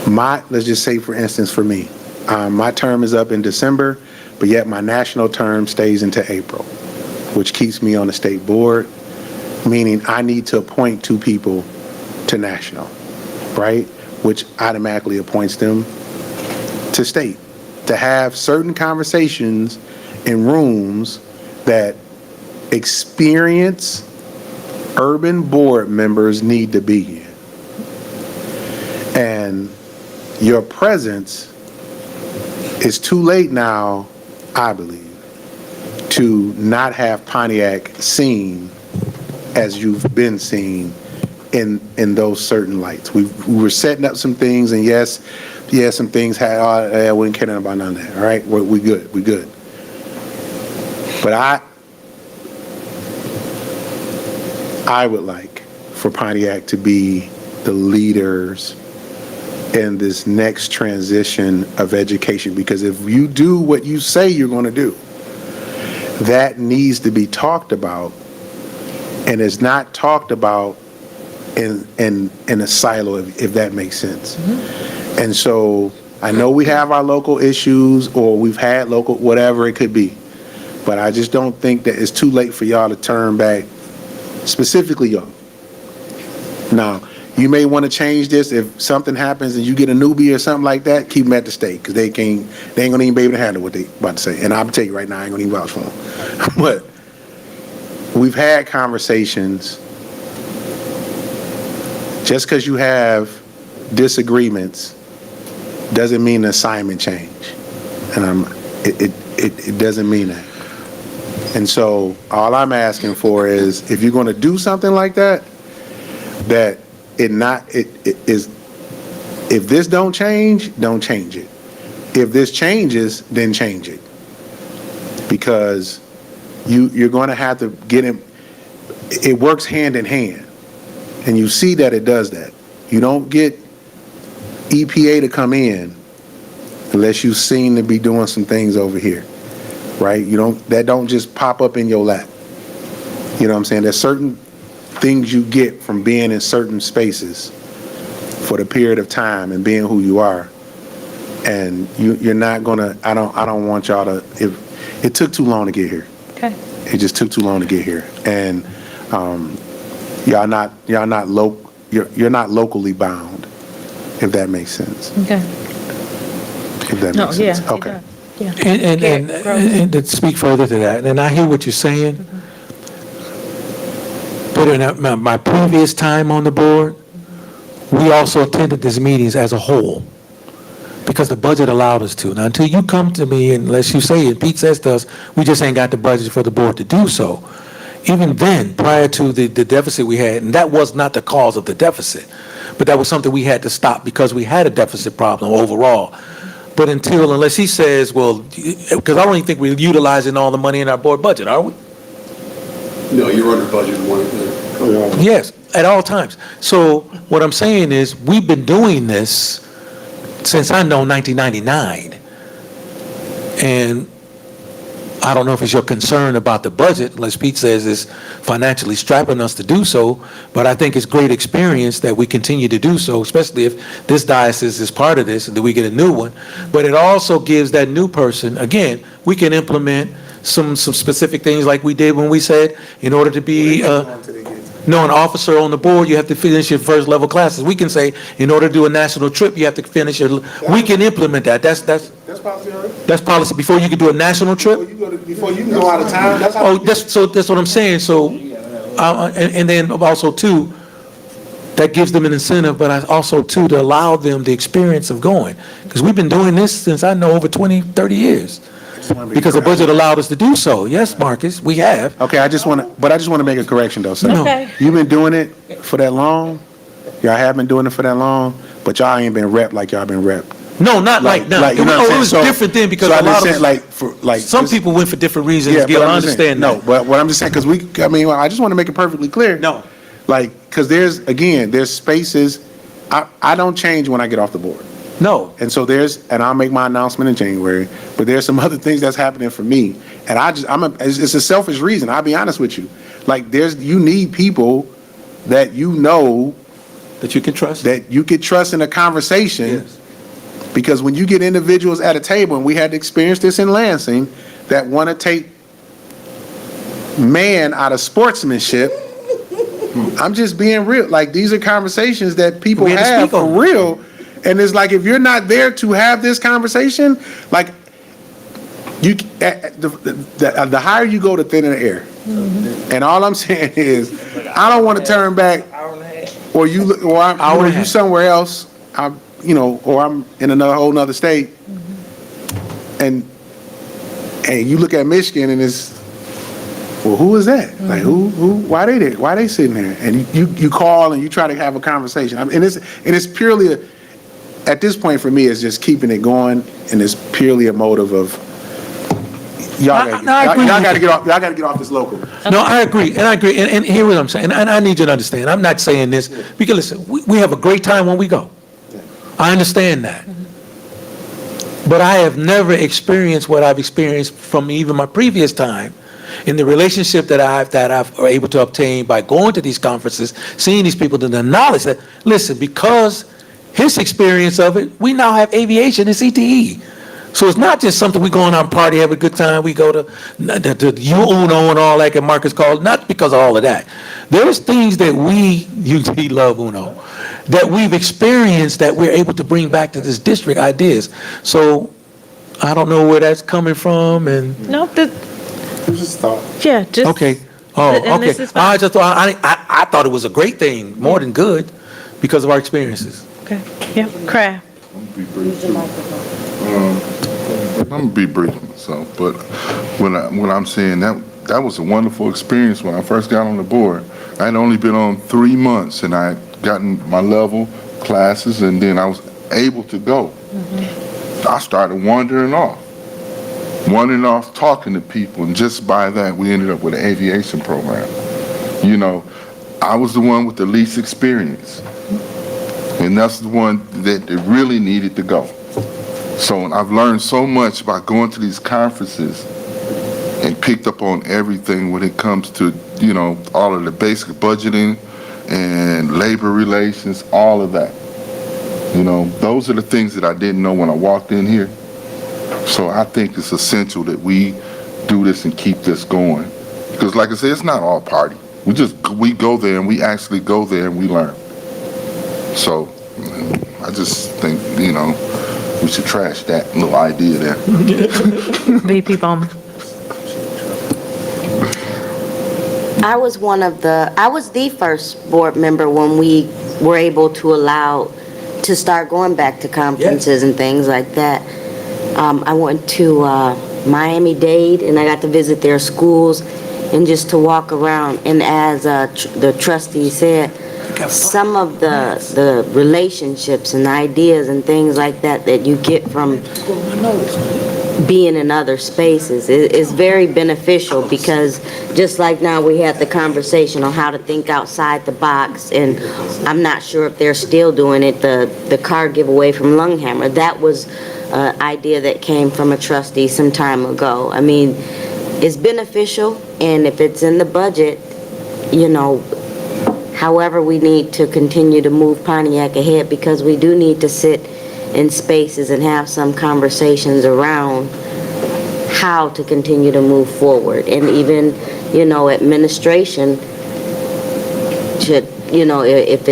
Let's just say, for instance, for me, my term is up in December, but yet my national term stays into April, which keeps me on the state board, meaning I need to appoint 2 people to national, right? Which automatically appoints them to state, to have certain conversations in rooms that experienced urban board members need to be in. And your presence is too late now, I believe, to not have Pontiac seen as you've been seen in those certain lights. We were setting up some things, and yes, some things had, we didn't care about none of that, all right? We good. But I would like for Pontiac to be the leaders in this next transition of education, because if you do what you say you're going to do, that needs to be talked about, and is not talked about in a silo, if that makes sense. And so I know we have our local issues, or we've had local, whatever it could be, but I just don't think that it's too late for y'all to turn back, specifically y'all. Now, you may want to change this if something happens and you get a newbie or something like that. Keep them at the state, because they ain't gonna even be able to handle what they about to say. And I'll tell you right now, I ain't gonna even vouch for them. But we've had conversations. Just because you have disagreements doesn't mean the assignment change, and it doesn't mean that. And so all I'm asking for is, if you're going to do something like that, that if this don't change it. If this changes, then change it, because you're going to have to get him. It works hand in hand, and you see that it does that. You don't get EPA to come in unless you seem to be doing some things over here, right? That don't just pop up in your lap. You know what I'm saying? There's certain things you get from being in certain spaces for the period of time and being who you are. And you're not gonna, I don't want y'all to, it took too long to get here. Okay. It just took too long to get here. And you're not locally bound, if that makes sense. Okay. If that makes sense. Yeah. Okay. Yeah. And to speak further to that, and I hear what you're saying, but in my previous time on the board, we also attended these meetings as a whole, because the budget allowed us to. Now, until you come to me, unless you say it, Pete says to us, we just ain't got the budget for the board to do so. Even then, prior to the deficit we had, and that was not the cause of the deficit, but that was something we had to stop because we had a deficit problem overall. But unless he says, well, because I don't even think we're utilizing all the money in our board budget, are we? No, you're under budget one. Yes, at all times. So what I'm saying is, we've been doing this since I know 1999. And I don't know if it's your concern about the budget, unless Pete says it's financially strapping us to do so, but I think it's great experience that we continue to do so, especially if this diocese is part of this and that we get a new one. But it also gives that new person, again, we can implement some specific things like we did when we said, in order to be, No, an officer on the board, you have to finish your first level classes. We can say, in order to do a national trip, you have to finish we can implement that. That's policy already. That's policy. Before you can do a national trip? Before you can go out of town, that's how. Oh, that's what I'm saying. So, and then also too, that gives them an incentive, but also too, to allow them the experience of going. Because we've been doing this since I know over 20, 30 years. Because the budget allowed us to do so. Yes, Marcus, we have. Okay, I just want to make a correction though, sir. Okay. You've been doing it for that long. Y'all have been doing it for that long, but y'all ain't been repped like y'all been repped. No, not like now. you know what I'm saying? It was So- different then because so a I'm just lot of, saying, some people went for different reasons, Yeah, Gil, but I I'm just understand saying- that. No, but what I'm just saying, because I just want to make it perfectly clear. No. Because there's spaces, I don't change when I get off the board. No. And so and I'll make my announcement in January, but there's some other things that's happening for me. And it's a selfish reason, I'll be honest with you. Like, you need people that you know. That you can trust? That you could trust in a conversation. Yes. Because when you get individuals at a table, and we had to experience this in Lansing, that want to take man out of sportsmanship, I'm just being real. Like, these are conversations that people We had to have speak on for real. And it's like, if you're not there to have this conversation, like, the higher you go, the thinner the air. And all I'm saying is, I don't want to turn back, or you somewhere else, or I'm in another whole nother state, and you look at Michigan and it's, well, who is that? Like, why they there? Why they sitting there? And you call and you try to have a conversation. I mean, and it's purely at this point for me, it's just keeping it going, and it's purely a motive of y'all got to get off this local. No, I agree, and hear what I'm saying, and I need you to understand, I'm not saying this, because listen, we have a great time when we go. I understand that. But I have never experienced what I've experienced from even my previous time in the relationship that I've able to obtain by going to these conferences, seeing these people, the knowledge that, listen, because his experience of it, we now have aviation and CTE. So it's not just something we go on our party, have a good time, we go to UNO and all that, and Marcus called, not because of all of that. There's things that we love UNO, that we've experienced that we're able to bring back to this district ideas. So I don't know where that's coming from, and. No, Just thought. yeah, just. Okay. Oh, And okay. this is fine. I just thought, I thought it was a great thing, more than good, because of our experiences. Okay, yeah, Kraft. I'm gonna be brief myself, but when I'm saying that was a wonderful experience when I first got on the board. I had only been on 3 months, and I had gotten my level classes, and then I was able to go. I started wandering off talking to people, and just by that we ended up with an aviation program. I was the one with the least experience, and that's the one that really needed to go. So I've learned so much by going to these conferences and picked up on everything when it comes to, all of the basic budgeting and labor relations, all of that. Those are the things that I didn't know when I walked in here. So I think it's essential that we do this and keep this going. Because like I said, it's not all party. We go there and we actually go there and we learn. So I just think, we should trash that little idea there. VP Bowman. I was the first board member when we were able to start going back to conferences and things like that. I went to Miami-Dade, and I got to visit their schools and just to walk around. And as the trustee said, some of the relationships and ideas and things like that you get from being in other spaces is very beneficial, because just like now we had the conversation on how to think outside the box, and I'm not sure if they're still doing it, the car giveaway from Lunghammer. That was an idea that came from a trustee some time ago. I mean, it's beneficial, and if it's in the budget, however, we need to continue to move Pontiac ahead, because we do need to sit in spaces and have some conversations around how to continue to move forward. And even, administration, should, if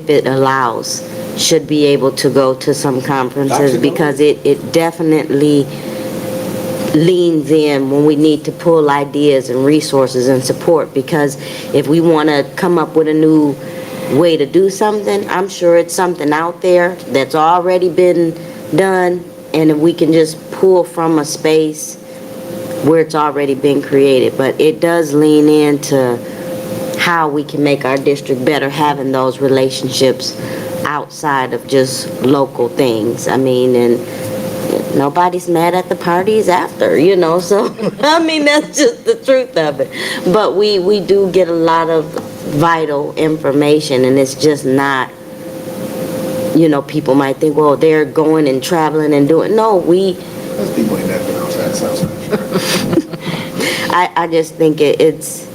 it allows, should be able to go to some conferences because it definitely leans in when we need to pull ideas and resources and support, because if we want to come up with a new way to do something, I'm sure it's something out there that's already been done, and if we can just pull from a space where it's already been created. But it does lean into how we can make our district better, having those relationships outside of just local things. I mean, and nobody's mad at the parties after, so, I mean, that's just the truth of it. But we do get a lot of vital information, and it's just not, people might think, well, they're going and traveling and doing, no, Those people ain't never been outside Southside. I just think it's,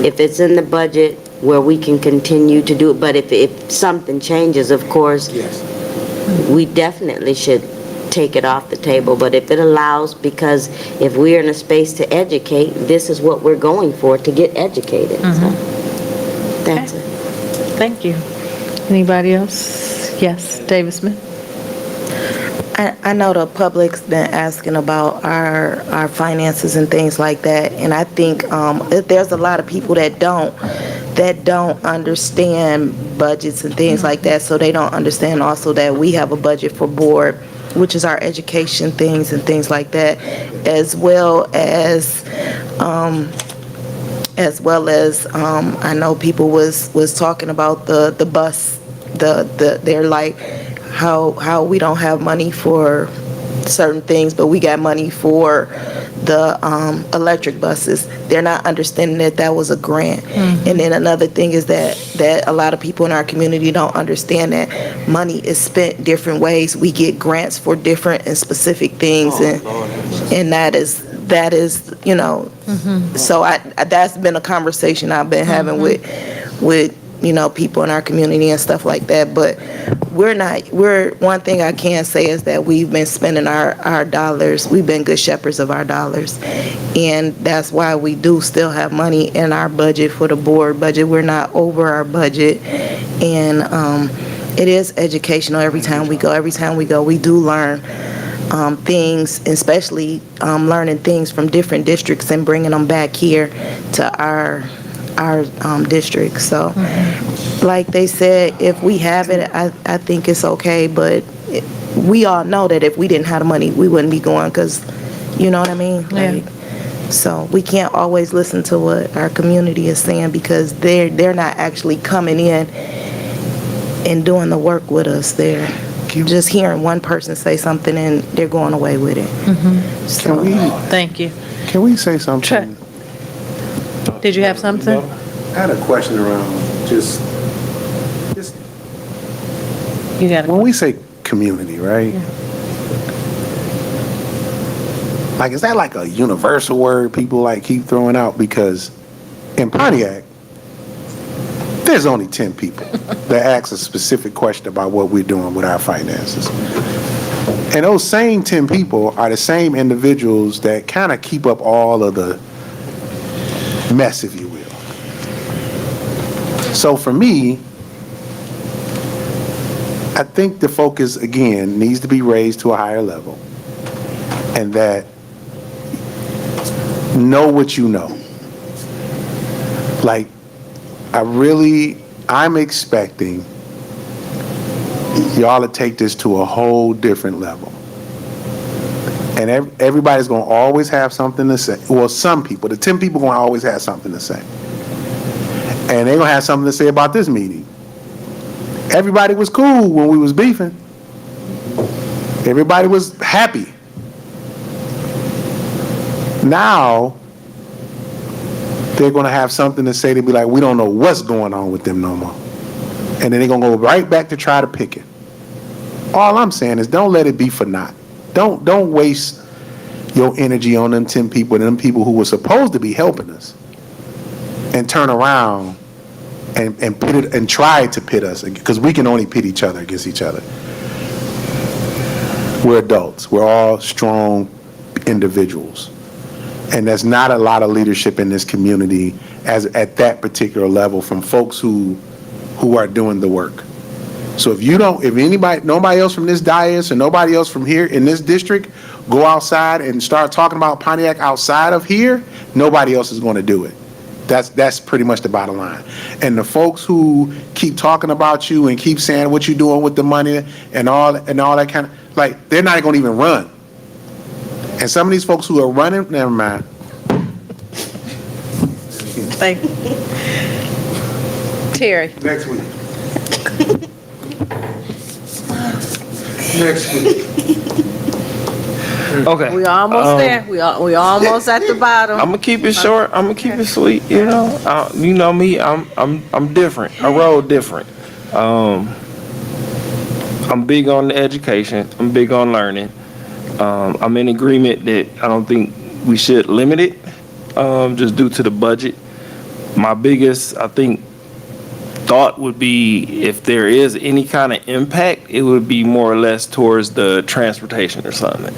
if it's in the budget where we can continue to do it, but if something changes, of course, we definitely should take it off the table. But if it allows, because if we're in a space to educate, this is what we're going for, to get educated. So, that's it. Thank you. Anybody else? Yes, David Smith. I know the public's been asking about our finances and things like that, and I think there's a lot of people that don't understand budgets and things like that, so they don't understand also that we have a budget for board, which is our education things and things like that, as well as I know people was talking about the bus, they're like, how we don't have money for certain things, but we got money for the electric buses. They're not understanding that was a grant. And then another thing is that a lot of people in our community don't understand that money is spent different ways. We get grants for different and specific things, and that is so that's been a conversation I've been having with people in our community and stuff like that. But one thing I can say is that we've been spending our dollars. We've been good shepherds of our dollars. And that's why we do still have money in our budget for the board budget. We're not over our budget. And it is educational every time we go. Every time we go, we do learn things, especially learning things from different districts and bringing them back here to our district. So like they said, if we have it, I think it's okay, but we all know that if we didn't have the money, we wouldn't be going, because you know what I mean? So we can't always listen to what our community is saying, because they're not actually coming in and doing the work with us. They're just hearing one person say something and they're going away with it. So, Thank you. Can we say something? Did you have something? I had a question around just You got when we say community, right? Like, is that like a universal word people like keep throwing out? Because in Pontiac, there's only 10 people that ask a specific question about what we're doing with our finances. And those same 10 people are the same individuals that kind of keep up all of the mess, if you will. So for me, I think the focus, again, needs to be raised to a higher level, and that know what you know. Like, I'm expecting y'all to take this to a whole different level. And everybody's going to always have something to say. Well, some people, the 10 people, going to always have something to say. And they're going to have something to say about this meeting. Everybody was cool when we was beefing. Everybody was happy. Now, they're going to have something to say to be like, we don't know what's going on with them no more. And then they're going to go right back to try to pick it. All I'm saying is don't let it be for naught. Don't waste your energy on them 10 people and them people who were supposed to be helping us, and turn around and pit it and try to pit us, because we can only pit each other against each other. We're adults. We're all strong individuals. And there's not a lot of leadership in this community at that particular level from folks who are doing the work. So if nobody else from this dais or nobody else from here in this district go outside and start talking about Pontiac outside of here, nobody else is going to do it. That's pretty much the bottom line. And the folks who keep talking about you and keep saying what you're doing with the money and all that kind of, like, they're not going to even run. And some of these folks who are running, never mind. Thank you. Terry. Next week. Next week. Okay. We almost there. We almost at the bottom. I'm gonna keep it short. I'm gonna keep it sweet. You know me. I'm different. I roll different. I'm big on the education. I'm big on learning. I'm in agreement that I don't think we should limit it, just due to the budget. My biggest, I think, thought would be if there is any kind of impact, it would be more or less towards the transportation or something.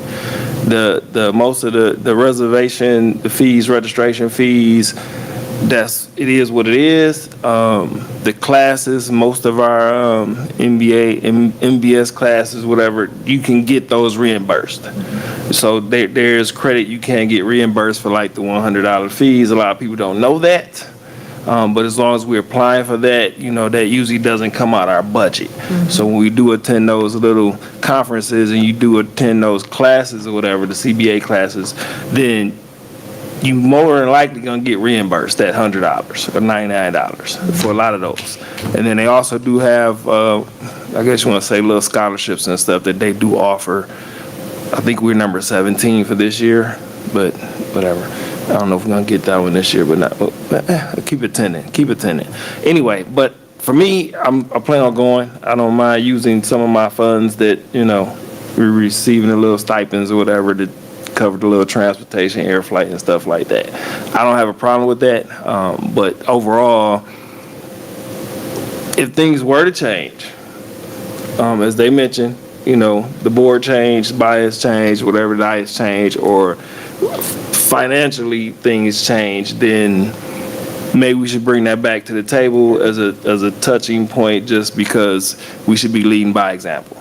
The most of the reservation, the fees, registration fees, it is what it is. The classes, most of our MBS classes, whatever, you can get those reimbursed. So there's credit you can get reimbursed for, like the $100 fees. A lot of people don't know that. But as long as we're applying for that, that usually doesn't come out of our budget. Mm-hmm. So when we do attend those little conferences and you do attend those classes or whatever, the CBA classes, then you more than likely gonna get reimbursed that $100 or $99 for a lot of those. And then they also do have, I guess you want to say, little scholarships and stuff that they do offer. I think we're number 17 for this year, but whatever. I don't know if we're gonna get that one this year, but not. Keep attending. Anyway, but for me, I plan on going. I don't mind using some of my funds that we're receiving, the little stipends or whatever, to cover the little transportation, air flight, and stuff like that. I don't have a problem with that. But overall, if things were to change, as they mentioned, the board changed, bias changed, whatever diets change, or financially things change, then maybe we should bring that back to the table as a touching point, just because we should be leading by example.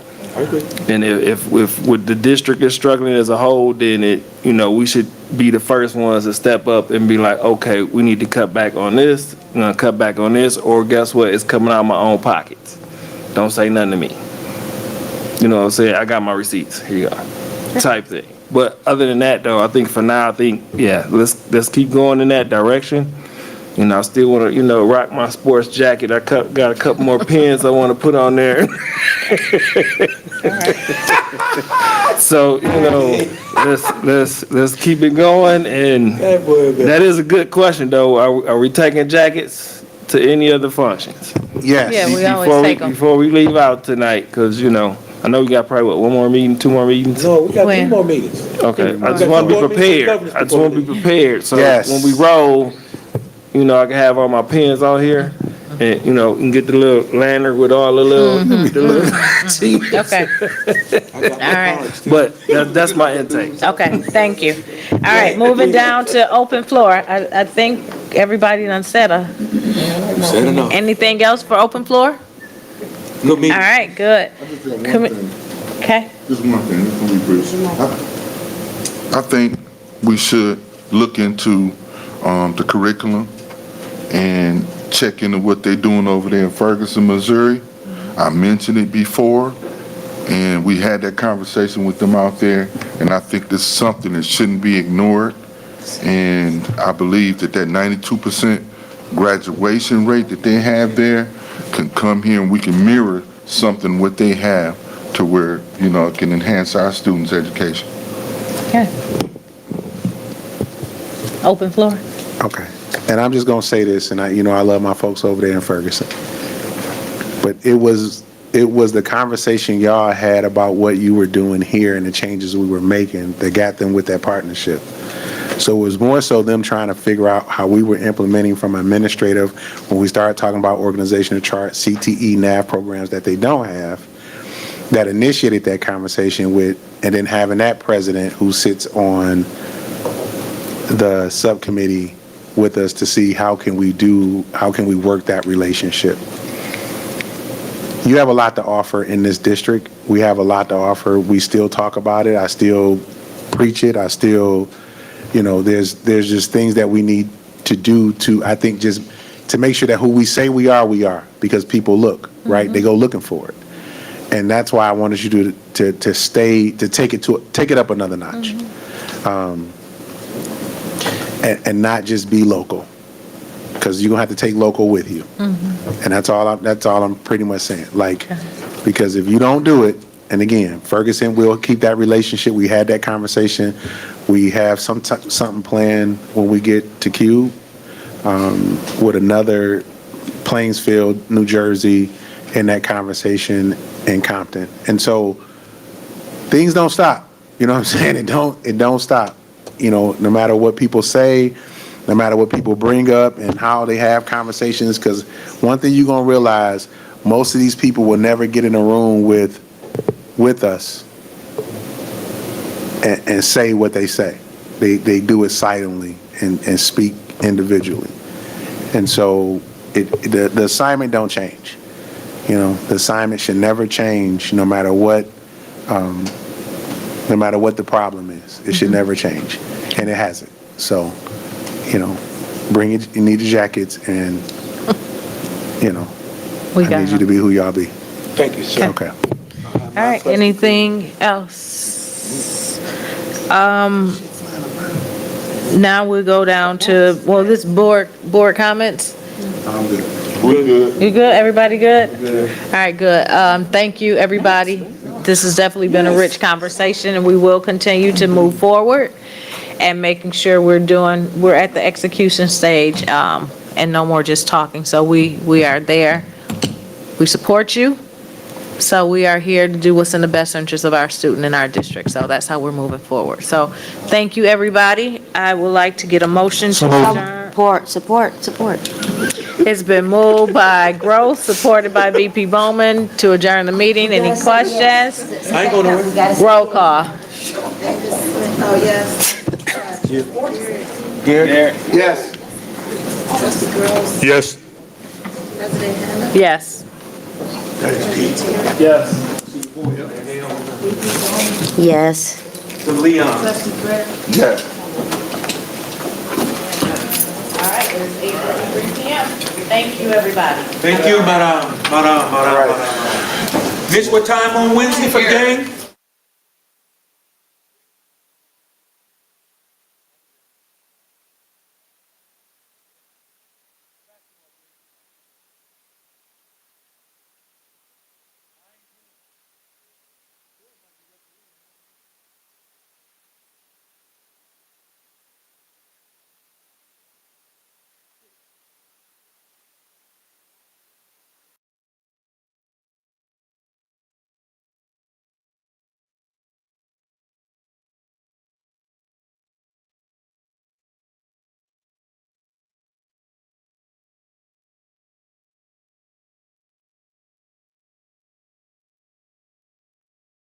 And if with the district is struggling as a whole, then we should be the first ones to step up and be like, okay, we need to cut back on this, cut back on this, or guess what, it's coming out of my own pockets. Don't say nothing to me. You know what I'm saying? I got my receipts. Here you go. Type thing. But other than that, though, I think for now, let's keep going in that direction. I still want to, rock my sports jacket. I got a couple more pins I want to put on there. So, let's keep it going. And that is a good question, though. Are we taking jackets to any of the functions? Yes. Yeah, we always take them. Before we leave out tonight, because, I know we got probably, one more meeting, 2 more meetings? No, we got When? 2 more meetings. Okay, I just want to be prepared. So Yes. when we roll, I can have all my pens on here, and and get the little lantern with all the little. Okay. All right. But that's my intake. Okay, thank you. All right, moving down to open floor. I think everybody done said Said enough. anything else for open floor? No All meeting. right, good. I just got one thing. Okay. Just one thing, it's gonna be brief. I think we should look into the curriculum and check into what they're doing over there in Ferguson, Missouri. I mentioned it before, and we had that conversation with them out there, and I think this is something that shouldn't be ignored. And I believe that 92% graduation rate that they have there can come here and we can mirror something what they have to where, it can enhance our students' education. Okay. Open floor. Okay. And I'm just going to say this, and I love my folks over there in Ferguson. But it was the conversation y'all had about what you were doing here and the changes we were making that got them with that partnership. So it was more so them trying to figure out how we were implementing from administrative, when we started talking about organizational chart, CTE, NAV programs that they don't have, that initiated that conversation with, and then having that president who sits on the subcommittee with us to see how can we work that relationship. You have a lot to offer in this district. We have a lot to offer. We still talk about it. I still preach it. I still, there's just things that we need to do to, I think, just to make sure that who we say we are, because people look, right? They go looking for it. And that's why I wanted you to take it up another notch. And not just be local, because you're gonna have to take local with you. And that's all I'm pretty much saying. Because if you don't do it, and again, Ferguson will keep that relationship. We had that conversation. We have something planned when we get to Cube with another Plainsfield, New Jersey, in that conversation in Compton. And so things don't stop. You know what I'm saying? It don't stop. No matter what people say, no matter what people bring up and how they have conversations, because one thing you're going to realize, most of these people will never get in a room with us and say what they say. They do it silently and speak individually. And so the assignment don't change. The assignment should never change, no matter what the problem is. It should never change, and it hasn't. So, bring it. You need the jackets, and I need you to be who y'all be. Thank you, sir. Okay. All right, anything else? Now we'll go down to, this board comments. I'm good. We're good. You good? Everybody good? All right, good. Thank you, everybody. This has definitely been a rich conversation, and we will continue to move forward and making sure we're at the execution stage, and no more just talking. So we are there. We support you. So we are here to do what's in the best interest of our student and our district. So that's how we're moving forward. So thank you, everybody. I would like to get a motion to adjourn. Support. It's been moved by Gross, supported by VP Bowman, to adjourn the meeting. Any questions? I ain't going nowhere. Roll call. Oh, yes. Garrett? Yes. Yes. Yes. Yes. To Leon. Yes. All right, it's 8:33 p.m. Thank you, everybody. Thank you, madam. Miss, what time on Wednesday for the game?